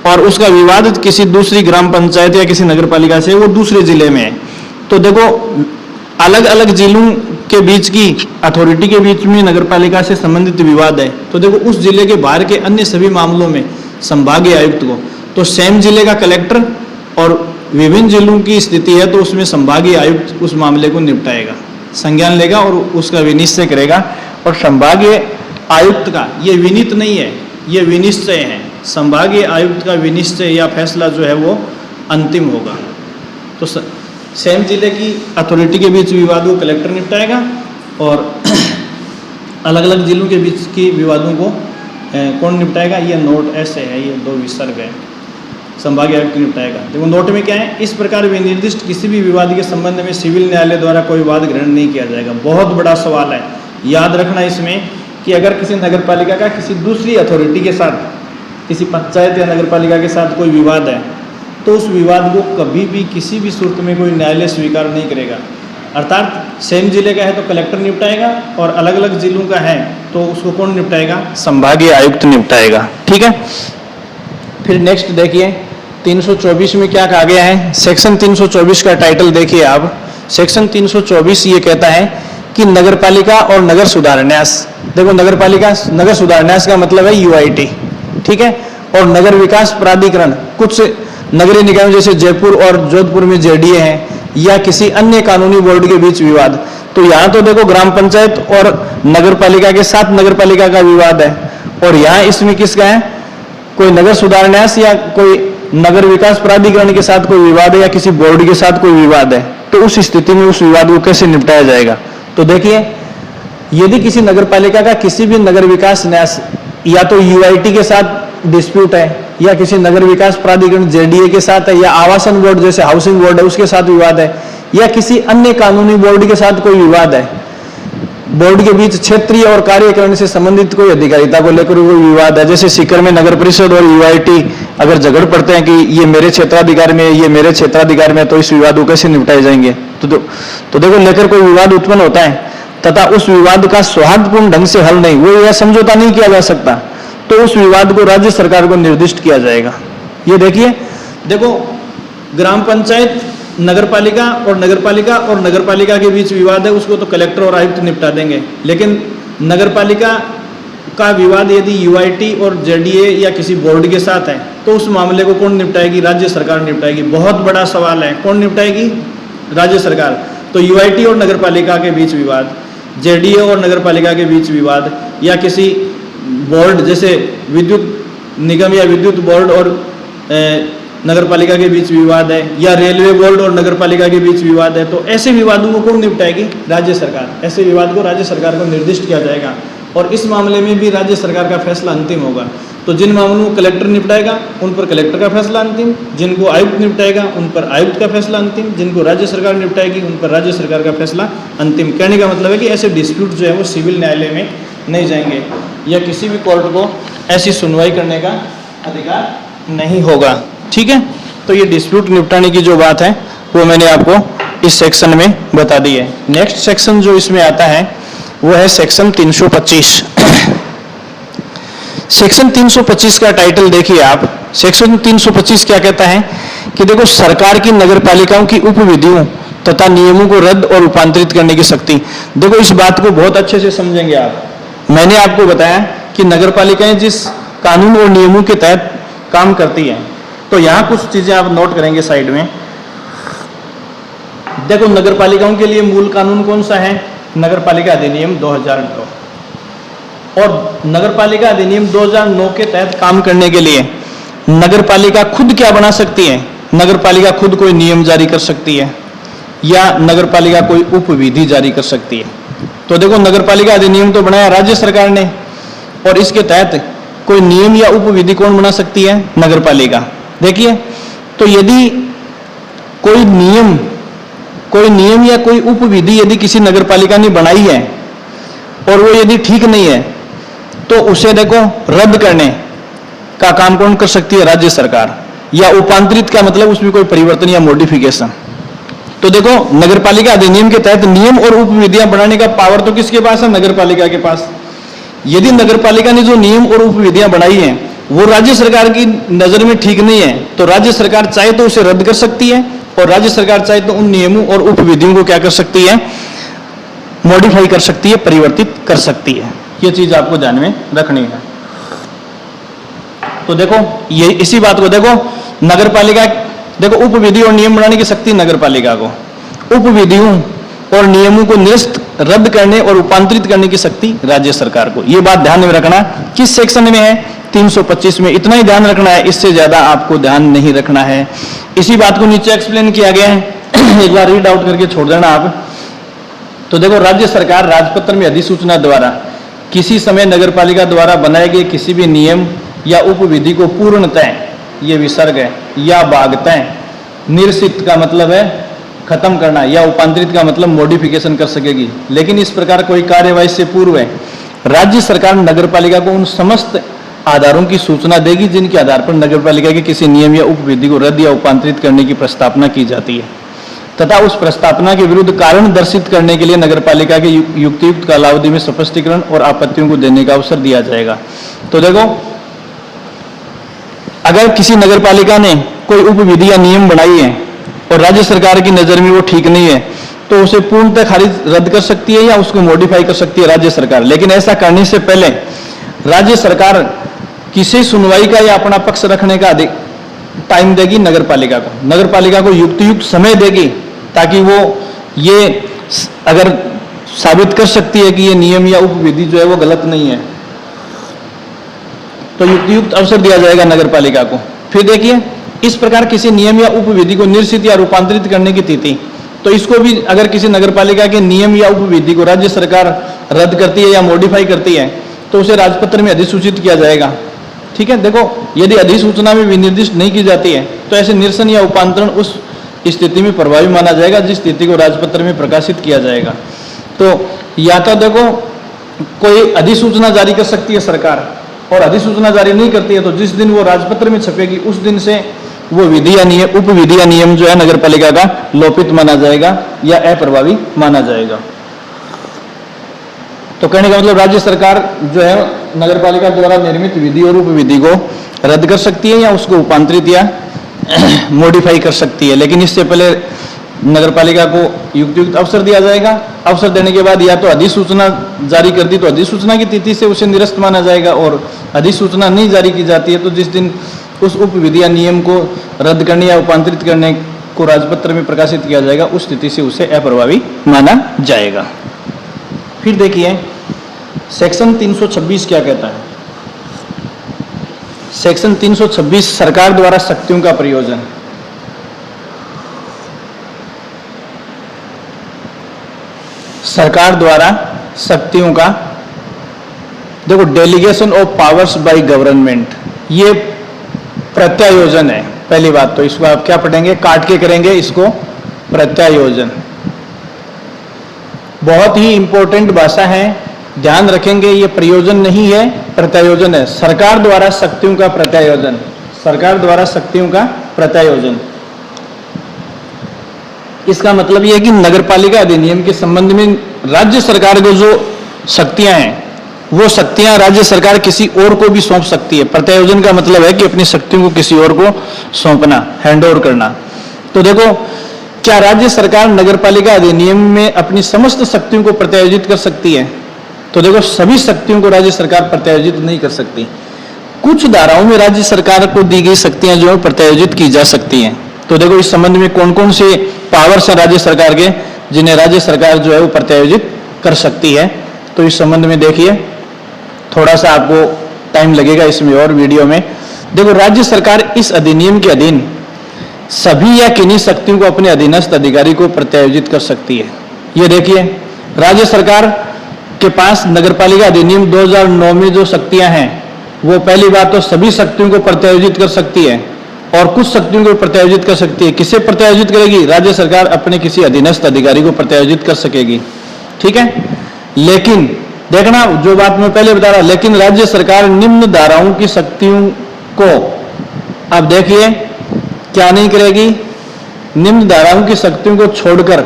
Speaker 1: और उसका विवाद किसी दूसरी ग्राम पंचायत या किसी नगर पालिका से, वो दूसरे जिले में है, तो देखो अलग अलग जिलों के बीच की अथॉरिटी के बीच में नगर पालिका से संबंधित विवाद है, तो देखो उस जिले के बाहर के अन्य सभी मामलों में संभागीय आयुक्त को, तो सेम जिले का कलेक्टर और विभिन्न जिलों की स्थिति है तो उसमें संभागीय आयुक्त उस मामले को निपटाएगा, संज्ञान लेगा और उसका विनिश्चय करेगा। और संभागीय आयुक्त का ये विनीत नहीं है, ये विनिश्चय है, संभागीय आयुक्त का विनिश्चय या फैसला जो है वो अंतिम होगा। तो सेम जिले की अथॉरिटी के बीच विवाद को कलेक्टर निपटाएगा और अलग अलग जिलों के बीच की विवादों को कौन निपटाएगा, ये नोट ऐसे है, ये दो विसर्ग है, संभागीय आयुक्त निपटाएगा। देखो नोट में क्या है, इस प्रकार विनिर्दिष्ट किसी भी विवाद के संबंध में सिविल न्यायालय द्वारा कोई वाद ग्रहण नहीं किया जाएगा। बहुत बड़ा सवाल है, याद रखना इसमें कि अगर किसी नगर पालिका का किसी दूसरी अथॉरिटी के साथ, किसी पंचायत या नगर पालिका के साथ कोई विवाद है तो उस विवाद को कभी भी किसी भी सूरत में कोई न्यायालय स्वीकार नहीं करेगा। अर्थात सेम जिले का है तो कलेक्टर निपटाएगा और अलग अलग जिलों का है तो उसको कौन निपटाएगा, संभागीय आयुक्त निपटाएगा। ठीक है, फिर नेक्स्ट देखिए 324 में क्या कहा गया है। सेक्शन 324 का टाइटल देखिए आप। सेक्शन 324 ये कहता है कि नगर पालिका और नगर सुधार न्यास, देखो नगर पालिका नगर सुधार न्यास का मतलब है यूआईटी, ठीक है, और नगर विकास प्राधिकरण कुछ नगरीय निकायों जैसे जयपुर और जोधपुर में जेडीए है या किसी अन्य कानूनी बोर्ड के बीच विवाद, तो यहाँ तो देखो ग्राम पंचायत और नगर पालिका के साथ नगर पालिका का विवाद है और यहाँ इसमें किसका है, कोई नगर सुधार न्यास या कोई नगर विकास प्राधिकरण के साथ कोई विवाद है या किसी बोर्ड के साथ कोई विवाद है, तो उस स्थिति में उस विवाद को कैसे निपटाया जाएगा। तो देखिए यदि किसी नगर पालिका का किसी भी नगर विकास न्यास या तो यूआईटी के साथ डिस्प्यूट है या किसी नगर विकास प्राधिकरण जेडीए के साथ है या आवासन बोर्ड जैसे हाउसिंग बोर्ड है उसके साथ विवाद है या किसी अन्य कानूनी बोर्ड के साथ कोई विवाद है, बोर्ड के बीच क्षेत्रीय और कार्यकारिणी से संबंधित कोई अधिकारिता को लेकर कोई विवाद है, जैसे सीकर में नगर परिषद और यूआईटी अगर झगड़ पड़ते हैं कि ये मेरे क्षेत्राधिकार में ये मेरे क्षेत्राधिकार में, तो इस विवाद को कैसे निपटाए जाएंगे। तो देखो लेकर कोई विवाद उत्पन्न होता है तथा उस विवाद का सौहार्दपूर्ण ढंग से हल नहीं, वो यह समझौता नहीं किया जा सकता, तो उस विवाद को राज्य सरकार को निर्दिष्ट किया जाएगा। ये देखिए, देखो ग्राम पंचायत नगर पालिका के बीच विवाद है, उसको तो कलेक्टर और आयुक्त निपटा देंगे, लेकिन नगर पालिका का विवाद यदि यूआईटी और जेडीए या किसी बोर्ड के साथ है तो उस मामले को कौन निपटाएगी, राज्य सरकार निपटाएगी। बहुत बड़ा सवाल है, कौन निपटाएगी, राज्य सरकार। तो यूआईटी और नगर पालिका के बीच विवाद, जेडीए और नगर पालिका के बीच विवाद या किसी बोर्ड जैसे विद्युत निगम या विद्युत बोर्ड और नगर पालिका के बीच विवाद है या रेलवे बोर्ड और नगर पालिका के बीच विवाद है, तो ऐसे विवादों को कौन निपटाएगी, राज्य सरकार। ऐसे विवाद को राज्य सरकार को निर्दिष्ट किया जाएगा और इस मामले में भी राज्य सरकार का फैसला अंतिम होगा। तो जिन मामलों को कलेक्टर निपटाएगा उन पर कलेक्टर का फैसला अंतिम, जिनको आयुक्त निपटाएगा उन पर आयुक्त का फैसला अंतिम, जिनको राज्य सरकार निपटाएगी उन पर राज्य सरकार का फैसला अंतिम। कहने का मतलब है कि ऐसे डिस्प्यूट जो है वो सिविल न्यायालय में नहीं जाएंगे या किसी भी कोर्ट को ऐसी सुनवाई करने का अधिकार नहीं होगा। ठीक है, तो ये डिस्प्यूट निपटाने की जो बात है वो मैंने आपको इस सेक्शन में बता दी है। नेक्स्ट सेक्शन जो इसमें आता है वो है सेक्शन 325। सेक्शन 325 का टाइटल देखिए आप। सेक्शन 325 क्या कहता है कि देखो, सरकार की नगर पालिकाओं की उपविधियों तथा नियमों को रद्द और रूपांतरित करने की शक्ति। देखो, इस बात को बहुत अच्छे से समझेंगे आप। मैंने आपको बताया कि नगर पालिकाएं जिस कानून और नियमों के तहत काम करती हैं, तो यहाँ कुछ चीजें आप नोट करेंगे साइड में। देखो, नगर पालिकाओं के लिए मूल कानून कौन सा है? नगर पालिका अधिनियम 2009। और नगर पालिका अधिनियम 2009 के तहत काम करने के लिए नगर पालिका खुद क्या बना सकती है? नगर पालिका खुद कोई नियम जारी कर सकती है या नगर पालिका कोई उपविधि जारी कर सकती है। तो देखो, नगर पालिका अधिनियम तो बनाया राज्य सरकार ने, और इसके तहत कोई नियम या उपविधि कौन बना सकती है? नगर पालिका। देखिए, तो यदि कोई नियम या कोई उपविधि यदि किसी नगर पालिका ने बनाई है और वो यदि ठीक नहीं है, तो उसे देखो रद्द करने का काम कौन कर सकती है? राज्य सरकार। या रूपांतरित का मतलब उसमें कोई परिवर्तन या मॉडिफिकेशन। तो देखो, नगर पालिका अधिनियम के तहत नियम और उपविधियां बनाने का पावर तो किसके पास है? नगर पालिका के पास। यदि नगर पालिका ने जो नियम और उपविधियां बनाई हैं वो राज्य सरकार की नजर में ठीक नहीं है, तो राज्य सरकार चाहे तो उसे रद्द कर सकती है, और राज्य सरकार चाहे तो उन नियमों और उपविधियों को क्या कर सकती है? मॉडिफाई कर सकती है, परिवर्तित कर सकती है। ये चीज आपको ध्यान में रखनी है। तो देखो, ये इसी बात को देखो, नगर पालिका, देखो, उपविधि और नियम बनाने की शक्ति नगर पालिका को, उपविधियों और नियमों को निरस्त, रद्द करने और रूपांतरित करने की शक्ति राज्य सरकार को। ये बात ध्यान में रखना। किस सेक्शन में है? 325 में। इतना ही ध्यान रखना है, इससे ज्यादा आपको ध्यान नहीं रखना है। इसी बात को नीचे एक्सप्लेन किया गया है, एक बार रीड आउट करके छोड़ देना आप। तो देखो, राज्य सरकार राजपत्र में अधिसूचना द्वारा किसी समय नगर पालिका द्वारा बनाए गए किसी भी नियम या उपविधि को पूर्णतः, ये विसर्ग है, या भागतः निरसित का मतलब है खत्म करना, या रूपांतरित का मतलब मॉडिफिकेशन कर सकेगी। लेकिन इस प्रकार कोई कार्यवाही से पूर्व राज्य सरकार नगर पालिका को उन समस्त आधारों की सूचना देगी जिनके आधार पर नगर पालिका के किसी नियम या उपविधि को रद्द या रूपांतरित करने की प्रस्तावना की जाती है, तथा उस प्रस्तावना के विरुद्ध कारण दर्शित करने के लिए नगर पालिका के युक्तियुक्त कालावधि में स्पष्टीकरण और आपत्तियों को देने का अवसर दिया जाएगा। तो देखो, अगर किसी नगर पालिका ने कोई उपविधि या नियम बनाई है और राज्य सरकार की नजर में वो ठीक नहीं है, तो उसे पूर्णतः खारिज, रद्द कर सकती है या उसको मॉडिफाई कर सकती है राज्य सरकार। लेकिन ऐसा करने से पहले राज्य सरकार किसी सुनवाई का या अपना पक्ष रखने का टाइम देगी नगर पालिका को, नगर पालिका को युक्त समय देगी, ताकि वो ये अगर साबित कर सकती है कि ये नियम या उपविधि जो है वो गलत नहीं है, तो युक्त अवसर दिया जाएगा नगर पालिका को। फिर देखिए, इस प्रकार किसी नियम या उपविधि को निरसित या रूपांतरित करने की तिथि, तो इसको भी अगर किसी नगर पालिका के नियम या उपविधि को राज्य सरकार रद्द करती है या मॉडिफाई करती है, तो उसे राजपत्र में अधिसूचित किया जाएगा। ठीक है, देखो, यदि अधिसूचना में विनिर्दिष्ट नहीं की जाती है, तो ऐसे निरसन या रूपांतरण उस स्थिति में प्रभावी माना जाएगा जिस स्थिति को राजपत्र में प्रकाशित किया जाएगा। तो या तो देखो, कोई अधिसूचना जारी कर सकती है सरकार, और अधिसूचना जारी नहीं करती है तो जिस दिन वो राजपत्र में छपेगी उस दिन से वो विधि या नियम, उपविधि या नियम जो है नगर पालिका का लोपित माना जाएगा या अप्रभावी माना जाएगा। तो कहने का मतलब, राज्य सरकार जो है नगर पालिका द्वारा निर्मित विधि और उपविधि को रद्द कर सकती है या उसको रूपांतरित या मॉडिफाई कर सकती है। लेकिन इससे पहले नगर पालिका को युक्त अवसर दिया जाएगा। अवसर देने के बाद या तो अधिसूचना जारी कर दी तो अधिसूचना की तिथि से उसे निरस्त माना जाएगा, और अधिसूचना नहीं जारी की जाती है तो जिस दिन उस उपविधि या नियम को रद्द करने या रूपांतरित करने को राजपत्र में प्रकाशित किया जाएगा, उस स्थिति से उसे अप्रभावी माना जाएगा। फिर देखिए, सेक्शन 326 क्या कहता है? सेक्शन 326 सरकार द्वारा शक्तियों का प्रयोजन। सरकार द्वारा शक्तियों का देखो, delegation of powers by government, ये प्रत्यायोजन है। पहली बात तो इसको आप क्या पढ़ेंगे, काट के करेंगे इसको, प्रत्यायोजन। बहुत ही इंपॉर्टेंट भाषा है, ध्यान रखेंगे, ये प्रयोजन नहीं है, प्रत्यायोजन है। सरकार द्वारा शक्तियों का प्रत्यायोजन, सरकार द्वारा शक्तियों का प्रत्यायोजन। इसका मतलब यह है कि नगरपालिका अधिनियम के संबंध में राज्य सरकार को जो शक्तियां हैं, वो शक्तियां राज्य सरकार किसी और को भी सौंप सकती है। प्रत्यायोजन का मतलब है कि अपनी शक्तियों को किसी और को सौंपना, हैंडओवर करना। तो देखो, क्या राज्य सरकार नगरपालिका अधिनियम में अपनी समस्त शक्तियों को प्रत्यायोजित कर सकती है? तो देखो, सभी शक्तियों को राज्य सरकार प्रत्यायोजित नहीं कर सकती। कुछ धाराओं में राज्य सरकार को दी गई शक्तियां जो है प्रत्यायोजित की जा सकती हैं। तो देखो, इस संबंध में कौन कौन से पावर्स हैं राज्य सरकार के, जिन्हें राज्य सरकार जो है वो प्रत्यायोजित कर सकती है। तो इस संबंध में देखिए, थोड़ा सा आपको टाइम लगेगा इसमें और वीडियो में। देखो, राज्य सरकार इस अधिनियम के अधीन सभी या किन्हीं शक्तियों को अपने अधीनस्थ अधिकारी को प्रत्यायोजित कर सकती है। ये देखिए, राज्य सरकार के पास नगरपालिका अधिनियम 2009 में जो शक्तियां हैं, वो पहली बात तो सभी शक्तियों को प्रत्यायोजित कर सकती है और कुछ शक्तियों को प्रत्यायोजित कर सकती है। किसे प्रत्यायोजित करेगी? राज्य सरकार अपने किसी अधीनस्थ अधिकारी को प्रत्यायोजित कर सकेगी, ठीक है। लेकिन देखना, जो बात मैं पहले बता रहा, लेकिन राज्य सरकार निम्न धाराओं की शक्तियों को, अब देखिए, क्या नहीं करेगी? निम्न धाराओं की शक्तियों को छोड़कर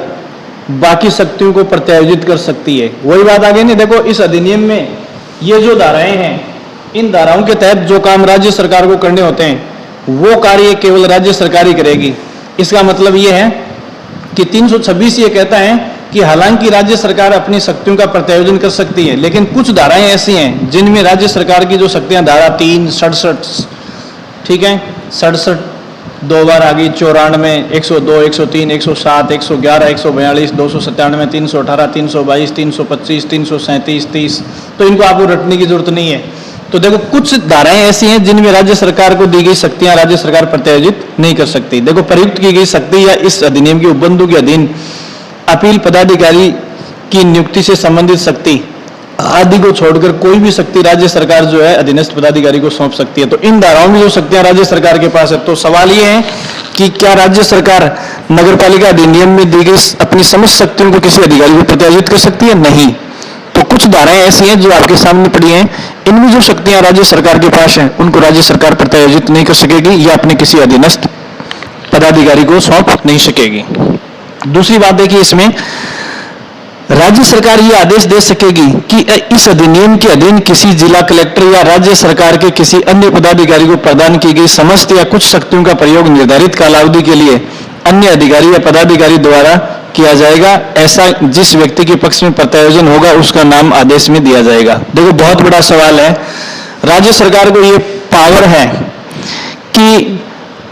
Speaker 1: बाकी शक्तियों को प्रत्यायोजित कर सकती है। वही बात आ गई नहीं? देखो, इस अधिनियम में ये जो धाराएं हैं, इन धाराओं के तहत जो काम राज्य सरकार को करने होते हैं, वो कार्य केवल राज्य सरकार ही करेगी। इसका मतलब ये है कि 326 ये कहता है कि हालांकि राज्य सरकार अपनी शक्तियों का प्रत्यायोजन कर सकती है, लेकिन कुछ धाराएं ऐसी हैं जिनमें राज्य सरकार की जो शक्तियां, धारा 3, 67, ठीक है, 67 दो बार आ गई, 94, 102, 103, 107, 111, 142, 297, 318, 322, 325, 337, 30। तो इनको आपको रटने की जरूरत नहीं है। तो देखो, कुछ धाराएं ऐसी हैं जिनमें राज्य सरकार को दी गई शक्तियां राज्य सरकार प्रत्यायोजित नहीं कर सकती। देखो, प्रयुक्त की गई शक्ति या इस अधिनियम के उपबंधों के अधीन अपील पदाधिकारी की नियुक्ति से संबंधित शक्ति आदि को छोड़कर कोई भी शक्ति राज्य सरकार जो है अधीनस्थ पदाधिकारी को सौंप सकती है। तो इन धाराओं में जो शक्तियां राज्य सरकार के पास है, तो सवाल ये है कि क्या राज्य सरकार नगरपालिका अधिनियम में दी गई अपनी समस्त शक्तियों को किसी अधिकारी को प्रत्यायोजित कर सकती है? नहीं। तो कुछ धाराएं ऐसी हैं जो आपके सामने पड़ी हैं, इनमें जो शक्तियां राज्य सरकार के पास हैं, उनको राज्य सरकार प्रत्यायोजित नहीं कर सकेगी या अपने किसी अधीनस्थ पदाधिकारी को सौंप नहीं सकेगी। दूसरी बात देखिए, इसमें राज्य सरकार ये आदेश दे सकेगी कि इस अधिनियम के अधीन किसी जिला कलेक्टर या राज्य सरकार के किसी अन्य पदाधिकारी को प्रदान की गई समस्त या कुछ शक्तियों का प्रयोग निर्धारित कालावधि के लिए अन्य अधिकारी या पदाधिकारी द्वारा किया जाएगा। ऐसा जिस व्यक्ति के पक्ष में प्रत्यायोजन होगा, उसका नाम आदेश में दिया जाएगा। देखो, बहुत बड़ा सवाल है। राज्य सरकार को ये पावर है कि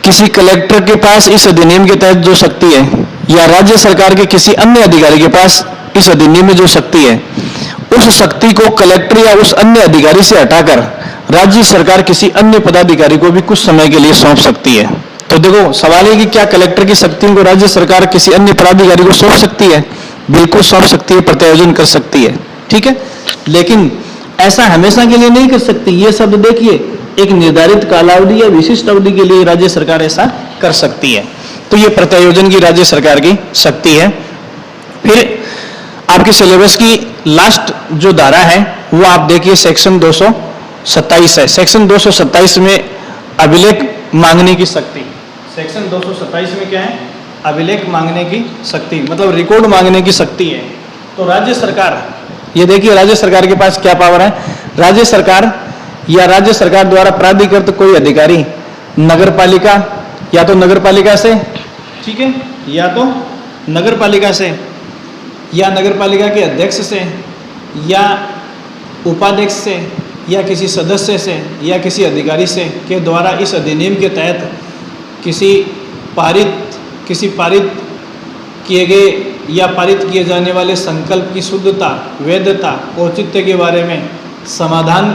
Speaker 1: किसी कलेक्टर के पास इस अधिनियम के तहत जो शक्ति है, या राज्य सरकार के किसी अन्य अधिकारी के पास इस अधिनियम में जो शक्ति है, उस शक्ति को कलेक्टर या उस अन्य अधिकारी से हटाकर राज्य सरकार किसी अन्य पदाधिकारी को भी कुछ समय के लिए सौंप सकती है। तो देखो, सवाल है कि क्या कलेक्टर की शक्तियों को राज्य सरकार किसी अन्य पदाधिकारी को सौंप सकती है? बिल्कुल सौंप सकती है, प्रत्यायोजन कर सकती है, ठीक है। लेकिन ऐसा हमेशा के लिए नहीं कर सकती। ये शब्द देखिए, एक निर्धारित कालावधि या विशिष्ट अवधि के लिए राज्य सरकार ऐसा कर सकती है। तो ये प्रत्यायोजन की राज्य सरकार की शक्ति है। फिर आपके सिलेबस की लास्ट जो धारा है, वो आप देखिए, सेक्शन 227 है। सेक्शन 227 में अभिलेख मांगने की शक्ति। सेक्शन 227 में क्या है? अभिलेख मांगने की शक्ति, मतलब रिकॉर्ड मांगने की शक्ति है। तो राज्य सरकार, ये देखिए, राज्य सरकार के पास क्या पावर है? राज्य सरकार या राज्य सरकार द्वारा प्राधिकृत कोई अधिकारी नगरपालिका, या तो नगरपालिका से, ठीक है, या तो नगरपालिका से, या नगरपालिका के अध्यक्ष से, या उपाध्यक्ष से, या किसी सदस्य से, या किसी अधिकारी से के द्वारा इस अधिनियम के तहत किसी पारित किए गए या पारित किए जाने वाले संकल्प की शुद्धता, वैधता, औचित्य के बारे में समाधान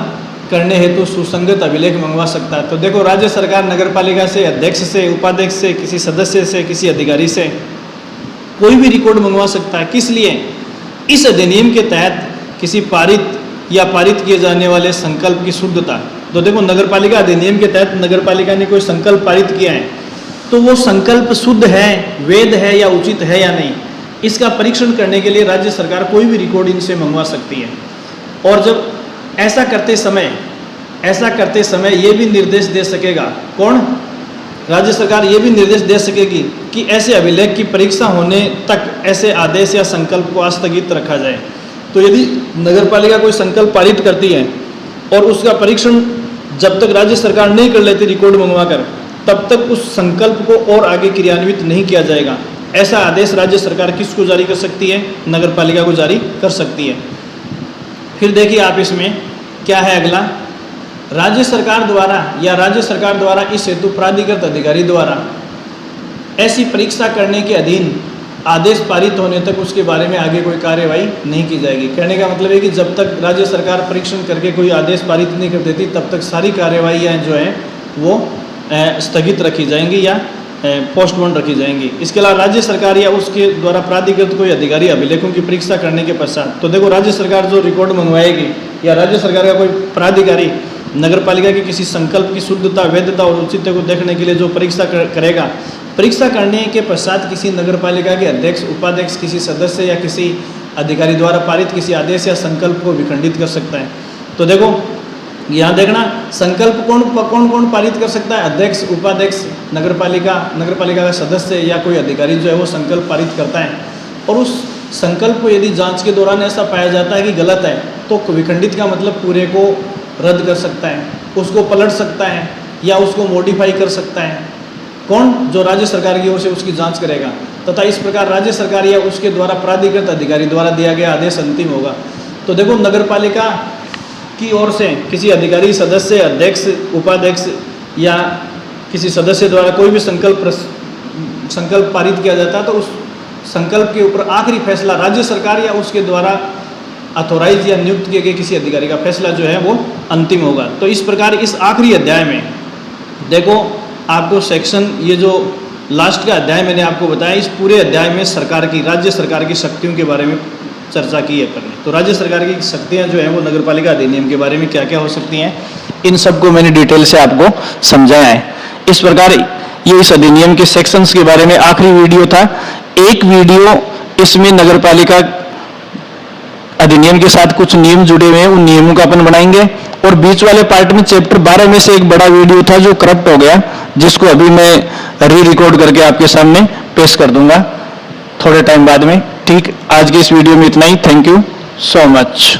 Speaker 1: करने हेतु सुसंगत अभिलेख मंगवा सकता है। तो देखो, राज्य सरकार नगरपालिका से, अध्यक्ष से, उपाध्यक्ष से, किसी सदस्य से, किसी अधिकारी से कोई भी रिकॉर्ड मंगवा सकता है। किस लिए? इस अधिनियम के तहत किसी पारित या पारित किए जाने वाले संकल्प की शुद्धता। तो देखो नगर पालिका अधिनियम के तहत नगर पालिका ने कोई संकल्प पारित किया है तो वो संकल्प शुद्ध है, वैध है या उचित है या नहीं, इसका परीक्षण करने के लिए राज्य सरकार कोई भी रिकॉर्ड इनसे मंगवा सकती है। और जब ऐसा करते समय ये भी निर्देश दे सकेगा, कौन? राज्य सरकार ये भी निर्देश दे सकेगी कि ऐसे अभिलेख की परीक्षा होने तक ऐसे आदेश या संकल्प को स्थगित रखा जाए। तो यदि नगर पालिका कोई संकल्प पारित करती है और उसका परीक्षण जब तक राज्य सरकार नहीं कर लेती रिकॉर्ड मंगवा कर, तब तक उस संकल्प को और आगे क्रियान्वित नहीं किया जाएगा। ऐसा आदेश राज्य सरकार किसको जारी कर सकती है? नगर पालिका को जारी कर सकती है। फिर देखिए आप इसमें क्या है अगला, राज्य सरकार द्वारा इस हेतु प्राधिकृत अधिकारी द्वारा ऐसी परीक्षा करने के अधीन आदेश पारित होने तक उसके बारे में आगे कोई कार्यवाही नहीं की जाएगी। कहने का मतलब है कि जब तक राज्य सरकार परीक्षण करके कोई आदेश पारित नहीं कर देती तब तक सारी कार्यवाहियाँ जो हैं वो स्थगित रखी जाएंगी या पोस्टपोन रखी जाएंगी। इसके अलावा राज्य सरकार या उसके द्वारा प्राधिकृत कोई अधिकारी अभिलेखों की परीक्षा करने के पश्चात, तो देखो राज्य सरकार जो रिकॉर्ड मंगवाएगी या राज्य सरकार का कोई प्राधिकारी नगर पालिका के किसी संकल्प की शुद्धता, वैधता और औचित्य को देखने के लिए जो परीक्षा करेगा, परीक्षा करने के पश्चात किसी नगर पालिका के अध्यक्ष, उपाध्यक्ष, किसी सदस्य या किसी अधिकारी द्वारा पारित किसी आदेश या संकल्प को विखंडित कर सकता है। तो देखो यहाँ देखना, संकल्प कौन पारित कर सकता है? अध्यक्ष, उपाध्यक्ष, नगर पालिका का सदस्य या कोई अधिकारी जो है वो संकल्प पारित करता है। और उस संकल्प को यदि जांच के दौरान ऐसा पाया जाता है कि गलत है तो विखंडित का मतलब पूरे को रद्द कर सकता है, उसको पलट सकता है या उसको मॉडिफाई कर सकता है। कौन? जो राज्य सरकार की ओर से उसकी जांच करेगा। तथा इस प्रकार राज्य सरकार या उसके द्वारा प्राधिकृत अधिकारी द्वारा दिया गया आदेश अंतिम होगा। तो देखो नगर पालिका की ओर से किसी अधिकारी, सदस्य, अध्यक्ष, उपाध्यक्ष या किसी सदस्य द्वारा कोई भी संकल्प पारित किया जाता है तो उस संकल्प के ऊपर आखिरी फैसला राज्य सरकार या उसके द्वारा अथोराइज या नियुक्त किए गए किसी अधिकारी का फैसला जो है वो अंतिम होगा। तो इस प्रकार इस आखिरी अध्याय में देखो आपको सेक्शन, ये जो लास्ट का अध्याय मैंने आपको बताया, इस पूरे अध्याय में राज्य सरकार की शक्तियों के बारे में चर्चा की है करने। तो राज्य सरकार की शक्तियां जो है वो नगर पालिका अधिनियम के बारे में क्या क्या हो सकती हैं,
Speaker 2: इन सबको मैंने डिटेल से आपको समझाया है। इस प्रकार ये इस अधिनियम के सेक्शंस के बारे में आखिरी वीडियो था। एक वीडियो इसमें नगर पालिका अधिनियम के साथ कुछ नियम जुड़े हुए हैं, उन नियमों का अपन बनाएंगे। और बीच वाले पार्ट में चैप्टर 12 में से एक बड़ा वीडियो था जो करप्ट हो गया, जिसको अभी मैं रिकॉर्ड करके आपके सामने पेश कर दूंगा थोड़े टाइम बाद में। ठीक, आज के इस वीडियो में इतना ही। Thank you so much.